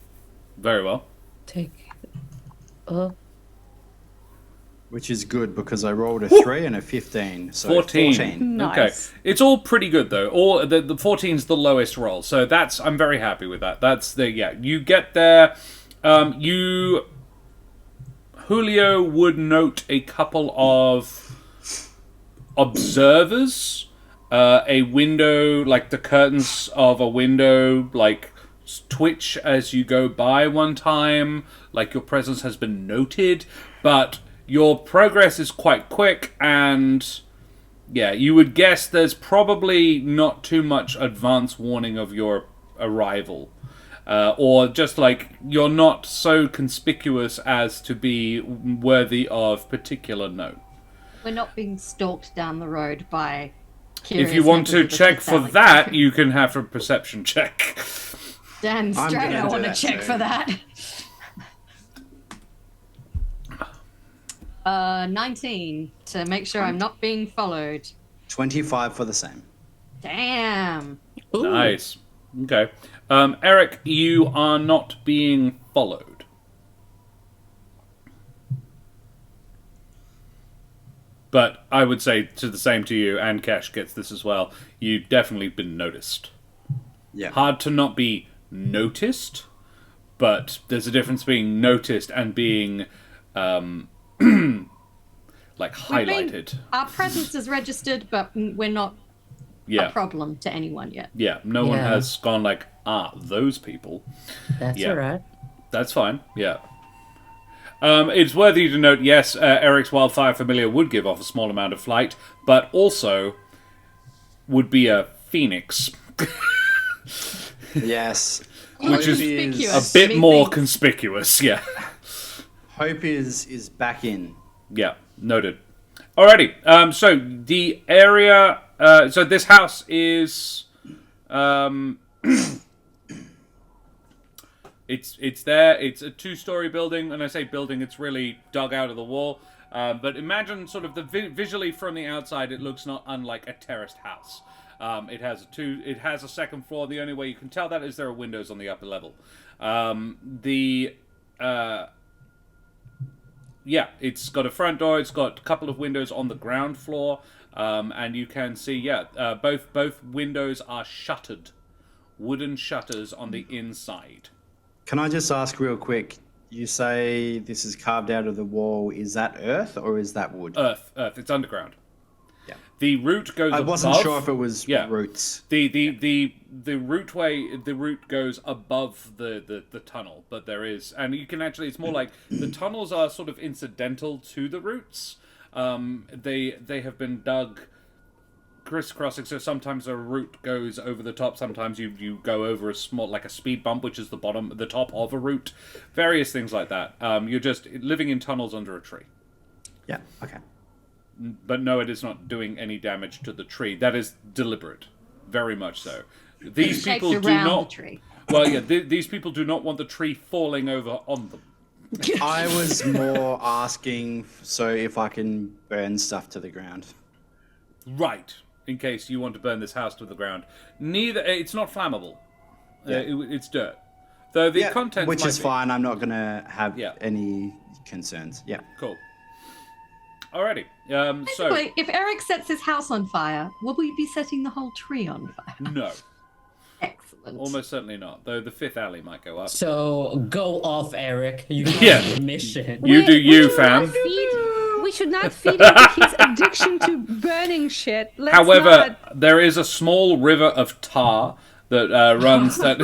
Very well. Take. Oh. Which is good because I rolled a 3 and a 15. So 14. Nice. Okay, it's all pretty good though. All the 14's the lowest roll, so I'm very happy with that. That's you get there. Julio would note a couple of observers, a window, like the curtains of a window, like twitch as you go by one time, like your presence has been noted, but your progress is quite quick, and you would guess there's probably not too much advance warning of your arrival. Or just like you're not so conspicuous as to be worthy of particular note. We're not being stalked down the road by curious If you want to members of the check for Fifth that, Alley. you can have a perception check. Damn straight, gonna I do want to that check too. for that. 19 to make sure I'm not being followed. 25 for the same. Damn. Ooh. Nice. Okay. Eric, you are not being followed. But I would say to the same to you, and Cash gets this as well, you've definitely been noticed. Yeah. Hard to not be noticed, but there's a difference being noticed and being like highlighted. Our presence is registered, but we're not a problem to anyone yet. Yeah, no one Yeah. has gone like, those people. That's Yeah. alright. That's fine, yeah. It's worthy to note, yes, Eric's wildfire familiar would give off a small amount of flight, but also would be a phoenix, Yes. which is Conspicuous. a bit Me more thinks- conspicuous, yeah. Hope is back in. Yeah, noted. Alrighty, so the area, so this house is, it's there, it's a 2-story building, and I say building, it's really dug out of the wall, but imagine sort of visually from the outside, it looks not unlike a terraced house. It has a second floor, the only way you can tell that is there are windows on the upper level. It's got a front door. It's got a couple of windows on the ground floor, and you can see, both windows are shuttered, wooden shutters on the inside. Can I just ask real quick? You say this is carved out of the wall. Is that earth or is that wood? Earth. It's underground. Yeah. The route goes. I wasn't above. sure if it was Yeah. roots. The route goes above the tunnel, but there is, and you can actually, it's more like the tunnels are sort of incidental to the roots. They have been dug crisscrossing, so sometimes a route goes over the top, sometimes you go over a small, like a speed bump, which is the top of a route, various things like that. You're just living in tunnels under a tree. Yeah. Okay. But no, it is not doing any damage to the tree. That is deliberate, very much so. These Shaped people do around not. the tree. Well, yeah, these people do not want the tree falling over on them. I was more asking so if I can burn stuff to the ground. Right, in case you want to burn this house to the ground. It's not flammable. Yeah. It's dirt. Though the contents which might is be. fine. I'm not gonna have Yeah. any concerns. Yeah. Cool. Alrighty. So Basically, if Eric sets his house on fire, will we be setting the whole tree on fire? no, Excellent. almost certainly not. Though the fifth alley might go up. So go off, Eric. You Yeah. have a mission. You do you, should not fam. We should not feed into his addiction to burning shit. Let's However, not. there is a small river of tar that runs that.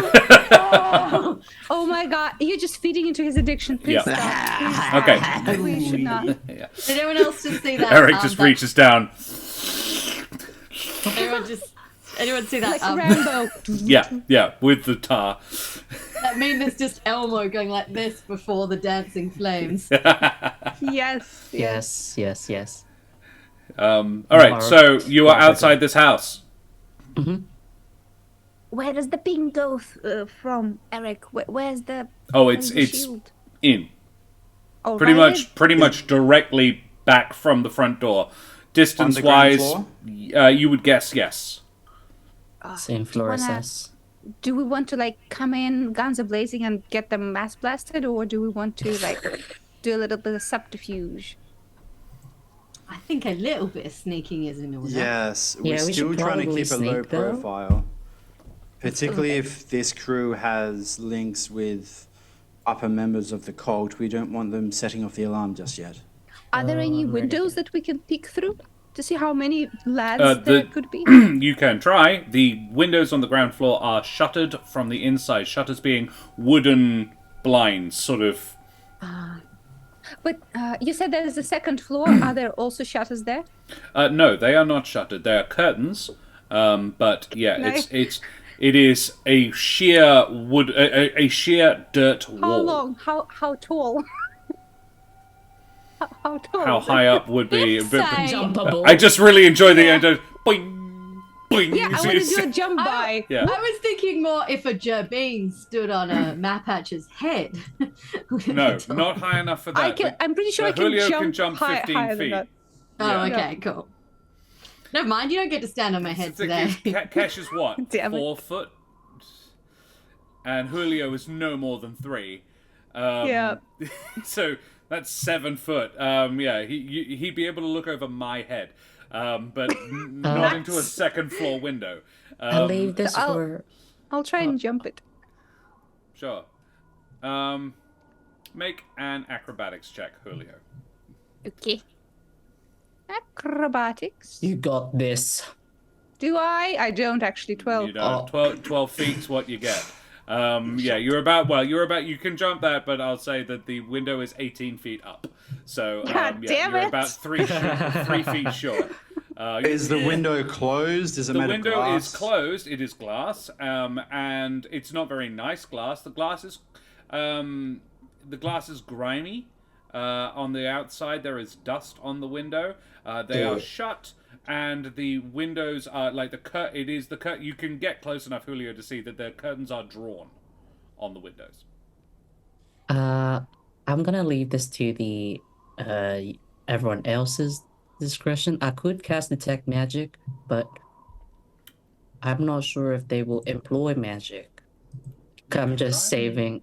Oh my god, you're just feeding into his addiction. Please Yeah. stop. Okay. We should not. Yeah. Did anyone else just see that? Eric just that- reaches down. Anyone see that? Like Rambo. Yeah, with the tar. That meme is just Elmo going like this before the dancing flames. Yes. Yes. All right, so you are outside this house. Where does the ping go from, Eric? Where's the? Oh, it's shield? in. Oh, Pretty right much directly back from the front door. Distance Underground wise, floor? you would guess yes. Same floor as wanna- us. Do we want to like come in guns a blazing and get them mass blasted, or do we want to like do a little bit of subterfuge? I think a little bit of sneaking is in order. Yes, Yeah, we're we still should trying to probably keep a low sneak, though. profile. Particularly if this crew has links with upper members of the cult. We don't want them setting off the alarm just yet. Are there any I'm ready. windows that we can peek through to see how many lads there could be? You can try. The windows on the ground floor are shuttered from the inside. Shutters being wooden blinds, sort of. But you said there's a second floor. Are there also shutters there? No, they are not shuttered. They are curtains. But yeah, Nice. it is a sheer wood, a sheer dirt How wall. long? How tall? How tall? How high up would be? Say- Jumpable. I just really enjoy the end of boing, boing. Yeah, I want to do a jump by. Yeah. I was thinking more if a gerbine stood on a Mapatch's head. No, not high enough for that. I'm pretty sure I can Julio jump, can jump 15 higher than feet. that. Oh, Yeah. okay, cool. Never mind, you don't get to stand on my head today. Cash is what? Damn it. 4 foot? And Julio is no more than 3. Yeah. So that's 7 foot. Yeah, he'd be able to look over my head. But not into a second floor window. I'll leave this I'll- for. I'll try and jump it. Sure. Make an acrobatics check, Julio. Okay. Acrobatics. You got this. Do I? I don't actually. 12. You don't. 12 feet's what you get. Yeah, you're about, you can jump that, but I'll say that the window is 18 feet up. So, God damn you're it. about 3 feet short. Is the window closed? Is it The made of window glass? is closed. It is glass, and it's not very nice glass. The glass is grimy. On the outside, there is dust on the window. They are shut, and the windows are like It is the curtain. You can get close enough, Julio, to see that the curtains are drawn on the windows. I'm gonna leave this to the everyone else's discretion. I could cast detect magic, but I'm not sure if they will employ magic. I'm just saving.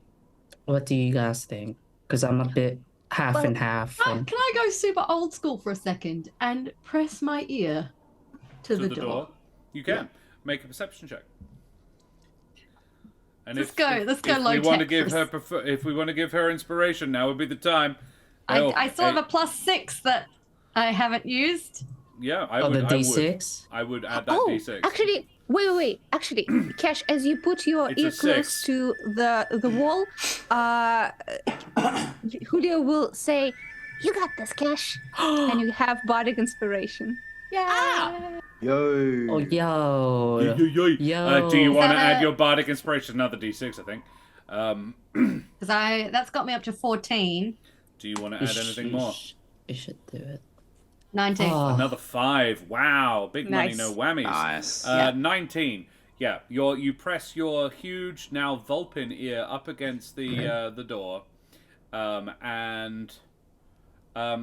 What do you guys think? Because I'm a bit half and half. Can I go super old school for a second and press my ear to the door? You can make a perception check. And Let's go low we want to tech give her first. if we want to give her inspiration, now would be the time. I still have a +6 that I haven't used. Yeah, Oh, the D6? I would add that Oh, D6. actually, wait. Actually, Cash, as you put your It's a ear close 6. to the wall, Julio will say, "You got this, Cash," and you have bardic inspiration. Yeah. Yo. Oh, yo. Yo. Do you want to that add a- your bardic inspiration? Another D6, I think. Because that's got me up to 14. Do you want to add anything more? You should do it. 19. Oh. Another 5. Wow, big money, Nice. no whammies. Nice. Yeah. 19. Yeah, you press your huge now Vulpin ear up against the door, and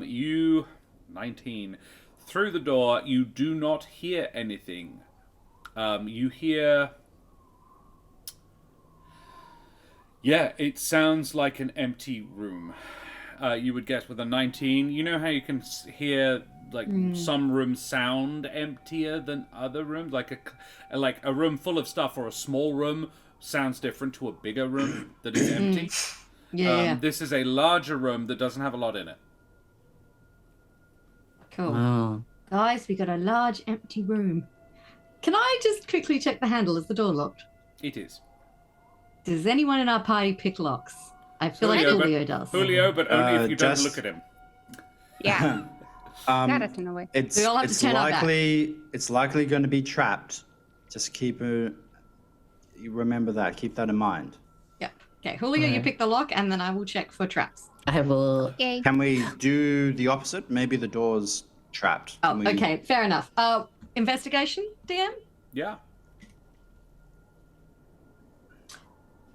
you 19 through the door. You do not hear anything. You hear. Yeah, it sounds like an empty room. You would guess with a 19. You know how you can hear like some rooms sound emptier than other rooms, like a room full of stuff or a small room sounds different to a bigger room that is empty. Yeah. This is a larger room that doesn't have a lot in it. Cool. Oh. Guys, we got a large empty room. Can I just quickly check the handle? Is the door locked? It is. Does anyone in our party pick locks? I feel like Julio does. Julio, but only if you don't just- look at him. Yeah, got it in a way. It's We all have to turn our back. it's likely going to be trapped. Just you remember that. Keep that in mind. Yeah. Okay, Julio, you pick the lock, and then I will check for traps. I will. Okay. Can we do the opposite? Maybe the door's trapped. Oh, Can we- okay, fair enough. Investigation, DM? Yeah.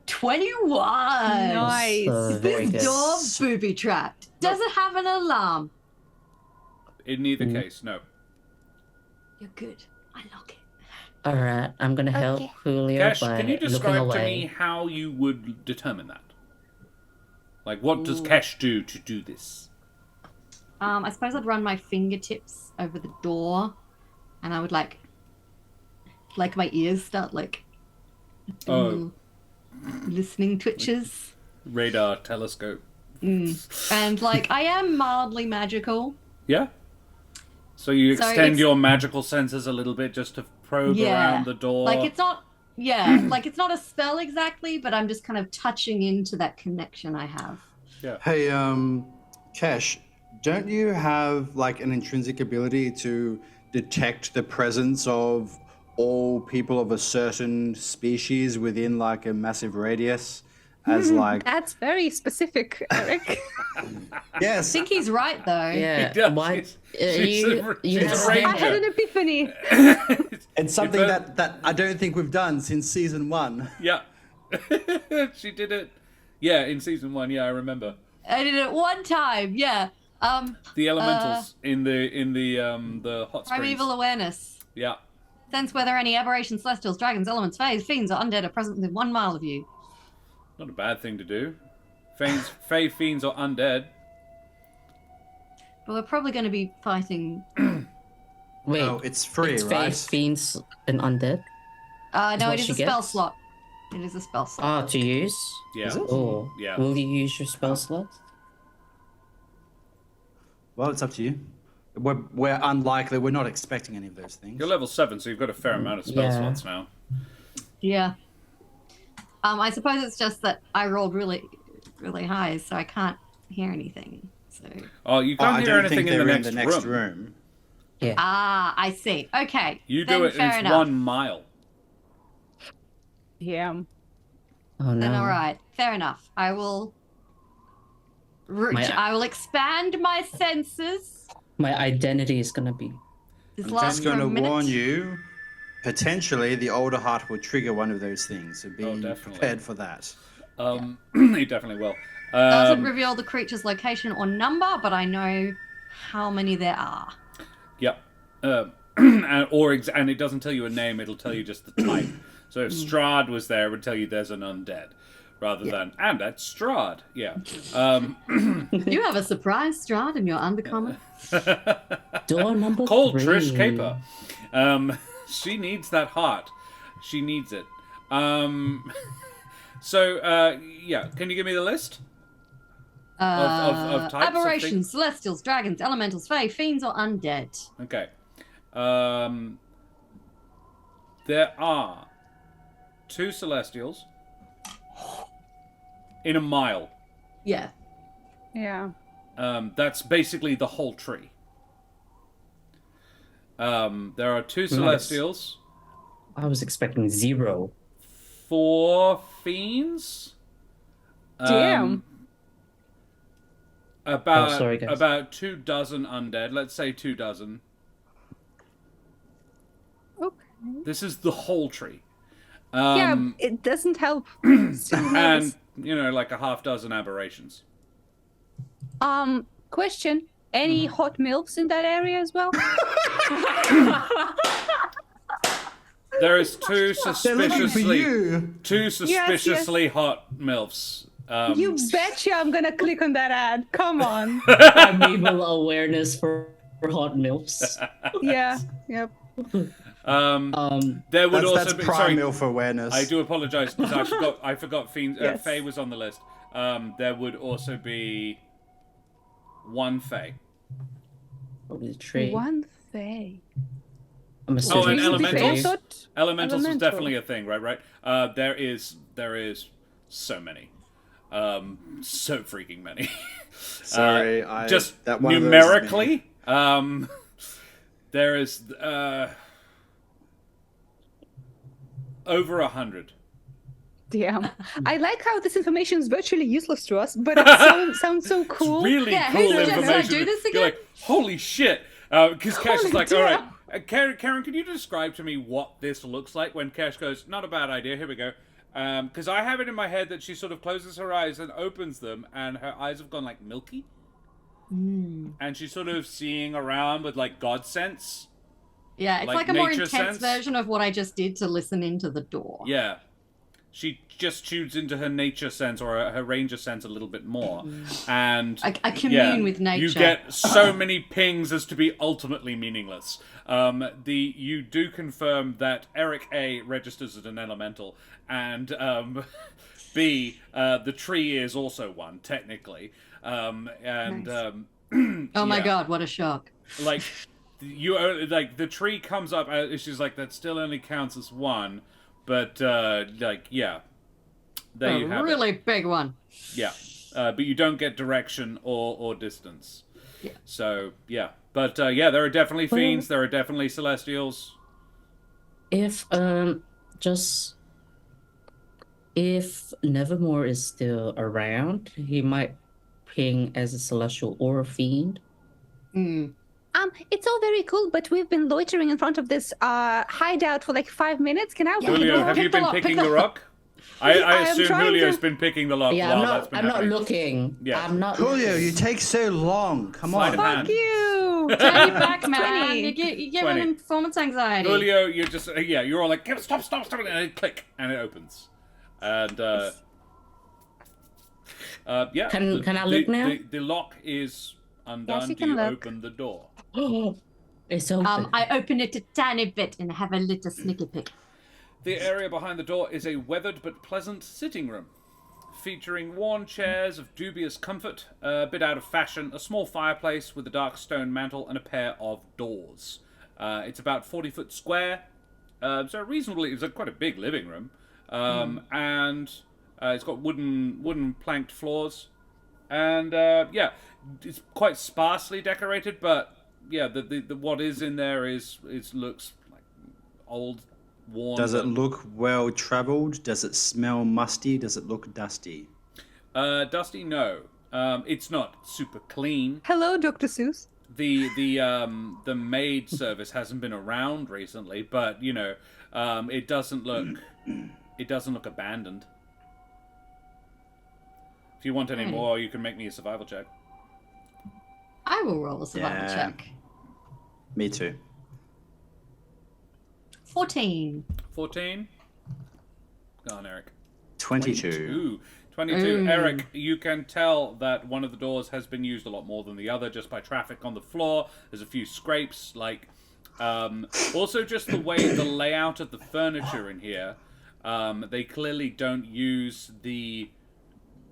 21! Nice. Very This good. door booby trapped. Does it have an alarm? In neither case, no. You're good. I lock it. Alright, I'm gonna help Okay. Julio Cash, by can you looking describe to away. me how you would determine that? Like, what does Cash do to do this? I suppose I'd run my fingertips over the door, and I would like my ears start like listening twitches. Radar, telescope. And like I am mildly magical. Yeah. So you So extend it's- your magical senses a little bit just to probe around the door. Like it's not like it's not a spell exactly, but I'm just kind of touching into that connection I have. Hey, Kesh, don't you have like an intrinsic ability to detect the presence of all people of a certain species within like a massive radius? As like That's very specific, Eric. yes, I think he's right though. Yeah. does. Why? She's a have- ranger. I had an epiphany. it's something If that I don't think we've done since season 1. Yeah. She did it. Yeah, in season 1. Yeah, I remember. I did it one time. Yeah. The elementals in the hot springs. Primeval awareness. Yeah. Sense whether any aberrations, celestials, dragons, elements, fays, fiends, or undead are present within 1 mile of you. Not a bad thing to do. Fey, fiends, or undead. But we're probably going to be fighting. Wait. Oh, it's free, it's right? Fae, fiends, and undead. No, what it is she a spell gets? slot. It is a spell slot. Ah, to use. Yeah. Is it? Oh. Yeah. Will you use your spell slot? Well, it's up to you. We're unlikely. We're not expecting any of those things. You're level 7, so you've got a fair amount of spell Yeah. slots now. Yeah. I suppose it's just that I rolled really, really high, so I can't hear anything. So. Oh, you Oh, can't I hear don't think anything they're in the next room. Yeah. Ah, I see. Okay. You then do it, fair and it's enough. 1 mile. Yeah. Oh no. Then all right, fair enough. I will. I will expand my senses. My identity is gonna be. This I'm lasts just going for to a minute. warn you. Potentially, the Alderheart will trigger one of those things. So be definitely. prepared for that. He definitely will. Doesn't reveal the creature's location or number, but I know how many there are. Yep. And it doesn't tell you a name, it'll tell you just the type. So if Strahd was there, it would tell you there's an undead. Rather than, and that's Strahd. Yeah. You have a surprise, Strahd, in your undercommon. Door number Call 3. Trish Caper. She needs that heart. She needs it. So, yeah. Can you give me the list? Of types of Aberrations, things? celestials, dragons, elementals, fae, fiends, or undead. Okay. There are 2 celestials in a mile. Yeah. Yeah. That's basically the whole tree. There are 2 celestials, I was expecting 0. 4 fiends. Damn. About sorry, guys. about 2 dozen undead. Let's say 2 dozen. Okay. This is the whole tree. Yeah, it doesn't help. Still And nervous. like a half dozen aberrations. Question. Any hot milfs in that area as well? There is 2 They're looking for suspiciously you. hot milfs. You betcha I'm gonna click on that ad. Come on. Primeval awareness for hot milfs. Yeah. Yep. There would also That's be prime MILF awareness. I do apologize because I forgot fiends. Yes. Fae was on the list. There would also be 1 Fae. Probably the tree. One fae. I'm Oh, assuming and it's the elementals. tree. Elementals was Elemental. definitely a thing, right? There is so many, so freaking many. Sorry, Just that one of those is me. numerically, there is over 100. Damn. I like how this information is virtually useless to us, but it sounds so cool. Really Yeah, cool who suggested I information. do this You're again? like, holy shit. Because Cash is Holy like, all right, damn. Karen, can you describe to me what this looks like? When Cash goes, not a bad idea, here we go. Because I have it in my head that she sort of closes her eyes and opens them, and her eyes have gone like milky. And she's sort of seeing around with like God sense. Yeah, it's Like like a more nature intense sense? version of what I just did to listen into the door. Yeah. She just tunes into her nature sense or her ranger sense a little bit more, and I commune with nature. You get so many pings as to be ultimately meaningless. You do confirm that Eric A registers as an elemental, and B, the tree is also one technically, Nice. Oh my god, what a shock! Like the tree comes up. She's like, that still only counts as one, but yeah. There you have really it. big one. Yeah, but you don't get direction or distance. Yeah. So yeah, but yeah, there are definitely fiends. There are definitely celestials. If if Nevermore is still around, he might ping as a celestial or a fiend. It's all very cool, but we've been loitering in front of this hideout for like 5 minutes. Can I? Julio, have you been picking the rock? I assume Julio's been picking the lock. Yeah, while I'm not looking. Yeah. I'm not. Julio, you take so long. Come Sleight on. of hand. Fuck you! Turn your back, man. 20. You're giving 20. him performance anxiety. Julio, you're just you're all like, stop, and then click, and it opens, and yeah. Can I look now? The lock is undone. Yes, you Do can you look. open the door? It's open. I open it a tiny bit and have a little sneaky peek. The area behind the door is a weathered but pleasant sitting room, featuring worn chairs of dubious comfort, a bit out of fashion, a small fireplace with a dark stone mantel, and a pair of doors. It's about 40 foot square, so it's quite a big living room, and it's got wooden planked floors, and yeah, it's quite sparsely decorated, but yeah, the what is in there looks like old. Worn. Does it look well traveled? Does it smell musty? Does it look dusty? Dusty, no. It's not super clean. Hello, Dr. Seuss. The maid service hasn't been around recently, but it doesn't look abandoned. If you want any more, you can make me a survival check. I will roll a survival Yeah. check. Me too. 14. 14. Go on, Eric. 22. 22. Eric, you can tell that one of the doors has been used a lot more than the other just by traffic on the floor. There's a few scrapes, also just the way the layout of the furniture in here. They clearly don't use the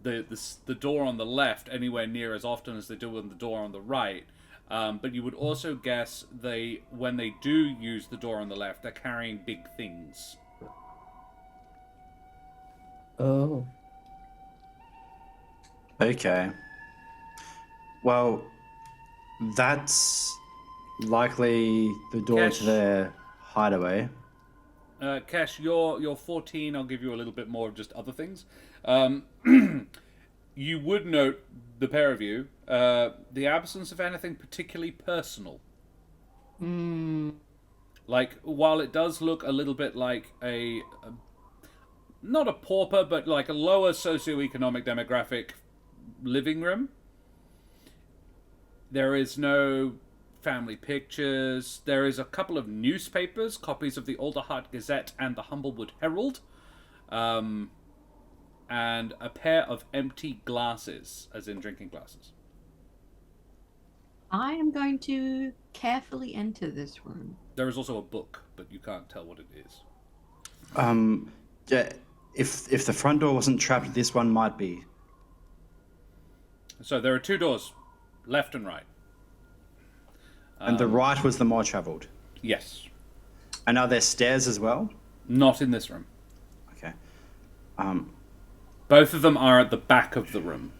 door on the left anywhere near as often as they do on the door on the right. But you would also guess when they do use the door on the left, they're carrying big things. Oh. Okay. Well, that's likely the door Kesh. to their hideaway. Kesh, you're 14. I'll give you a little bit more of just other things. You would note, the pair of you, the absence of anything particularly personal. Like, while it does look a little bit like not a pauper, but like a lower socioeconomic demographic living room, there is no family pictures. There is a couple of newspapers, copies of the Alderheart Gazette and the Humblewood Herald, and a pair of empty glasses, as in drinking glasses. I am going to carefully enter this room. There is also a book, but you can't tell what it is. Yeah, if the front door wasn't trapped, this one might be. So there are two doors, left and right. And the right was the more traveled. Yes. And are there stairs as well? Not in this room. Okay. Both of them are at the back of the room.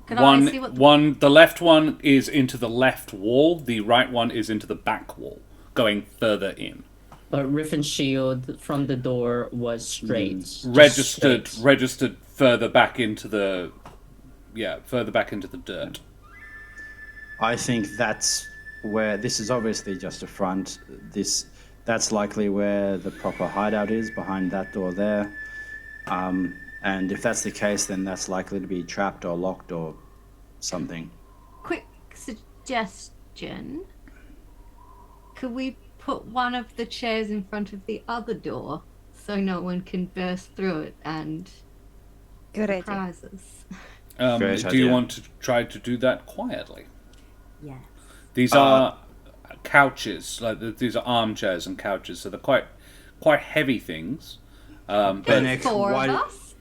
Can I see what The left one is into the left wall. The right one is into the back wall, going further in. But Riffin Shield from the door was straight. just Registered straight. further back into the dirt. I think that's where this is obviously just a front. That's likely where the proper hideout is, behind that door there. And if that's the case, then that's likely to be trapped or locked or something. quick suggestion? Could we put one of the chairs in front of the other door so no one can burst through it and Good idea. surprise us. Great Do you idea. want to try to do that quietly? Yes. These are couches, these are armchairs and couches, so they're quite heavy things. But Bennick, Four why, of us?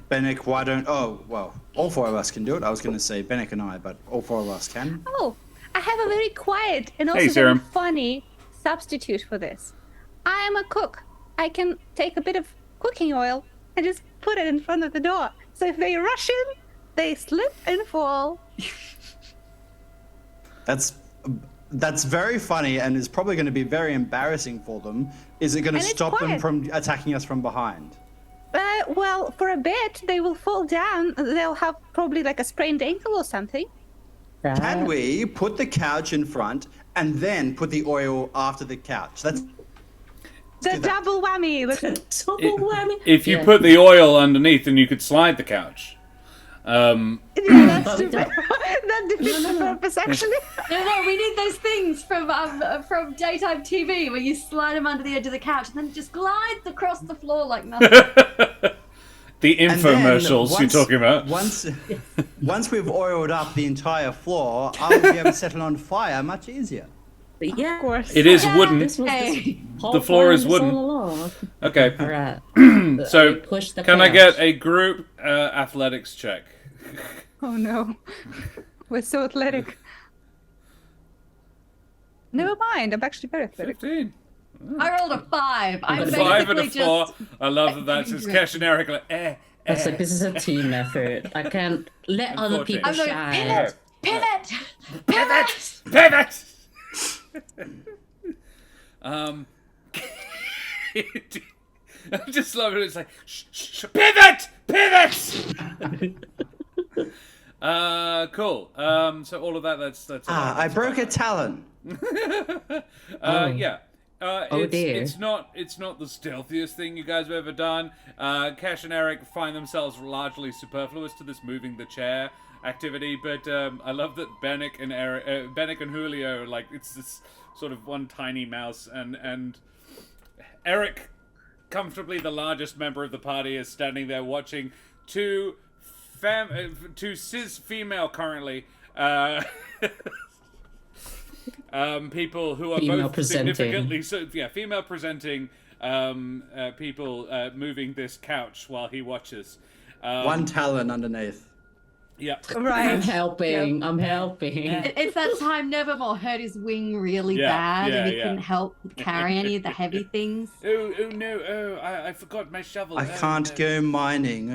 Bennick, why don't... Oh, well, all 4 of us can do it. I was going to say Bennick and I, but all 4 of us can. Oh, I have a very quiet and also Hey, very Serum. funny substitute for this. I am a cook. I can take a bit of cooking oil and just put it in front of the door. So if they rush in, they slip and fall. That's very funny and is probably going to be very embarrassing for them. Is it going to And it's stop them quiet. from attacking us from behind? Well, for a bit, they will fall down. They'll have probably like a sprained ankle or something. Can we put the couch in front and then put the oil after the couch? That's The double whammy. Double whammy. if you Yeah. put the oil underneath, then you could slide the couch. Yeah, that's But- that defeats the purpose, actually. No, we need those things from daytime TV where you slide them under the edge of the couch and then it just glides across the floor like nothing. The And then infomercials you're talking about. Once we've oiled up the entire floor, I'll be able to set it on fire much easier. But yeah, Of course. It is Yeah. wooden. this was Hey. whole The floor is plan was wooden. all along. Okay, All right. so push the can I couch. get a group athletics check? Oh no. We're so athletic. Never mind. I'm actually very athletic. 15. I rolled a 5. I'm A 5 and a basically 4. just... I love that that's just Kesh and Eric like, It's like this is a team effort. I can't let other people I'm going, shine. pivot! Pivot! Pivot! I just love it. It's like, pivot! Pivot! Cool. So all of that's I broke a talon. Yeah. Oh, dear. It's not the stealthiest thing you guys have ever done. Cash and Eric find themselves largely superfluous to this moving the chair activity, but I love that Bennick and Julio are like, it's this sort of one tiny mouse, and Eric, comfortably the largest member of the party, is standing there watching two cis female currently people who are Female both presenting. significantly female presenting people moving this couch while he watches. One talon underneath. Yeah. I'm Right. helping. I'm helping. It's that time Nevermore hurt his wing really Yeah, bad and he yeah. couldn't help carry any of the heavy things. Oh no! I forgot my shovel. I can't go mining.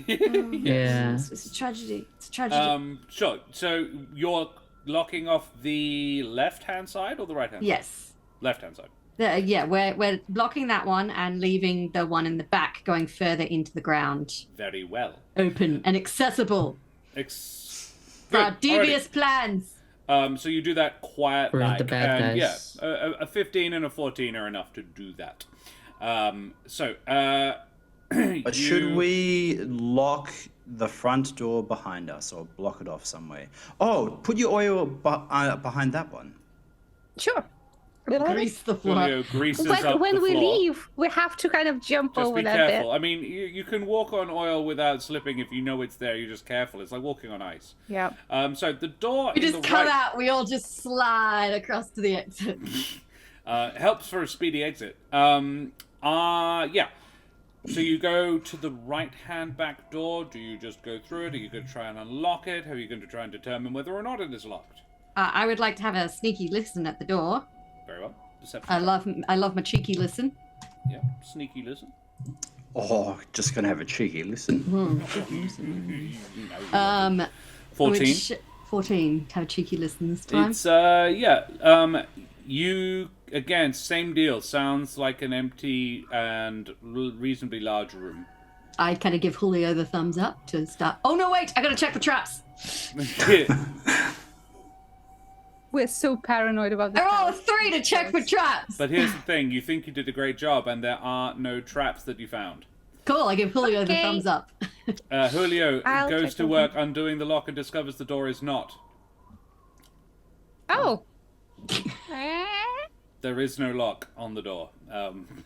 Yeah. It's a tragedy. It's a tragedy. Sure. So you're locking off the left-hand side or the right-hand side? Yes. Left-hand side. Yeah, we're blocking that one and leaving the one in the back going further into the ground. Very well. Open and accessible. For our Good. devious plans. So you do that quiet We're like, the bad and guys. yeah, a 15 and a 14 are enough to do that. But should we lock the front door behind us or block it off some way? Oh, put your oil behind that one. Sure. Grease the floor. Julio greases up When the we floor. leave, we have to kind of jump Just over be that careful. bit. I mean, you can walk on oil without slipping if you know it's there. You're just careful. It's like walking on ice. Yeah. So the door We in just the come right out, we all just slide across to the exit. helps for a speedy exit. Yeah. So you go to the right-hand back door. Do you just go through it? Are you going to try and unlock it? Are you going to try and determine whether or not it is locked? I would like to have a sneaky listen at the door. Very well. Deception. I love my cheeky listen. Yeah. Sneaky listen. Oh, just gonna have a cheeky listen. 14. 14. Have a cheeky listen this time. It's you again, same deal. Sounds like an empty and reasonably large room. I kind of give Julio the thumbs up to start. Oh no, wait! I gotta check for traps. We're so paranoid about this. I roll a house. 3 to check for traps. But here's the thing: you think you did a great job, and there are no traps that you found. Cool. I give Julio the Okay. thumbs up. Julio I'll goes check to them. work undoing the lock and discovers the door is not. Oh. There is no lock on the door.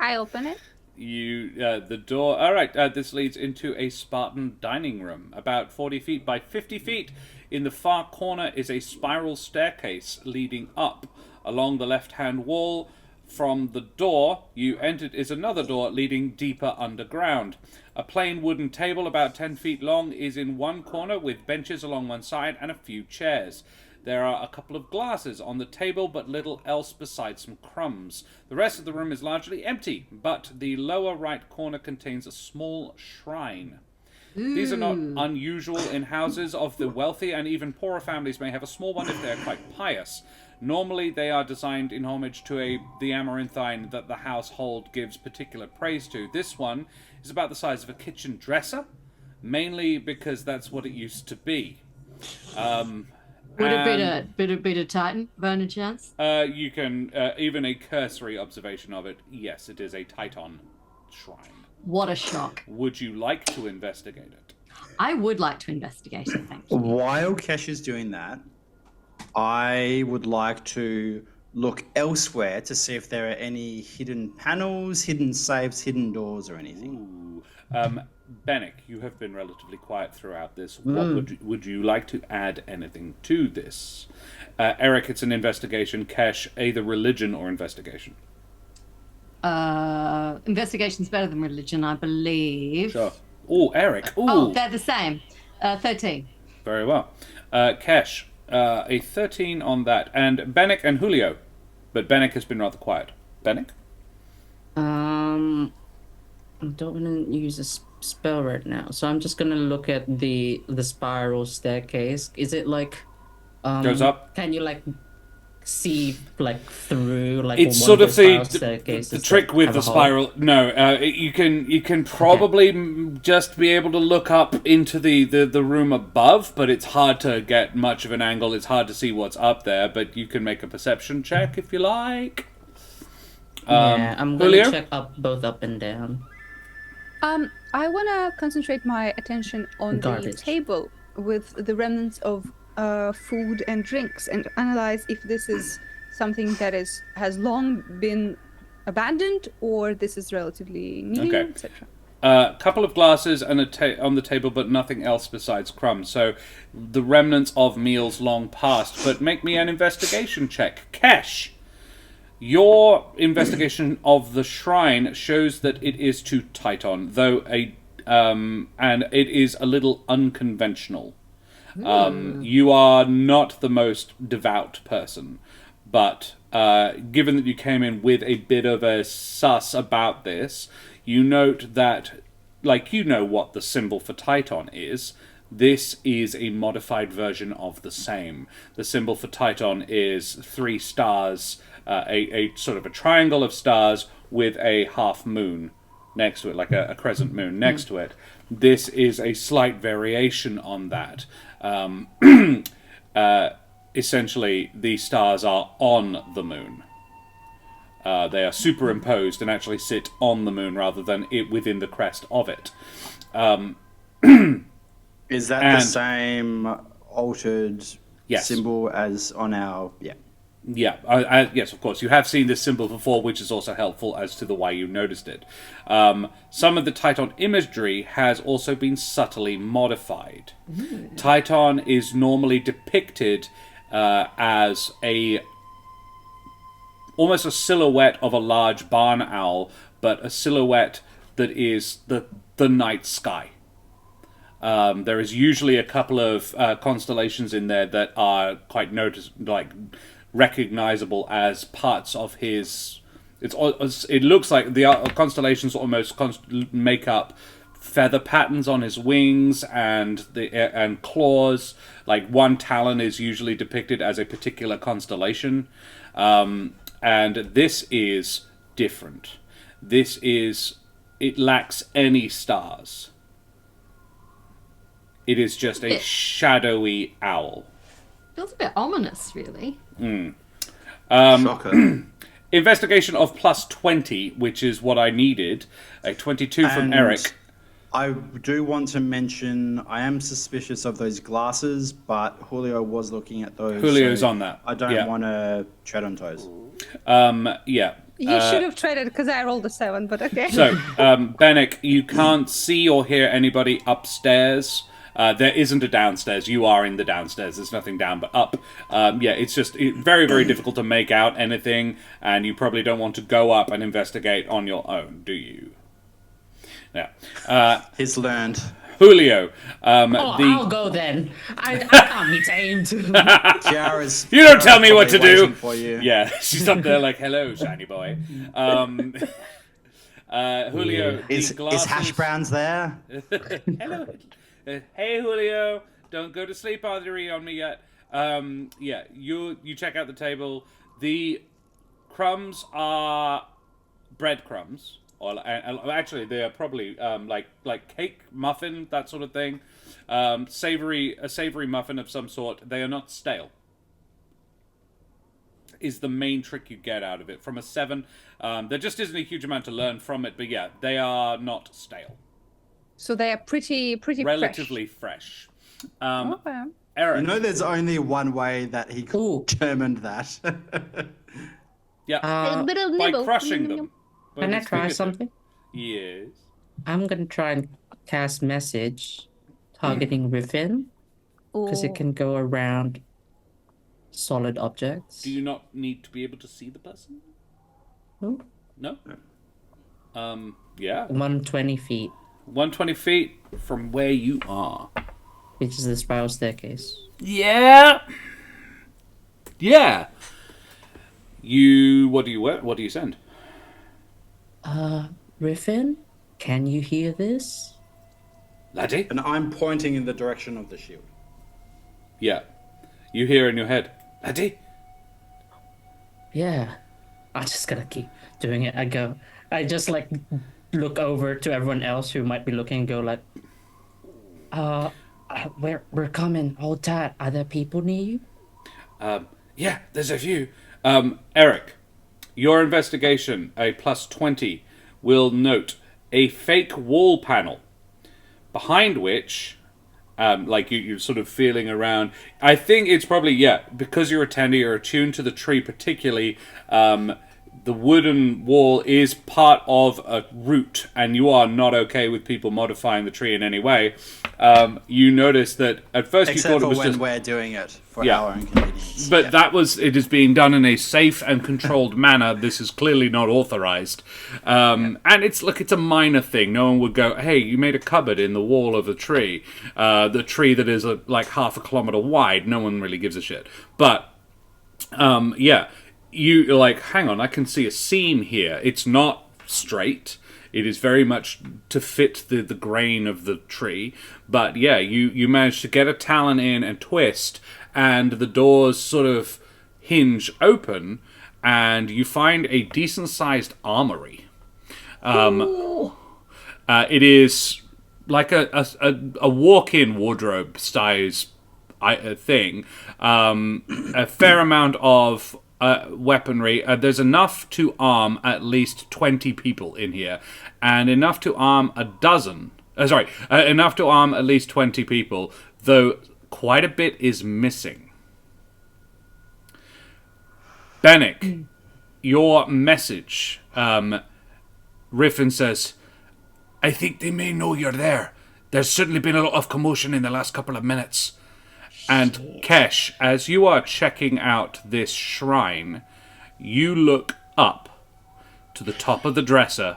I open it. The door. All right, this leads into a Spartan dining room, about 40 feet by 50 feet. In the far corner is a spiral staircase leading up. Along the left-hand wall from the door you entered is another door leading deeper underground. A plain wooden table about 10 feet long is in one corner with benches along one side and a few chairs. There are a couple of glasses on the table, but little else besides some crumbs. The rest of the room is largely empty, but the lower right corner contains a small shrine. These are not unusual in houses of the wealthy, and even poorer families may have a small one if they are quite pious. Normally, they are designed in homage to the amaranthine that the household gives particular praise to. This one is about the size of a kitchen dresser, mainly because that's what it used to be. Would it be a Titan, Burner chance? You can, even a cursory observation of it, yes, it is a Titan shrine. What a shock. Would you like to investigate it? I would like to investigate it, thank you. While Kesh is doing that, I would like to look elsewhere to see if there are any hidden panels, hidden safes, hidden doors, or anything. Ooh. Bennick, you have been relatively quiet throughout this. What would you like to add anything to this? Eric, it's an investigation. Kesh, either religion or investigation. Investigation's better than religion, I believe. Sure. Oh, Eric. Ooh. Oh, they're the same. 13. Very well. Kesh, a 13 on that. And Bennick and Julio. But Bennick has been rather quiet. Bennick? I don't want to use a spell right now, so I'm just gonna look at the spiral staircase. Is it like goes up? Can you like see like through like it's one sort of the trick with the spiral. No, you can probably just be able to look up into the room above, but it's hard to get much of an angle. It's hard to see what's up there, but you can make a perception check if you like. Yeah, I'm gonna Julio? check both up and down. I want to concentrate my attention on the table with the remnants of food and drinks and analyze if this is something that has long been abandoned or this is relatively new, etc. A couple of glasses and on the table, but nothing else besides crumbs. So the remnants of meals long past. But make me an investigation check. Kesh, your investigation of the shrine shows that it is to Titan, though and it is a little unconventional. You are not the most devout person, but given that you came in with a bit of a sus about this, you note that, like, you know what the symbol for Titan is. This is a modified version of the same. The symbol for Titan is 3 stars, a sort of a triangle of stars with a half moon next to it, like a crescent moon next to it. This is a slight variation on that. Essentially, the stars are on the moon. They are superimposed and actually sit on the moon rather than within the crest of it. Is that the same altered symbol as on our... Yeah. Yeah, yes, of course. You have seen this symbol before, which is also helpful as to the why you noticed it. Some of the Titan imagery has also been subtly modified. Titan is normally depicted as almost a silhouette of a large barn owl, but a silhouette that is the night sky. There is usually a couple of constellations in there that are quite recognizable as parts of his. It looks like the constellations almost make up feather patterns on his wings and claws. Like one talon is usually depicted as a particular constellation, and this is different. It lacks any stars. It is just a shadowy owl. Feels a bit ominous, really. Shocker. Investigation of plus 20, which is what I needed. A 22 from Eric. I do want to mention, I am suspicious of those glasses, but Julio was looking at those. Julio's on that. I don't want to tread on toes. Yeah. You should have tried it because I rolled a 7, but okay. So, Bennick, you can't see or hear anybody upstairs. There isn't a downstairs. You are in the downstairs. There's nothing down but up. It's just very, very difficult to make out anything, and you probably don't want to go up and investigate on your own, do you? Yeah. He's learned. Julio. I'll go then. I can't be tamed. Kiara's. You don't tell me what to probably do. waiting For you. Yeah, she's up there like, hello, shiny boy. Julio. Is the glasses... hash browns there? Hello. Hey, Julio. Don't go to sleep on me yet. You check out the table. The crumbs are breadcrumbs. Or actually, they are probably like cake, muffin, that sort of thing. A savory muffin of some sort. They are not stale. Is the main trick you get out of it. From a 7, there just isn't a huge amount to learn from it, but yeah, they are not stale. So they are pretty Relatively fresh. Okay. Eric. You know, there's only one way that he determined that. Yeah. A little By nibble. crushing them. Can I try something? Yes. I'm gonna try and cast message targeting Riffin because it can go around solid objects. Do you not need to be able to see the person? No. No? Yeah. 120 feet, 120 feet from where you are. which is the spiral staircase. Yeah. Yeah. What do you send? Riffin, can you hear this? Laddie? And I'm pointing in the direction of the shield. Yeah. You hear in your head, Laddie? Yeah. I just gotta keep doing it. I just like look over to everyone else who might be looking and go like, we're coming. Hold tight. Are there people near you? Yeah, there's a few. Eric, your investigation, a +20, will note a fake wall panel, behind which, you're sort of feeling around. I think it's probably, because you're a tender, you're attuned to the tree particularly. The wooden wall is part of a root, and you are not okay with people modifying the tree in any way. You notice that at first Except you thought it for was when just... we're doing it for Yeah. our own convenience. But it is being done in a safe and controlled manner. This is clearly not authorized. And it's a minor thing. No one would go, hey, you made a cupboard in the wall of a tree. The tree that is like half a kilometer wide. No one really gives a shit. But, you're like, hang on, I can see a seam here. It's not straight. It is very much to fit the grain of the tree. But yeah, you manage to get a talon in and twist, and the doors sort of hinge open, and you find a decent-sized armory. It is like a walk-in wardrobe size thing. A fair amount of weaponry. There's enough to arm at least 20 people in here, and enough to arm enough to arm at least 20 people, though quite a bit is missing. Bennick, your message. Riffin says, I think they may know you're there. There's certainly been a lot of commotion in the last couple of minutes. And Kesh, as you are checking out this shrine, you look up to the top of the dresser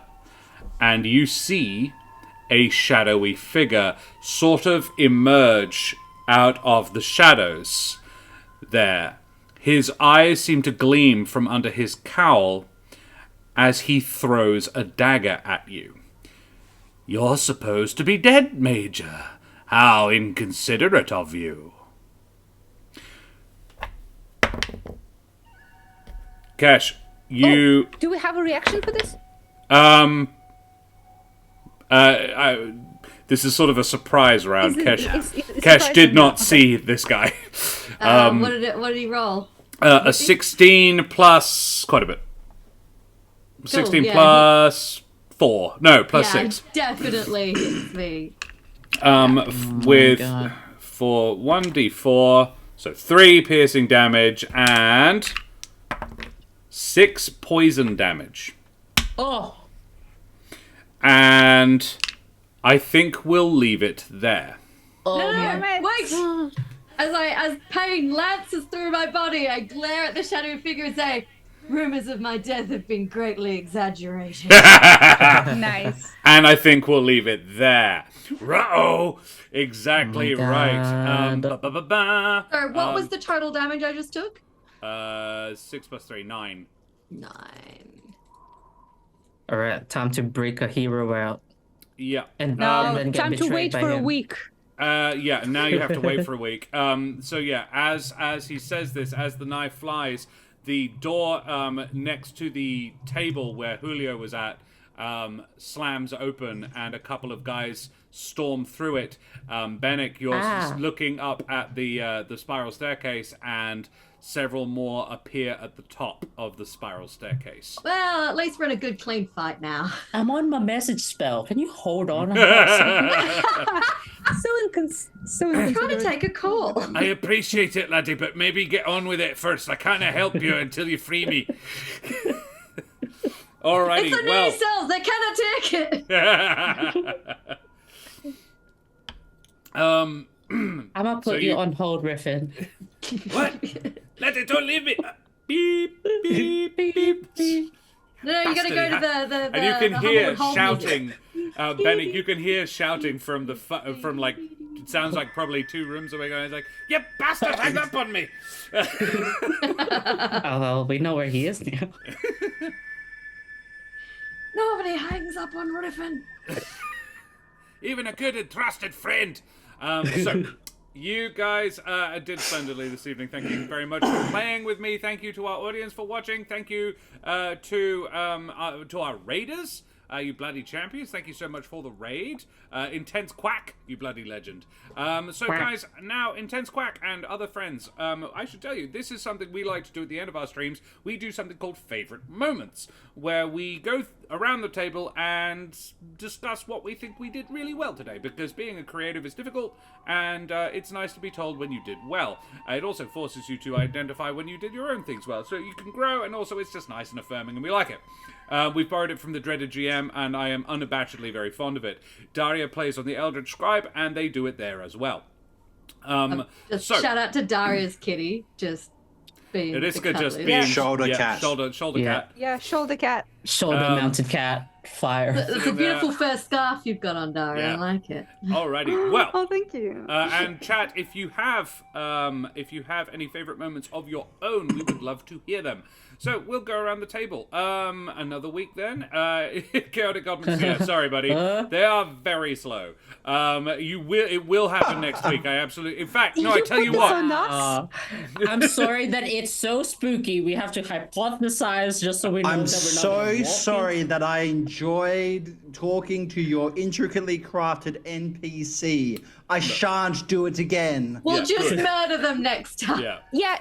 and you see a shadowy figure sort of emerge out of the shadows there. His eyes seem to gleam from under his cowl as he throws a dagger at you. You're supposed to be dead, Major. How inconsiderate of you. Cash, you... Do we have a reaction for this? This is sort of a surprise round. Is Kesh did not see this guy. What did he roll? A 16 plus quite a bit. 16 yeah, plus 4. No, plus yeah, 6. Definitely hits me. With God. for 1d4, so 3 piercing damage and 6 poison damage. Oh. And I think we'll leave it there. Oh, No, my- wait! As pain lances through my body, I glare at the shadowy figure and say, "Rumors of my death have been greatly exaggerated." Nice. And I think we'll leave it there. Ruh-oh! Exactly Oh my right. God. Sorry, what was the total damage I just took? 6 plus 3, 9. 9. All right, time to break a hero out. Yeah. And No, then get time to betrayed wait by for a him. week. Yeah, now you have to wait for a week. So yeah, as he says this, as the knife flies, the door next to the table where Julio was at slams open, and a couple of guys storm through it. Bennick, you're looking up at the spiral staircase, and several more appear at the top of the spiral staircase. Well, at least we're in a good, clean fight now. I'm on my message spell. Can you hold on? So I'm trying to take a call. I appreciate it, laddie, but maybe get on with it first. I can't help you until you free me. Alrighty, It's the well. new cells. They cannot take it. I'm gonna put you you- on hold, Griffin. What? Laddie, don't leave me. Beep, beep, beep. No, you gotta go to the And you can the hear Humblewood hold shouting, Benny. You can hear shouting from the from like it sounds like probably 2 rooms away. Going like, "You bastard, hang up on me!" Oh, well, we know where he is now. Nobody hangs up on Riffin. Even a good and trusted friend. So, you guys did splendidly this evening. Thank you very much for playing with me. Thank you to our audience for watching. Thank you to our raiders. You bloody champions, thank you so much for the raid. Intense Quack, you bloody legend. So guys, now Intense Quack and other friends, I should tell you, this is something we like to do at the end of our streams. We do something called Favorite Moments, where we go around the table and discuss what we think we did really well today, because being a creative is difficult, and it's nice to be told when you did well. It also forces you to identify when you did your own things well, so you can grow, and also it's just nice and affirming, and we like it. We've borrowed it from the dreaded GM, and I am unabashedly very fond of it. Daria plays on the Eldritch Scribe, and they do it there as well. Just So- shout out to Daria's kitty, just being Iriska the just cuddliest. being Shoulder cat. shoulder Yeah. cat. Yeah, shoulder cat. Shoulder-mounted cat. Fire. That's a beautiful fur scarf you've got on, Daria. Yeah. I like it. Alrighty, well. Oh, thank you. And chat, if you have any favorite moments of your own, we would love to hear them. So we'll go around the table. Another week then. Chaotic Goblins. Yeah, sorry, buddy. They are very slow. It will happen next week. I absolutely. In fact, no. I tell you So what. nuts. I'm sorry that it's so spooky. We have to hypothesize just so we know I'm that we're not so gonna walk sorry that I enjoyed talking to your intricately crafted NPC. I shan't do it again. We'll Yeah, just good. murder them next time. Yeah. Yeah,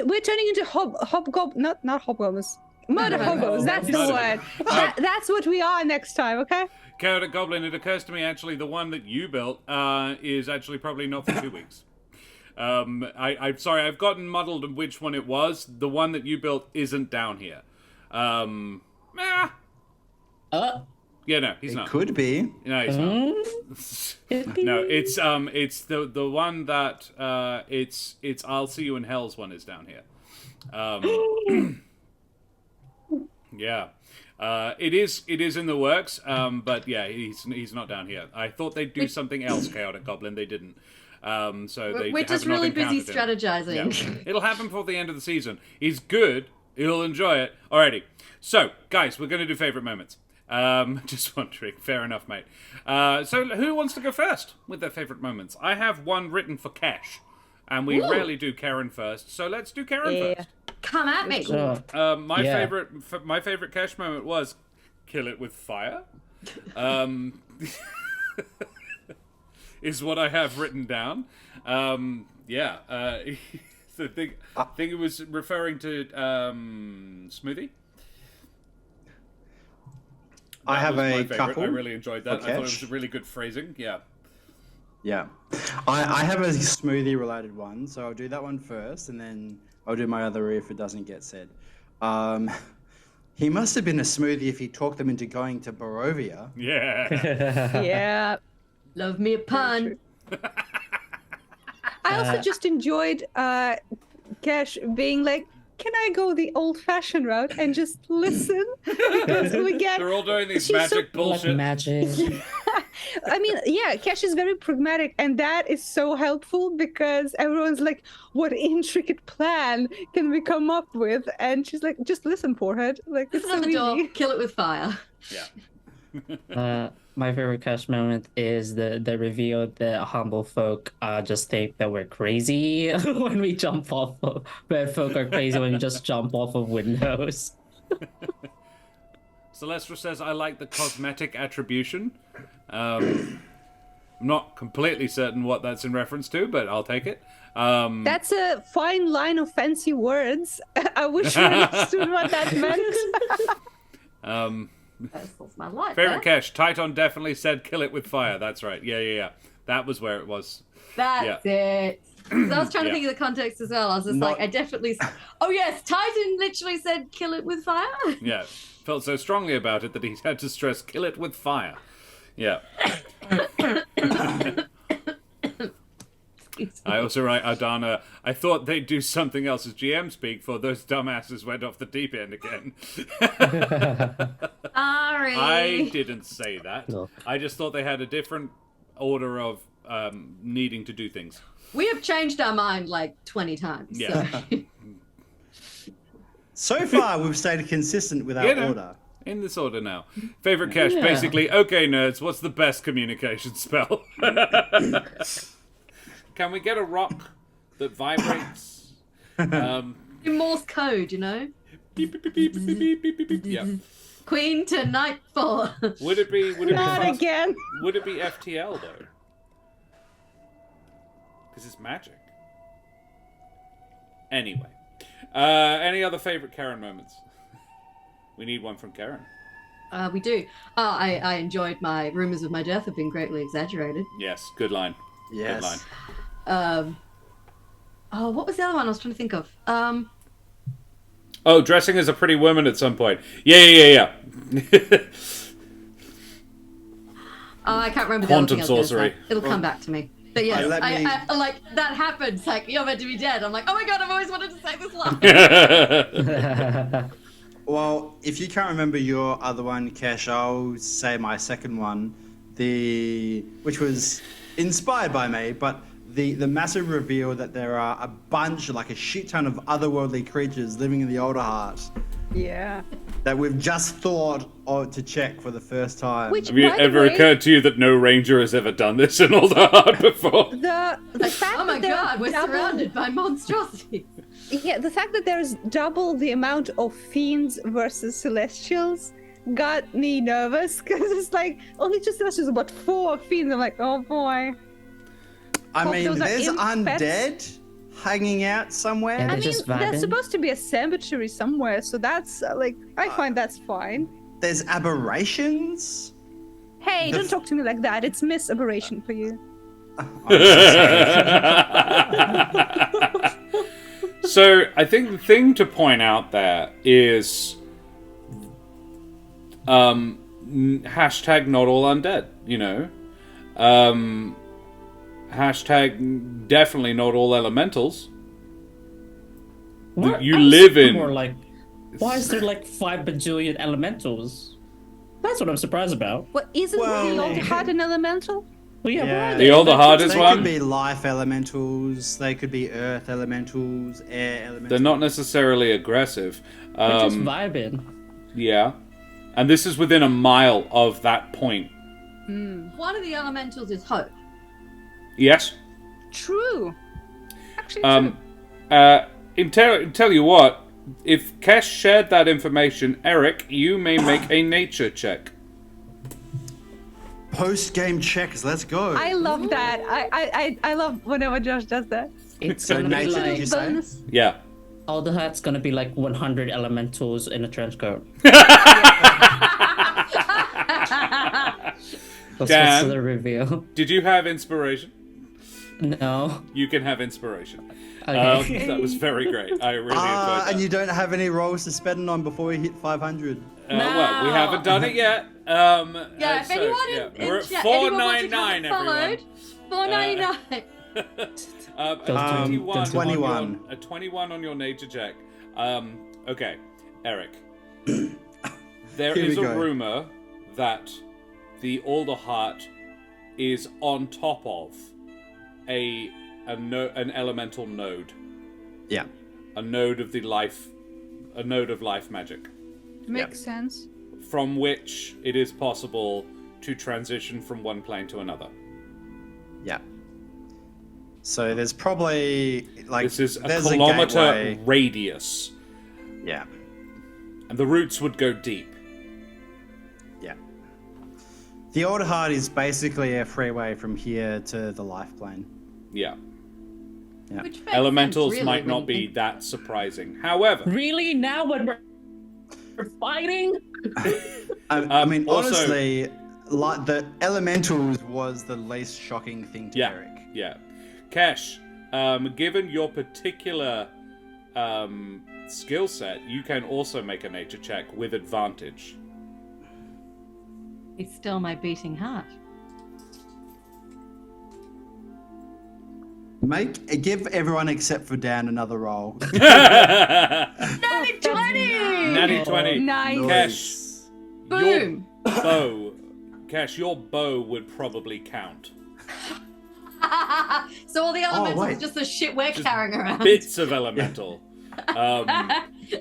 we're turning into hobgoblins. Not hobgoblins. Murder hobos. That's the Murder. word. That's what we are next time. Okay. Chaotic Goblin. It occurs to me actually the one that you built is actually probably not for 2 weeks. I'm sorry, I've gotten muddled on which one it was. The one that you built isn't down here. Yeah, no, he's It not. could be. No, he's not. No, it's the one that it's I'll see you in Hell's one is down here. Yeah. It is in the works, but yeah, he's not down here. I thought they'd do something else, Chaotic Goblin. They didn't. So they We're just have not really busy encountered him. strategizing. Yeah. It'll happen before the end of the season. He's good. He'll enjoy it. Alrighty. So, guys, we're going to do favorite moments. Just wondering. Fair enough, mate. So who wants to go first with their favorite moments? I have one written for Cash, and we rarely do Karen first. So let's do Karen first. Come at me. My Yeah. favorite Cash moment was kill it with fire. Is what I have written down. Yeah. I think it was referring to Smoothie. I That have was my a favorite. couple. I really enjoyed that. I thought it was Cash. really good phrasing. Yeah. Yeah. I have a smoothie related one, so I'll do that one first, and then I'll do my other if it doesn't get said. He must have been a smoothie if he talked them into going to Barovia. Yeah. Yeah. Love me a pun. I also just enjoyed Cash being like, "Can I go the old-fashioned route and just listen?" Because we get. They're all doing these She's so- magic bullshit. Like magic. I mean, yeah, Cash is very pragmatic, and that is so helpful because everyone's like, "What intricate plan can we come up with?" And she's like, "Just listen, forehead. Like it's so Another door. easy." Kill it with fire. Yeah. My favorite Cash moment is the reveal that humble folk just think that we're crazy when we jump off of red folk are crazy when we just jump off of windows. Celestra says, I like the cosmetic attribution. I'm not completely certain what that's in reference to, but I'll take it. That's a fine line of fancy words. I wish we understood what that meant. That's my life. Favorite Cash, Titon definitely said kill it with fire. That's right. Yeah. That was where it was. That's it. 'Cause I was trying to Yeah. think of the context as well. I was just like, I definitely. Oh yes, Titan literally said, "Kill it with fire." Yeah. Felt so strongly about it that he had to stress kill it with fire. Yeah. I also write, Adana, I thought they'd do something else as GM speak for those dumbasses went off the deep end again. Sorry. I didn't say that. No. I just thought they had a different order of needing to do things. We have changed our mind like 20 times. Yeah. So. So far, we've stayed consistent with our You know. order. In this order now. Favorite Cash, basically, okay, nerds, what's the best communication spell? Can we get a rock that vibrates? In Morse code, you know. Beep, beep, beep, beep, beep, beep, beep, beep. Yeah. Queen to nightfall. Would it be Not fast- again. Would it be FTL though? Because it's magic. Anyway, any other favorite Karen moments? We need one from Karen. We do. I enjoyed my rumors of my death have been greatly exaggerated. Yes, good line. Yes. Good line. What was the other one I was trying to think of? Oh, dressing as a pretty woman at some point. Yeah. I can't remember Quantum the other thing I was gonna sorcery. say. It'll come back to me. But yes, let me- I like that happens. Like you're meant to be dead. I'm like, oh my god, I've always wanted to say this line. Well, if you can't remember your other one, Cash, I'll say my second one, which was inspired by me, but the massive reveal that there are a bunch, like a shit ton of otherworldly creatures living in the Alderheart Yeah. that we've just thought to check for the first time. Which, Have you by the ever way, occurred to you that no ranger has ever done this in Alderheart before? the fact Oh my that there's god, we're double- surrounded by monstrosities. Yeah, the fact that there's double the amount of fiends versus celestials got me nervous because it's like only two celestials, but 4 fiends. I'm like, oh boy. I hope mean, those are there's imp undead hanging out somewhere. Yeah, I They're mean, just there's vibing. supposed to be a cemetery somewhere, so that's like, I find that's fine. There's aberrations. Hey, The don't talk to me like that. It's Miss Aberration for you. So, I think the thing to point out there is hashtag not all undead, you know? Hashtag definitely not all elementals. What You else? live in- More like, why is there like 5 bajillion elementals? That's what I'm surprised about. What isn't Well- the old heart an elemental? Well, yeah, Yeah. why are The they Alderheart is They one. could be life elementals. They could be earth elementals, air elementals. They're not necessarily aggressive. They're just vibing. Yeah. And this is within a mile of that point. One of the elementals is hope. Yes? True. Actually, Tell you what, if Kesh shared that information, Eric, you may make a nature check. Post-game checks. Let's go. I love that. I love whenever Josh does that. It's So gonna be nature, did you like say? Bonus. Yeah. Alderheart's gonna be like 100 elementals in a trench coat. That's Dan? what's the reveal. Did you have inspiration? No. You can have inspiration. Okay. That was very great. I really enjoyed that. And you don't have any rolls to spend on before we hit 500. Well, we haven't done it yet. Yeah, if anyone in we're at chat, anyone wants to 499, comment everyone. followed, 499. A 21. 21. A 21 on your nature check. Okay, Eric. There Here is we a go. rumor that the Alderheart is on top of an elemental node. Yeah. A node of life magic. Makes sense. From which it is possible to transition from one plane to another. Yeah. So there's probably like This is a there's kilometer gateway. radius, Yeah. and the roots would go deep. Yeah. The Alderheart is basically a freeway from here to the life plane. Yeah. Yeah. Which makes Elementals sense, really, might when not you be think- that surprising. However, Really? Now when we're fighting? I mean, also- honestly, like the elementals was the least shocking thing to yeah, Eric. yeah. Kesh, given your particular skill set, you can also make a nature check with advantage. It's still my beating heart. Give everyone except for Dan another roll. Natty 20! Natty 20. Nice. Kesh, Boom! Kesh, your bow would probably count. So all the elementals wait. are just the shit we're carrying around. Bits of elemental.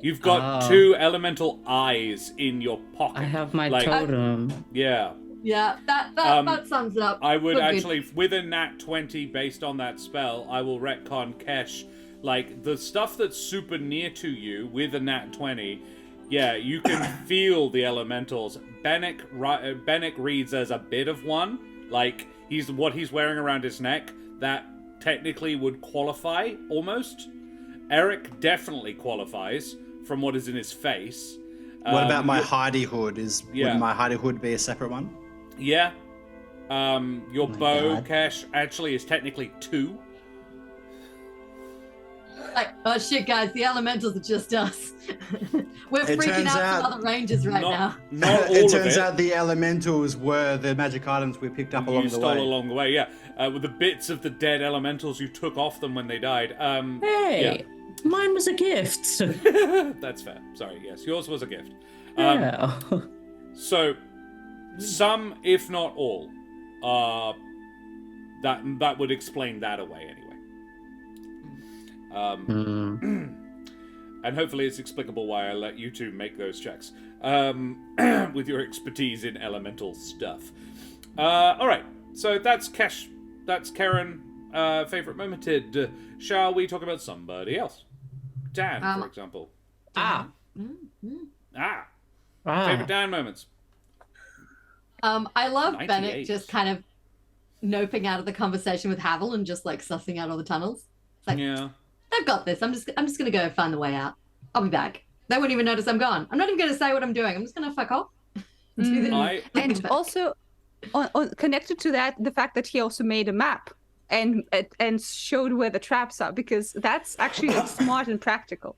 You've got Oh. 2 elemental eyes in your pocket. I have my Like- totem. Yeah. Yeah, that sums it up. I would Look good. actually, with a nat 20 based on that spell, I will retcon Kesh. Like, the stuff that's super near to you with a nat 20, yeah, you can feel the elementals. Bennick reads as a bit of one. Like, what he's wearing around his neck, that technically would qualify, almost. Eric definitely qualifies from what is in his face. What about my your- hidey hood? Yeah. Would my hidey hood be a separate one? Yeah. Your bow, God. Kesh, actually is technically 2. Like, oh shit, guys, the elementals are just us. We're It freaking turns out out- some other rangers right now. Not all It of turns it. out the elementals were the magic items we picked up along You the stole way. along the way, yeah. With the bits of the dead elementals you took off them when they died. Hey, mine was a gift. Yeah. That's fair. Sorry, yes, yours was a gift. Yeah. So, some, if not all, that would explain that away anyway. And hopefully it's explicable why I let you two make those checks. With your expertise in elemental stuff. Alright, so that's Kesh. That's Karen. Favorite momented. Shall we talk about somebody else? Dan, for example. Ah. Favorite Dan moments. I love 98. Bennett just kind of noping out of the conversation with Havel and just like sussing out all the tunnels. It's like, Yeah. I've got this. I'm just gonna go find the way out. I'll be back. They won't even notice I'm gone. I'm not even gonna say what I'm doing. I'm just gonna fuck off. Do this. And also, on connected to that, the fact that he also made a map and showed where the traps are, because that's actually smart and practical.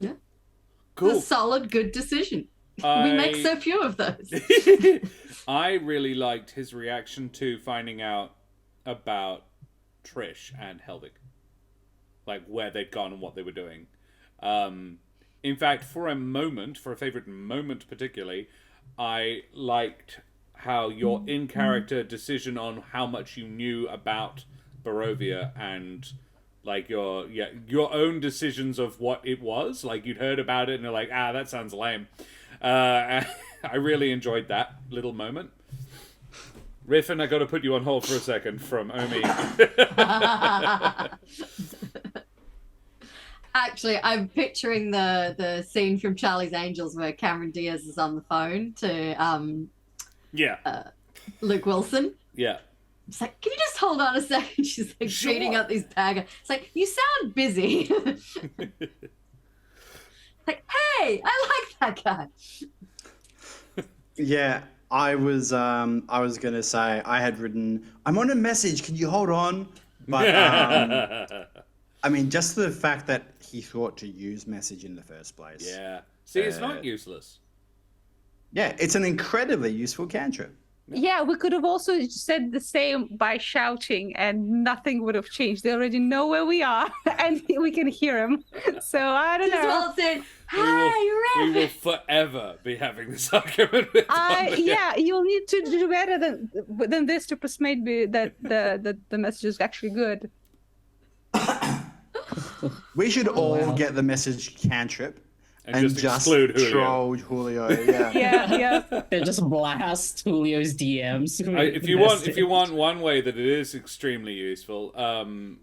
Yeah. Cool. It's a solid, good decision. We make so few of those. I really liked his reaction to finding out about Trish and Helvig. Like, where they'd gone and what they were doing. In fact, for a favorite moment particularly, I liked how your in-character decision on how much you knew about Barovia and like your own decisions of what it was. Like, you'd heard about it and you're like, that sounds lame. I really enjoyed that little moment. Riffin, I got to put you on hold for a second from Omi. Actually, I'm picturing the scene from Charlie's Angels where Cameron Diaz is on the phone to Yeah. Luke Wilson. Yeah. It's like, can you just hold on a second? She's like Sure. beating up these bagger. It's like, you sound busy. Like, hey, I like that guy. Yeah, I was gonna say I had written, I'm on a message, can you hold on? But I mean, just the fact that he thought to use message in the first place. Yeah. See, it's not useless. Yeah, it's an incredibly useful cantrip. Yeah, we could have also said the same by shouting and nothing would have changed. They already know where we are and we can hear him. So I don't Just know. well said. We will forever be having this argument with Thunder. Yeah, you'll need to do better than this to persuade me that the message is actually good. We should all get the message cantrip and just exclude Julio. troll Julio. Yeah. Yeah. They just blast Julio's DMs. If you want one way that it is extremely useful, the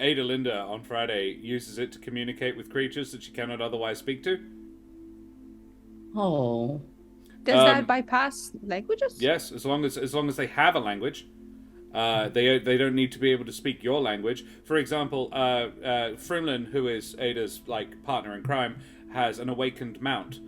Ada Linda on Friday uses it to communicate with creatures that she cannot otherwise speak to. Oh. Does that bypass languages? Yes, as long as they have a language. They don't need to be able to speak your language. For example, Frimlin, who is Ada's partner in crime, has an awakened mount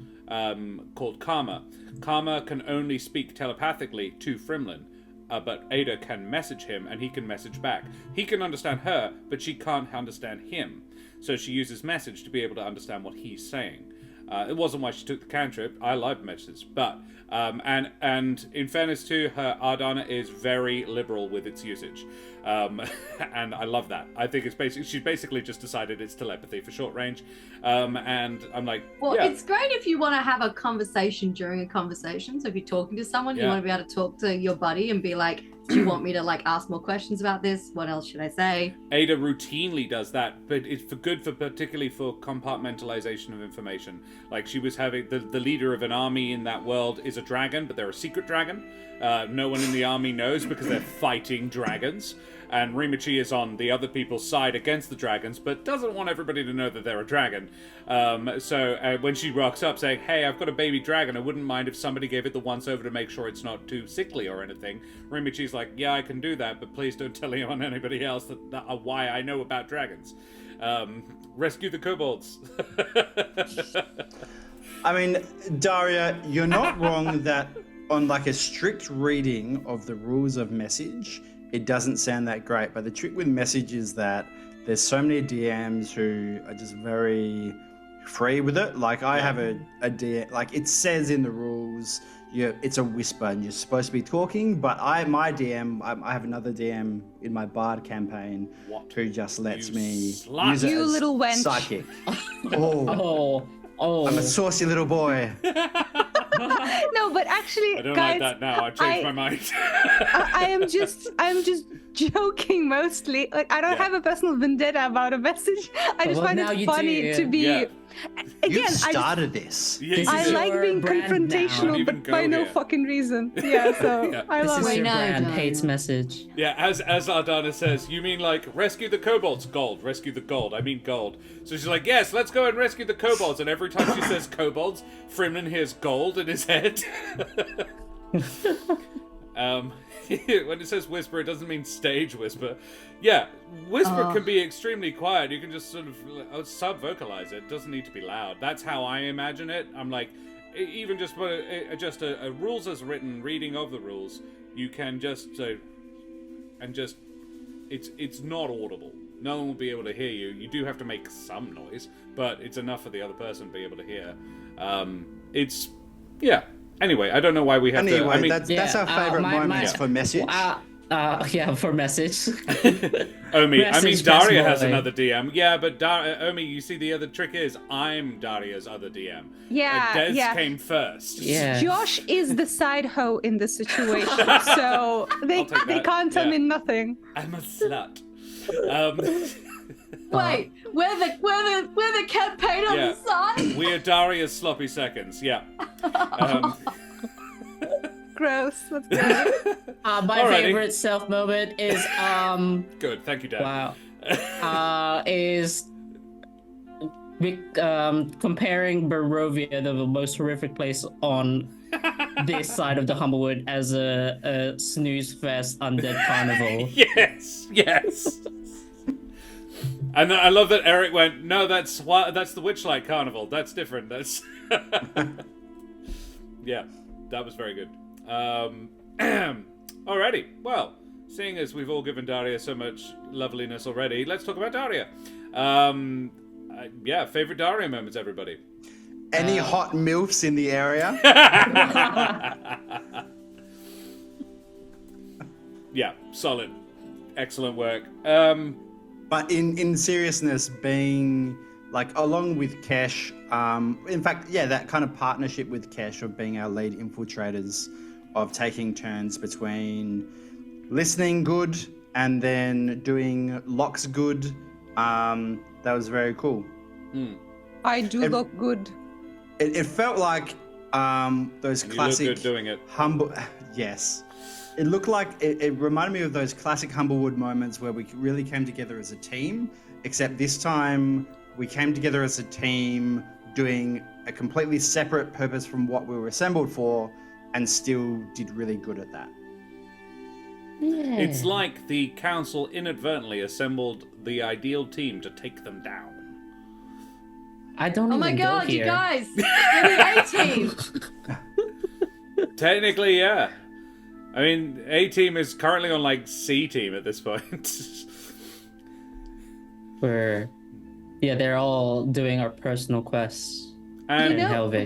called Karma. Karma can only speak telepathically to Frimlin, but Ada can message him and he can message back. He can understand her, but she can't understand him. So she uses message to be able to understand what he's saying. It wasn't why she took the cantrip. I like messages, but and in fairness to her, Ardana is very liberal with its usage, and I love that. I think she's basically just decided it's telepathy for short range, and I'm like, well, yeah. It's great if you want to have a conversation during a conversation. So if you're talking to someone, you want to be able to talk to your buddy and be like, do you want me to ask more questions about this? What else should I say? Ada routinely does that, but it's particularly for compartmentalization of information. Like she was having the leader of an army in that world is a dragon, but they're a secret dragon. No one in the army knows because they're fighting dragons. And Rimachi is on the other people's side against the dragons, but doesn't want everybody to know that they're a dragon. So when she rocks up saying, hey, I've got a baby dragon, I wouldn't mind if somebody gave it the once-over to make sure it's not too sickly or anything. Rimachi's like, yeah, I can do that, but please don't tell anyone anybody else why I know about dragons. Rescue the kobolds. I mean, Daria, you're not wrong that on a strict reading of the rules of message, it doesn't sound that great. But the trick with message is that there's so many DMs who are just very free with it. I have a DM, it says in the rules, it's a whisper and you're supposed to be talking. But I have another DM in my Bard campaign who just lets me use it You as little wench. psychic. Oh. I'm a saucy little boy. No, but actually, I don't guys, like that now. I've changed my mind. I am just joking mostly. I don't have a personal vendetta about a message. I just find it funny to be. Yeah. You Again, started this. I like being confrontational, but by no fucking reason. Yeah, so I love This is it. your brand Darling. hates message. Yeah, as Ardana says, you mean rescue the kobolds? Gold. Rescue the gold. I mean gold. So she's like, yes, let's go and rescue the kobolds. And every time she says kobolds, Frimlin hears gold in his head. When it says whisper, it doesn't mean stage whisper. Yeah, whisper can be extremely quiet. You can just sort of sub-vocalize it. It doesn't need to be loud. That's how I imagine it. I'm like, even just a rules as written reading of the rules, you can just it's not audible. No one will be able to hear you. You do have to make some noise, but it's enough for the other person to be able to hear. Anyway, I don't know why we have to. I mean, that's our favorite moments for message. For message. Omi, Message Daria has boy. another DM. Yeah, but Omi, you see, the other trick is I'm Daria's other DM. Yeah, Des came first. Yeah. Josh is the side hoe in this situation, so they take that, can't tell yeah. me nothing. I'm a slut. Wait, we're the campaign on Yeah. the side? We are Daria's sloppy seconds. Yeah. Gross. Let's go. My Alrighty. favorite self moment is Good. Thank you, Dad. wow. Is comparing Barovia, the most horrific place on this side of the Humblewood, as a snooze fest undead carnival. Yes. And I love that Eric went, no, that's the Witchlight Carnival. That's different. That's yeah, that was very good. Alrighty, well, seeing as we've all given Daria so much loveliness already, let's talk about Daria. Yeah, favorite Daria moments, everybody. Any hot MILFs in the area? Yeah, solid. Excellent work. But in seriousness, being like along with Kesh, in fact, yeah, that kind of partnership with Kesh of being our lead infiltrators, of taking turns between listening good and then doing locks good, that was very cool. I do look good. It felt like those classic You look good doing it. Yes. It looked like it reminded me of those classic Humblewood moments where we really came together as a team, except this time we came together as a team doing a completely separate purpose from what we were assembled for, and still did really good at that. Yeah. It's like the council inadvertently assembled the ideal team to take them down. I don't Oh even my god, go you here. guys! You're the A-team! Technically, yeah. I mean, A-team is currently on, like, C-team at this point. They're all doing our personal quests. And You know, Helvig.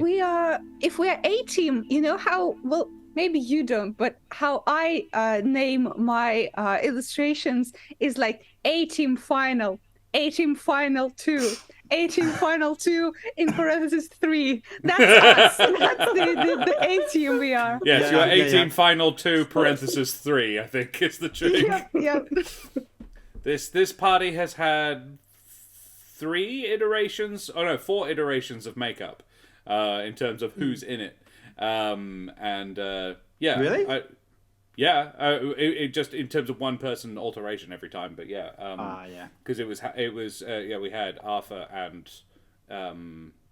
if we are A-team, you know how, well, maybe you don't, but how I name my illustrations is like A-team final, A-team final 2, A-team final 2 in parentheses 3. That's us. That's the A-team we are. yes, Yeah, you're yeah, 18 yeah. final 2 parenthesis 3, I think is the trick. Yep. This party has had 4 iterations of makeup in terms of who's in it. Yeah. Really? It just in terms of one person alteration every time, but yeah. Yeah. Because we had Arthur and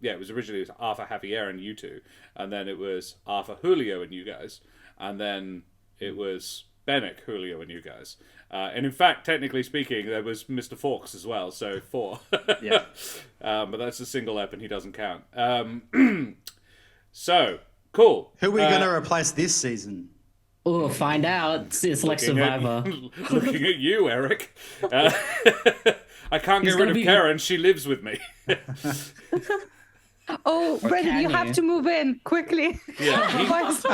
it was originally Arthur, Javier, and you two, and then it was Arthur, Julio, and you guys, and then it was Bennick, Julio, and you guys. And in fact, technically speaking, there was Mr. Fawkes as well, so 4. Yeah. But that's a single ep, and he doesn't count. So cool. Who are we going to replace this season? Oh, find out. It's like Survivor. Looking at you, Eric. I can't He's get rid gonna of be- Karen. She lives with me. Oh, Brendan, can you you? have to move in quickly. Yeah,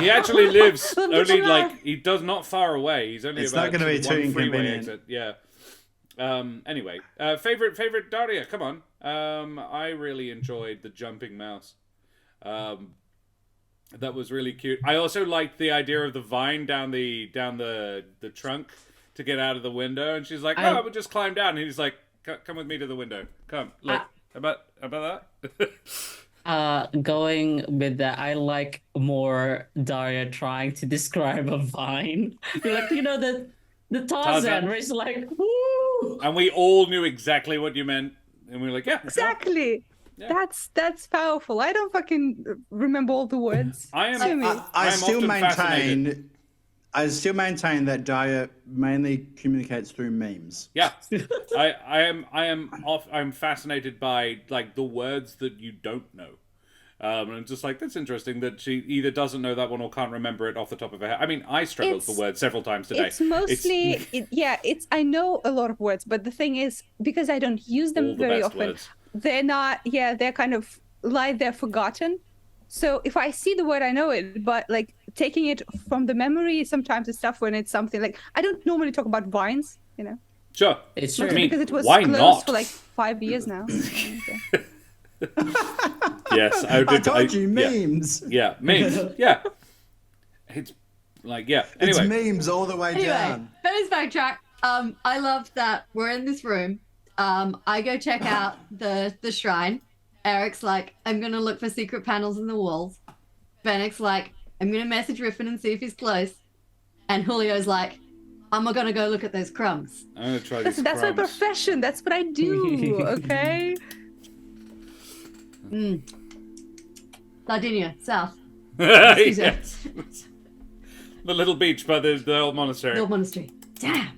he actually lives Look only at like he does not far away. He's only It's about not gonna be one too freeway inconvenient. exit. Yeah. Anyway, favorite Daria. Come on. I really enjoyed the jumping mouse. That was really cute. I also liked the idea of the vine down the trunk to get out of the window, and she's like, "Oh, I would just climb down." And he's like, "Come with me to the window. Come, look." About that. Going with that, I like more Daria trying to describe a vine. You're like, the Tarzan. Tarzan, where it's like, woo! And we all knew exactly what you meant, and we were like, "Yeah, Exactly. Yeah. That's powerful. I don't fucking remember all the words. I am. Sue me. I I'm still often fascinated. maintain that Daya mainly communicates through memes. Yeah, I'm fascinated by like the words that you don't know, and I'm just like, that's interesting that she either doesn't know that one or can't remember it off the top of her head. I mean, I struggled for words several times today. It's mostly, I know a lot of words, but the thing is, because I don't use all them the very best often, words. they're kind of lie there forgotten. So if I see the word, I know it, but like taking it from the memory sometimes is tough when it's something like, I don't normally talk about vines, Sure, It's I true. mean, because it was why closed not? for like 5 years now. Okay. Yes, I told you, yeah. memes. Yeah, memes. Yeah, it's like Anyway, It's memes all the way Anyway, down. Benny's backtrack. I love that we're in this room. I go check out the shrine. Eric's like, I'm gonna look for secret panels in the walls. Bennick's like, I'm gonna message Riffin and see if he's close. And Julio's like, I'm gonna go look at those crumbs. I'm gonna try these That's my crumbs. profession. That's what I do. Okay. Sardinia, south, Yes. The little beach by the old monastery. the old monastery. Damn.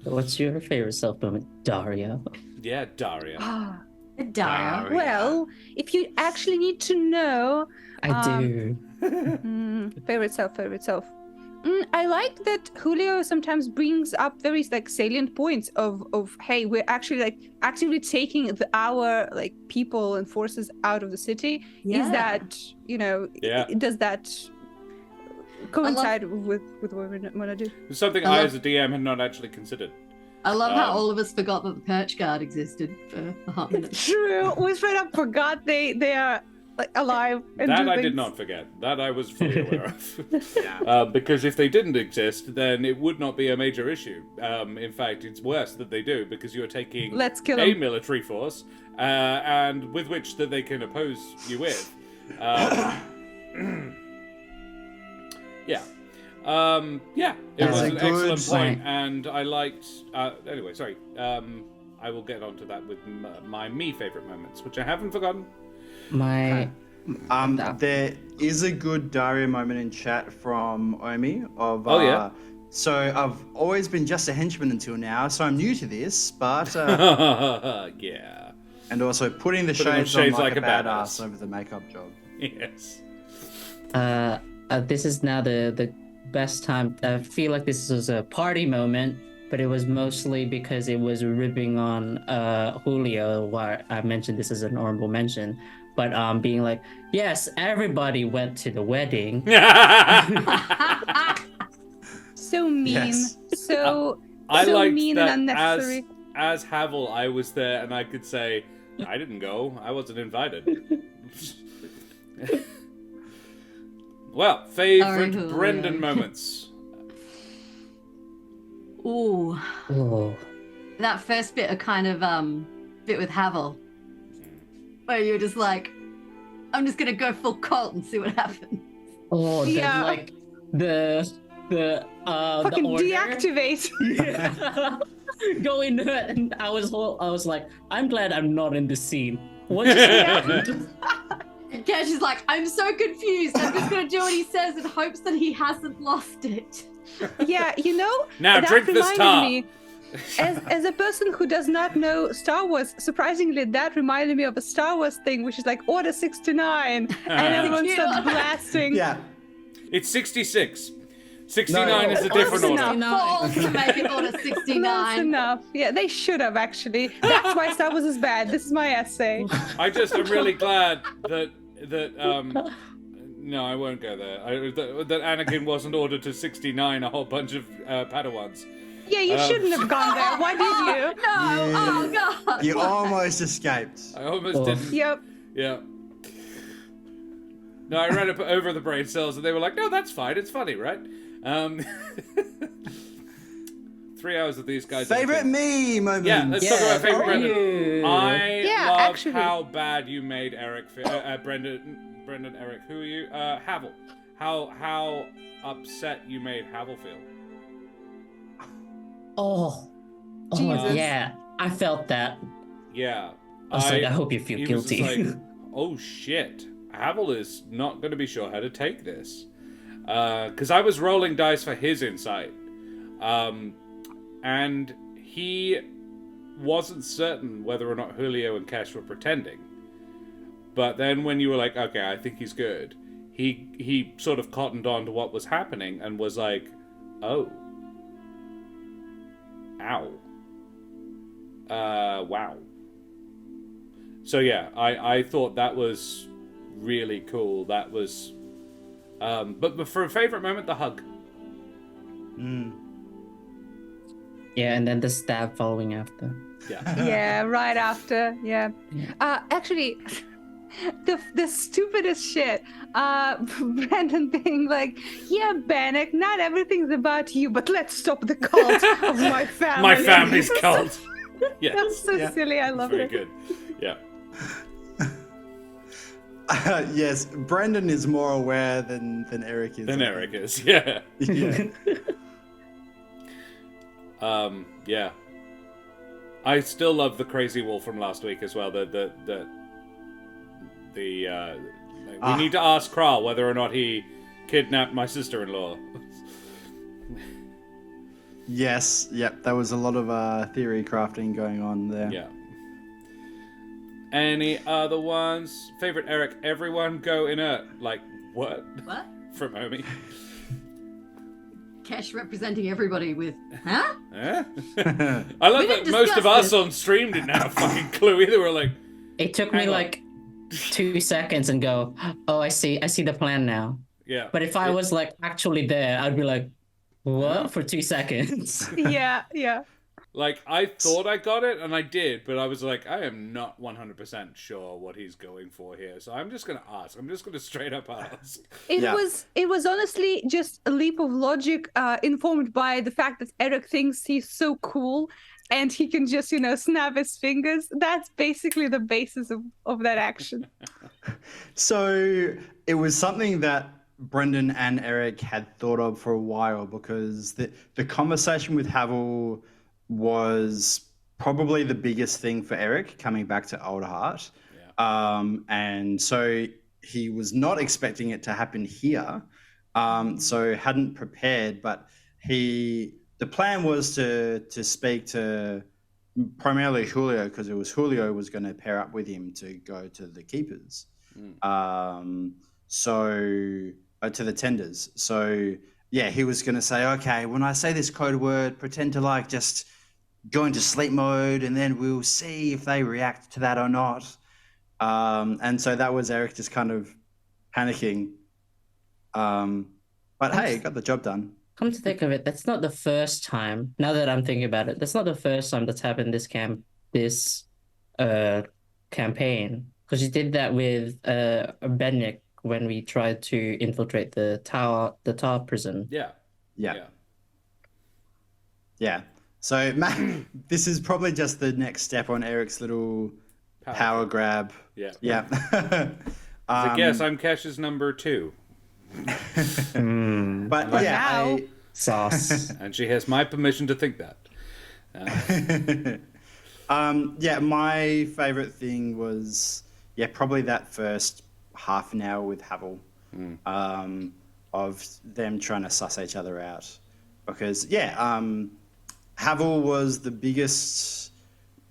What's your favorite self moment, Daria? Yeah, Daria. Daria. Well, if you actually need to know, I do. favorite self. I like that Julio sometimes brings up very like salient points of hey, we're actually like actively taking our like people and forces out of the city. Yeah. Is that Yeah. does that coincide with what we want to do? It's something I, as a DM, had not actually considered. I love how all of us forgot that the Perch Guard existed for a hot minute. True, we straight up forgot they are like alive. And That do I things. did not forget. That I was fully aware of. Yeah. Because if they didn't exist, then it would not be a major issue. In fact, it's worse that they do, because you're taking Let's kill a them. military force, and with which that they can oppose you with. Yeah. It That's was a an good excellent point, point. and I liked... anyway, sorry. I will get onto that with my favorite moments, which I haven't forgotten. My There is a good Daria moment in chat from Omi of. Oh, yeah? So I've always been just a henchman until now, so I'm new to this, but Yeah. and also putting the Putting on shades on shades like, like a a badass badass. over the makeup job. Yes. this is now the best time. I feel like this was a party moment, but it was mostly because it was ripping on Julio. Why I mentioned this as an honorable mention, but being like, yes, everybody went to the wedding. So mean, Yes. so I liked mean that and unnecessary. as Havel, I was there and I could say, I didn't go. I wasn't invited. Well, favorite Julio. Brendan moments. Ooh, Oh, that first bit of kind of bit with Havel, where you're just like, I'm just gonna go full cult and see what happens. oh, Yeah. like the Fucking the order. deactivate. Yeah. Go into it, and I was like, I'm glad I'm not in this scene. What just happened? And Cash is like, I'm so confused. I'm just gonna do what he says in hopes that he hasn't lost it. Yeah, Now that drink this reminded tar. me, as a person who does not know Star Wars, surprisingly, that reminded me of a Star Wars thing, which is like Order 69, and everyone starts blasting. Yeah. It's 66. 69 No. is a Close different order. enough. Balls to make it order Close 69. enough. Yeah, they should have actually. That's why Star Wars is bad. This is my essay. I just am really glad that no, I won't go there. That Anakin wasn't ordered to 69 a whole bunch of Padawans. Yeah, you shouldn't have gone there. Why did you? No, Yeah. oh god. You almost escaped. I almost Oh. didn't. Yep. Yeah. No, I read it over the brain cells, and they were like, "No, that's fine. It's funny, right?" 3 hours of these guys. Favorite me moment. Yeah, let's talk about favorite Brendan. you. I Yeah, love actually. how bad you made Eric. Brendan, Eric. Who are you? Havel. How upset you made Havel feel. Oh, Jesus. yeah, I felt that. Yeah. I was like, I hope you feel he was just guilty. like, oh shit, Havel is not going to be sure how to take this. Because I was rolling dice for his insight. And he wasn't certain whether or not Julio and Kesh were pretending. But then when you were like, okay, I think he's good, he sort of cottoned on to what was happening and was like, oh. Ow. Wow. So yeah, I thought that was really cool. That was... but for a favorite moment, the hug. Yeah, and then the stab following after. Yeah. Yeah, right after. Yeah. Actually, the stupidest shit. Brandon being like, "Yeah, Bannock, not everything's about you, but let's stop the cult of my family." My family's cult. Yes. That's so Yeah. silly. I love Very it. good. Yeah. Yes, Brendan is more aware than Eric is. Then Eric is. Yeah. Yeah. Yeah. I still love the crazy wolf from last week as well. We need to ask Kral whether or not he kidnapped my sister-in-law. Yes, yep, there was a lot of theory crafting going on there. Yeah. Any other ones? Favorite Eric? Everyone go inert. Like what? What? From Omi. Kesh representing everybody with, huh? Eh? I love We that didn't most of discuss us this. on stream didn't have a fucking clue either. We're like, It took me Hang on. like 2 seconds and go, oh, I see the plan now. yeah. But if I was like actually there, I'd be like, what? Huh? For 2 seconds. Yeah, yeah. Like, I thought I got it, and I did, but I was like, I am not 100% sure what he's going for here, so I'm just going to ask. I'm just going to straight up ask. It was honestly just a leap of logic, informed by the fact that Eric thinks he's so cool and he can just, snap his fingers. That's basically the basis of that action. So it was something that Brendan and Eric had thought of for a while, because the conversation with Havel was probably the biggest thing for Eric coming back to Alderheart. Yeah. And so he was not expecting it to happen here. So hadn't prepared, but the plan was to speak to primarily Julio, because it was Julio was going to pair up with him to go to the keepers. To the tenders. So yeah, he was going to say, okay, when I say this code word, pretend to like just go into sleep mode, and then we'll see if they react to that or not. And so that was Eric just kind of panicking. But hey, got the job done. Come to think of it, that's not the first time. Now that I'm thinking about it, that's not the first time that's happened this campaign. Because you did that with Bennik when we tried to infiltrate the tower prison. Yeah. So Matt, this is probably just the next step on Eric's little power grab. Yeah. Yeah. I guess I'm Kesh's number 2. But For yeah, now. Sauce. And she has my permission to think that. Yeah, my favorite thing was probably that first half an hour with Havel, of them trying to suss each other out, because Havel was the biggest,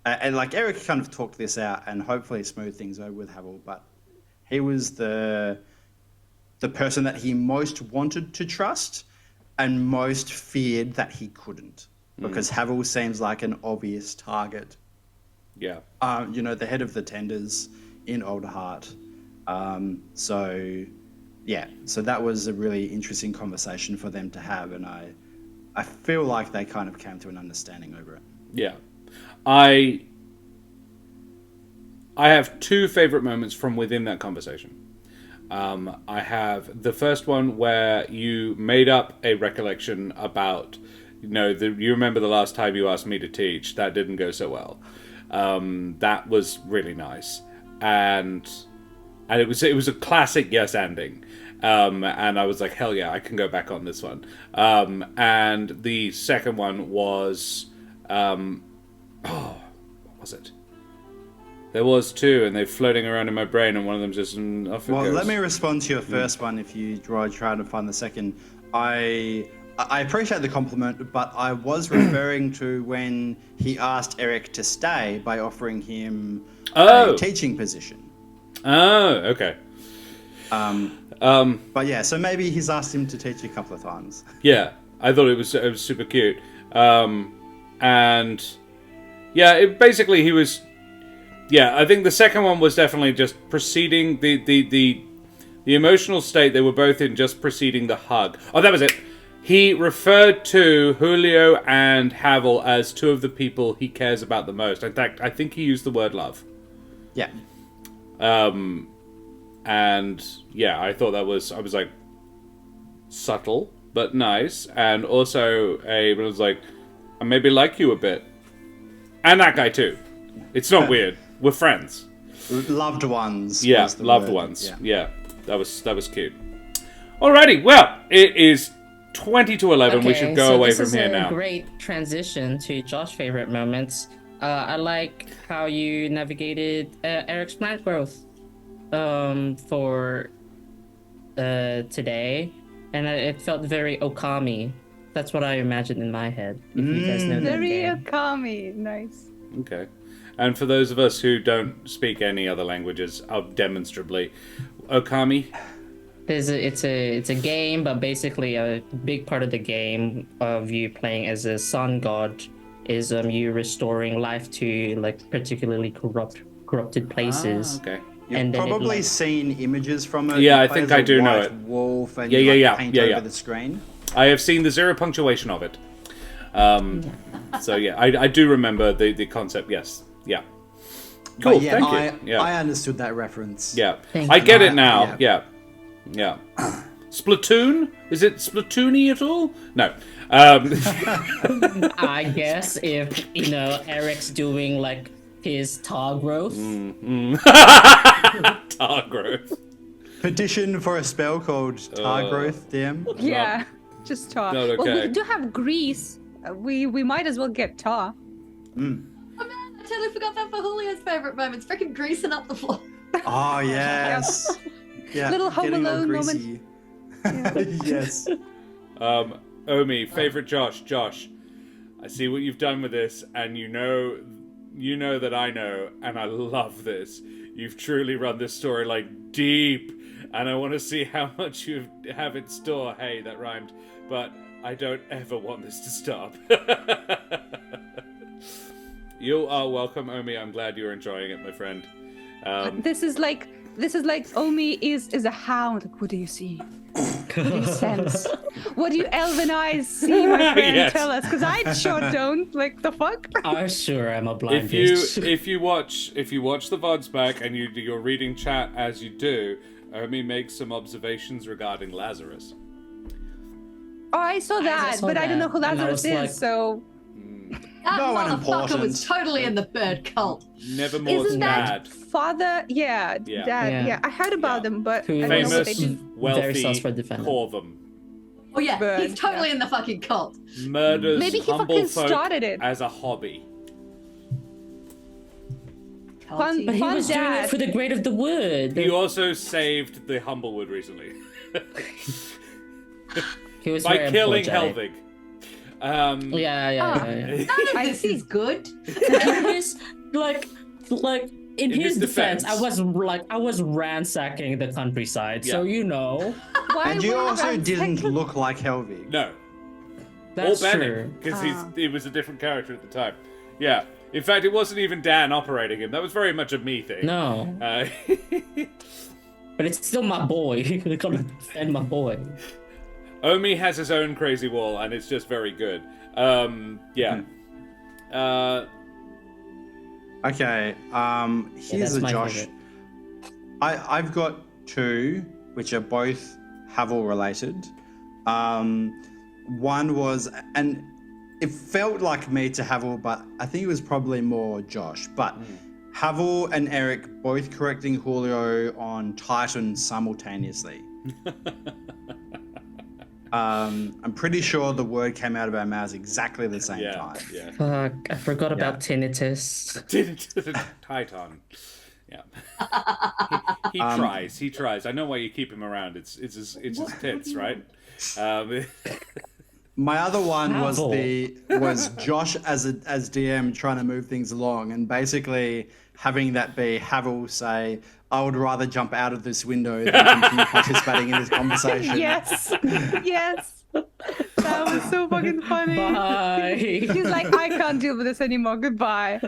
and like Eric kind of talked this out and hopefully smoothed things over with Havel, but he was the person that he most wanted to trust and most feared that he couldn't, because Havel seems like an obvious target. Yeah. The head of the tenders in Alderheart. So that was a really interesting conversation for them to have, and I feel like they kind of came to an understanding over it. Yeah. I have 2 favorite moments from within that conversation. I have the first one where you made up a recollection about, you remember the last time you asked me to teach, that didn't go so well. That was really nice. And it was a classic yes ending. And I was like, hell yeah, I can go back on this one. And the second one was, what was it? There was 2, and they're floating around in my brain, and one of them just off it Well, goes. let me respond to your first one if you try to find the second. I appreciate the compliment, but I was referring to when he asked Eric to stay by offering him a teaching position. Oh, okay. But yeah, so maybe he's asked him to teach a couple of times. Yeah, I thought it was super cute. And yeah, basically he was. Yeah, I think the second one was definitely just preceding the emotional state they were both in, just preceding the hug. Oh, that was it. He referred to Julio and Havel as 2 of the people he cares about the most. In fact, I think he used the word love. Yeah. And yeah, I thought I was like, subtle but nice, and also it was like, I maybe like you a bit, and that guy too. It's not weird. We're friends. Loved ones. Yeah, was the loved word. ones. Yeah, that was cute. Alrighty, well, it is 20 to 11. We should go away from here now. This is a great transition to Josh's favorite moments. I like how you navigated Eric's plant growth for today, and it felt very Okami. That's what I imagined in my head. If you guys know that Very game. Okami. Nice. Okay. And for those of us who don't speak any other languages, demonstrably, Okami, it's a game, but basically a big part of the game of you playing as a sun god is you restoring life to like particularly corrupted places. Okay. You've And then it, probably like- seen images from it. Yeah, It I think plays I a do know white it. Wolf and Yeah, you yeah, like, yeah, paint yeah, over yeah. the screen. I have seen the zero punctuation of it. So yeah, I do remember the concept. Yes. Yeah. Cool. But yeah, Thank you. I understood that reference. Yeah. Thank I you. get it now. Yeah. Yeah. Splatoon? Is it Splatoony at all? No. I guess if Eric's doing like his tar growth. Tar growth. Petition for a spell called Tar Growth, DM. Yeah, just tar. not Well, okay. we do have grease. We might as well get tar. Oh man, I totally forgot that for Julio's favorite moments. Freaking greasing up the floor. Oh, yes. Yeah, Little Home getting all Alone greasy. Yes. Omi, favorite Josh. Josh, I see what you've done with this, and you know that I know, and I love this. You've truly run this story like deep, and I want to see how much you have in store. Hey, that rhymed, but I don't ever want this to stop. You are welcome, Omi. I'm glad you're enjoying it, my friend. This is like Omi is a hound. Like, what do you see? What do you sense? What do you elven eyes see, my friend? Yes. Tell us, because I sure don't. Like the fuck? I'm sure I'm a blind If you watch the VODs back and you're reading chat as you do, Omi makes some observations regarding Lazarus. Oh, I saw that, saw but I don't know who that, and I Lazarus was is. like- So That No one motherfucker was important. totally in the bird cult. Nevermore's isn't that dad. father? Yeah, Yeah. dad. Yeah. Yeah, I heard about Yeah. them, but Who I don't know what they Famous, did. Very sus for wealthy, defendant. Corvum. Oh yeah, Bird, he's totally in the fucking cult. Murders Maybe he humble fucking folk started it. as a hobby. Culty. But he Fun was doing dad. it for the great of the wood. He also saved the Humblewood recently He was by very killing apologetic. Helvig. Yeah. None of this is good. In his like in In his his defense, defense. I was ransacking the countryside, so Yeah. you know. Why And you would also I didn't take- look like Helvig. No, That's or true. Bennett, because he was a different character at the time. Yeah. In fact, it wasn't even Dan operating him. That was very much a me thing. No, but it's still my boy. I gotta defend my boy. Omi has his own crazy wall, and it's just very good. Yeah. Okay, here's that's a my Josh. favorite. I've got two, which are both Havel related. One was, and it felt like me to Havel, but I think it was probably more Josh. But Havel and Eric both correcting Julio on Titan simultaneously. I'm pretty sure the word came out of our mouths exactly the same Yeah. time. Yeah. Fuck, I forgot about tinnitus. Titan. Yeah. He tries. He tries. I know why you keep him around. It's his tits, right? My other one Havel. was Josh as DM trying to move things along, and basically having that be Havel say, "I would rather jump out of this window than continue participating in this conversation." Yes, yes. That was so fucking funny. Bye. He's like, I can't deal with this anymore. Goodbye.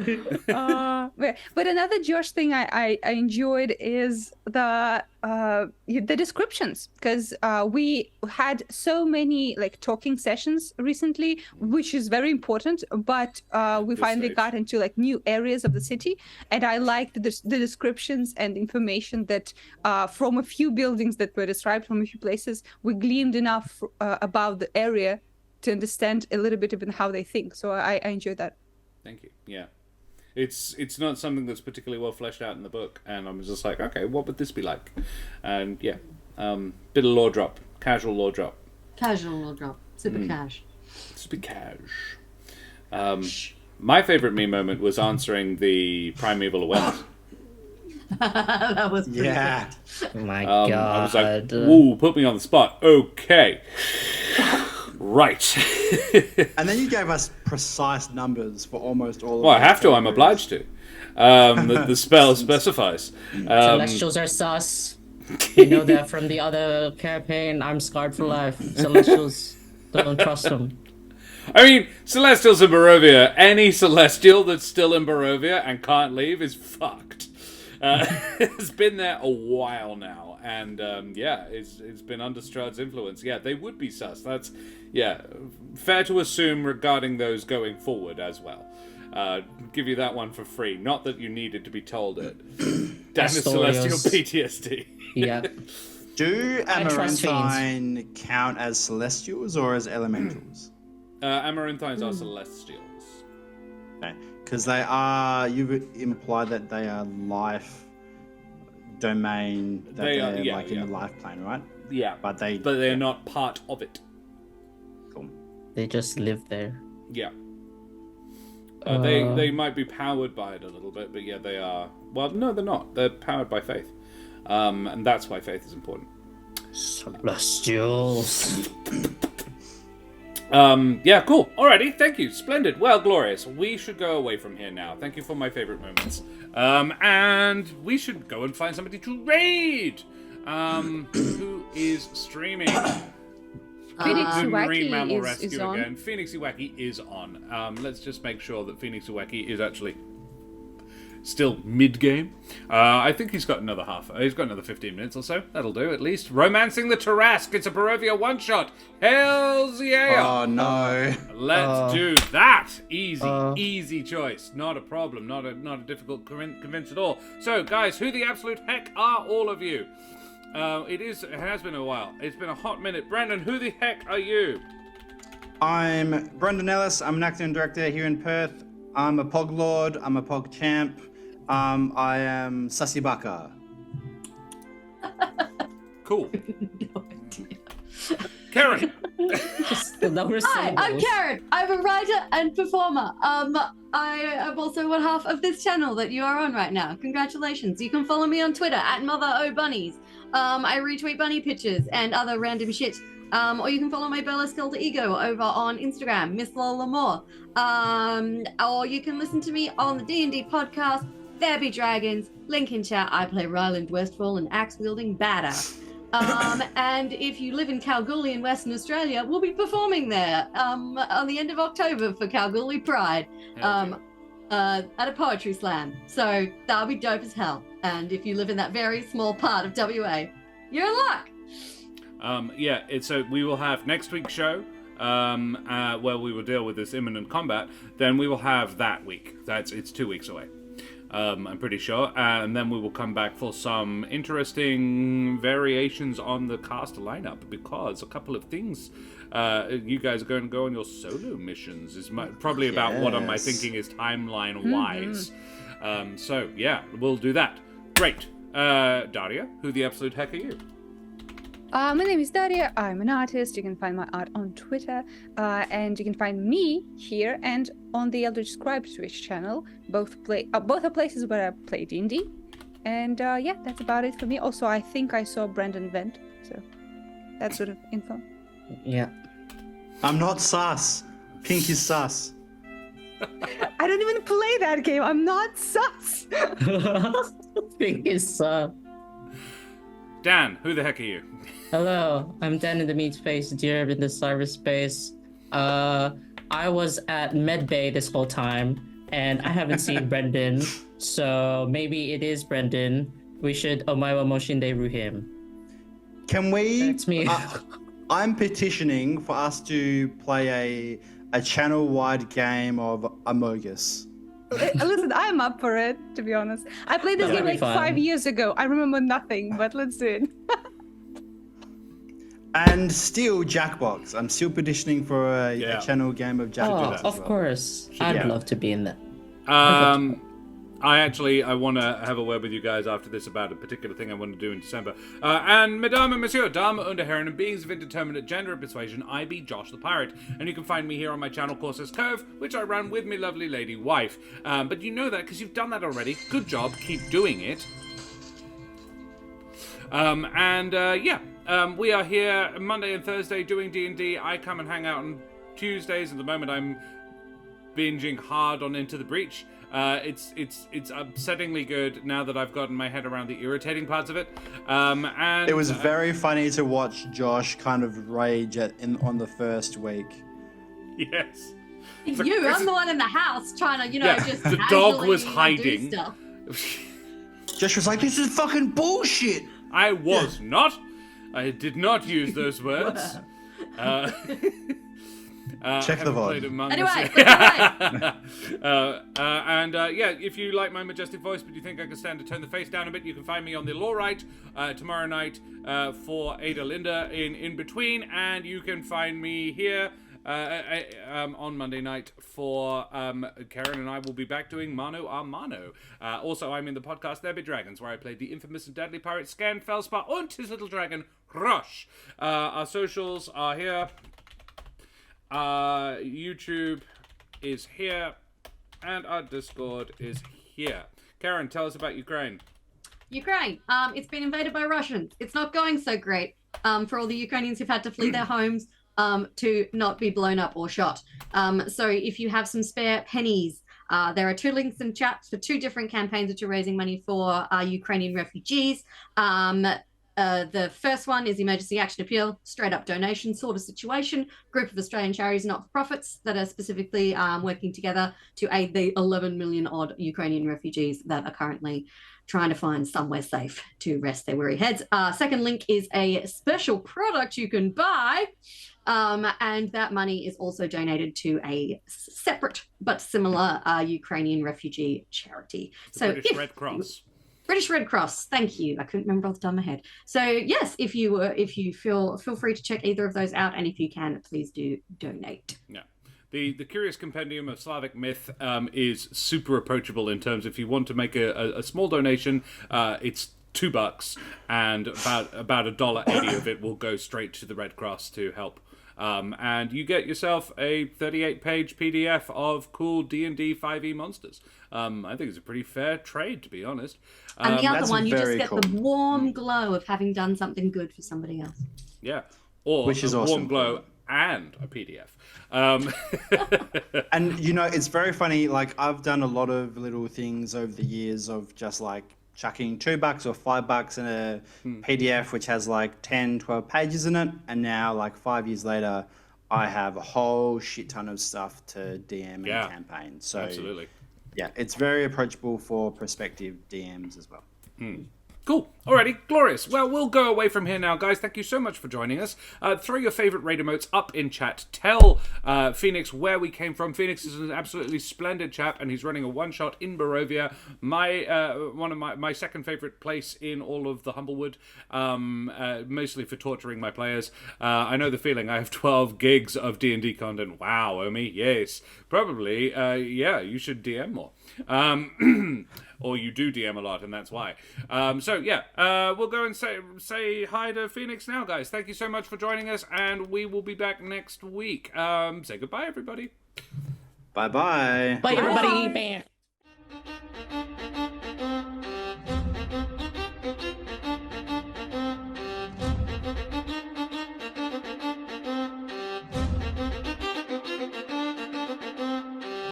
But another Josh thing I enjoyed is the descriptions, because we had so many like talking sessions recently, which is very important. But we This finally age. got into like new areas of the city, and I liked the descriptions and information that from a few buildings that were described from a few places, we gleaned enough about the area to understand a little bit even how they think. So I enjoyed that. Thank you. Yeah. It's not something that's particularly well fleshed out in the book, and I was just like, okay, what would this be like? And yeah, bit of lore drop, casual lore drop. Casual little drop. Super cash. It's a bit cash. My favorite me moment was answering the primeval awareness. That was pretty Yeah. Oh my I god. was like, "Ooh, put me on the spot." Okay, right. And then you gave us precise numbers for almost all of Well, I those have to. I'm categories. obliged to. The spell specifies. Celestials are sus. We know that from the other campaign. I'm scarred for life. Celestials, don't trust them. I mean, Celestials in Barovia, any Celestial that's still in Barovia and can't leave is fucked. It's been there a while now, and it's been under Strahd's influence. Yeah, they would be sus. That's, fair to assume regarding those going forward as well. Give you that one for free. Not that you needed to be told it. Damn it, Celestial PTSD. Yeah. Do I trust Amaranthine count as celestials or as elementals? Amaranthines are Celestials. Okay. Because they are, you've implied that they are life domain, that They they're are, in the life plane, right? Yeah, But they're not part of it. Cool. They just live there. Yeah. They might be powered by it a little bit, but yeah, they are. Well, no, they're not. They're powered by faith, and that's why faith is important. Celestials. Yeah, cool. Alrighty, thank you. Splendid. Well, glorious. We should go away from here now. Thank you for my favorite moments. And we should go and find somebody to raid. Who is streaming? Phoenix Marine Mammal Wacky Rescue is on. again. Phoenix Wacky is on. Let's just make sure that Phoenix Wacky is actually still mid-game. I think he's got another He's got another 15 minutes or so. That'll do, at least. Romancing the Tarrasque. It's a Barovia one-shot. Hells yeah! Oh, no. Let's do that. Easy choice. Not a problem. Not a difficult convince at all. So, guys, who the absolute heck are all of you? It has been a while. It's been a hot minute. Brandon, who the heck are you? I'm Brendan Ellis. I'm an actor and director here in Perth. I'm a Pog Lord. I'm a Pog Champ. I am Sassy Baka. Cool. No idea. Karen. Just the number Hi, I'm symbols. Karen. I'm a writer and performer. I am also one half of this channel that you are on right now. Congratulations. You can follow me on Twitter at @MotherOBunnies. I retweet bunny pictures and other random shit. Or you can follow my Bella Skilled Ego over on Instagram, Miss Lola Moore. Or you can listen to me on the D&D podcast, There Be Dragons, link in chat. I play Ryland Westfall, an axe-wielding badass. And if you live in Kalgoorlie in Western Australia, we'll be performing there on the end of October for Kalgoorlie Pride at a poetry slam. So that'll be dope as hell. And if you live in that very small part of WA, you're in luck. So we will have next week's show, where we will deal with this imminent combat. Then we will have that week. It's 2 weeks away. I'm pretty sure. And then we will come back for some interesting variations on the cast lineup, because a couple of things you guys are going to go on your solo missions is probably about what am I thinking is timeline-wise. So, yeah, we'll do that. Great. Daria, who the absolute heck are you? My name is Daria. I'm an artist. You can find my art on Twitter, and you can find me here and on the Eldritch Scribe Twitch channel. Both are places where I play D&D, and that's about it for me. Also, I think I saw Brandon vent, so that sort of info. Yeah. I'm not sus. Pink is sus. I don't even play that game. I'm not sus. Pink is Dan, who the heck are you? Hello, I'm Dan in the meat space, Deer in the cyberspace. I was at Medbay this whole time, and I haven't seen Brendan, so maybe it is Brendan. We should Omaiwa Moshinde-ru him. Can we? That's me. I'm petitioning for us to play a channel-wide game of Amogus. Listen, I'm up for it, to be honest. I played this That'd game be like fun. 5 years ago. I remember nothing, but let's do it. And still Jackbox. I'm still petitioning for a channel game of Jackbox. Oh, of course. I'd Yeah. love to be in that. I want to have a word with you guys after this about a particular thing I want to do in December. And Mesdames and Monsieur, Damen und Herren, and beings of indeterminate gender and persuasion, I be Josh the Pirate. And you can find me here on my channel, Corsair's Cove, which I run with me lovely lady wife. But you know that because you've done that already. Good job. Keep doing it. We are here Monday and Thursday doing D&D. I come and hang out on Tuesdays. At the moment, I'm binging hard on Into the Breach. It's upsettingly good now that I've gotten my head around the irritating parts of it. And It was very funny to watch Josh kind of rage on the first week. Yes. I'm the one in the house trying to, just the dog casually, was do hiding. stuff. Josh was like, "This is fucking bullshit." I was not. I did not use those words. Check the VOD. Anyway, if you like my majestic voice, but you think I can stand to turn the face down a bit, you can find me on the Law Right tomorrow night for Ada Linda in between, and you can find me here on Monday night for Karen, and I will be back doing Mano a Mano. Also, I'm in the podcast There Be Dragons, where I played the infamous and deadly pirate Scan Felspar und his little dragon Rush. Our socials are here. YouTube is here, and our Discord is here. Karen, tell us about Ukraine. Ukraine. It's been invaded by Russians. It's not going so great for all the Ukrainians who've had to flee their homes to not be blown up or shot. So if you have some spare pennies, there are 2 links in chat for 2 different campaigns that are raising money for Ukrainian refugees. The first one is Emergency Action Appeal, straight up donation sort of situation. Group of Australian charities, not-for-profits that are specifically working together to aid the 11 million odd Ukrainian refugees that are currently trying to find somewhere safe to rest their weary heads. Second link is a special product you can buy. And that money is also donated to a separate but similar Ukrainian refugee charity. The British Red Cross. British Red Cross, thank you. I couldn't remember off the top of my head. So yes, if you feel free to check either of those out, and if you can, please do donate. Yeah. The Curious Compendium of Slavic Myth is super approachable in terms if you want to make a small donation, it's $2, and about $1.80 of it will go straight to the Red Cross to help. And you get yourself a 38-page PDF of cool D&D 5e monsters. I think it's a pretty fair trade, to be honest. And the other one, you just get cool. the warm glow of having done something good for somebody else. Yeah. Or Which is a awesome. warm glow and a PDF. And it's very funny. Like, I've done a lot of little things over the years of just like chucking $2 or $5 in a PDF which has like 10, 12 pages in it, and now like 5 years later, I have a whole shit ton of stuff to DM and campaign. So Absolutely. Yeah, it's very approachable for prospective DMs as well. Cool. Alrighty, glorious. Well, we'll go away from here now, guys. Thank you so much for joining us. Throw your favorite raid emotes up in chat. Tell Phoenix where we came from. Phoenix is an absolutely splendid chap, and he's running a one-shot in Barovia. One of my second favorite place in all of the Humblewood, mostly for torturing my players. I know the feeling. I have 12 gigs of D&D content. Wow, Omi. Yes. Probably, you should DM more. Or you do DM a lot, and that's why. We'll go and say hi to Phoenix now, guys. Thank you so much for joining us, and we will be back next week. Say goodbye, everybody. Bye-bye. Bye, everybody. Bye.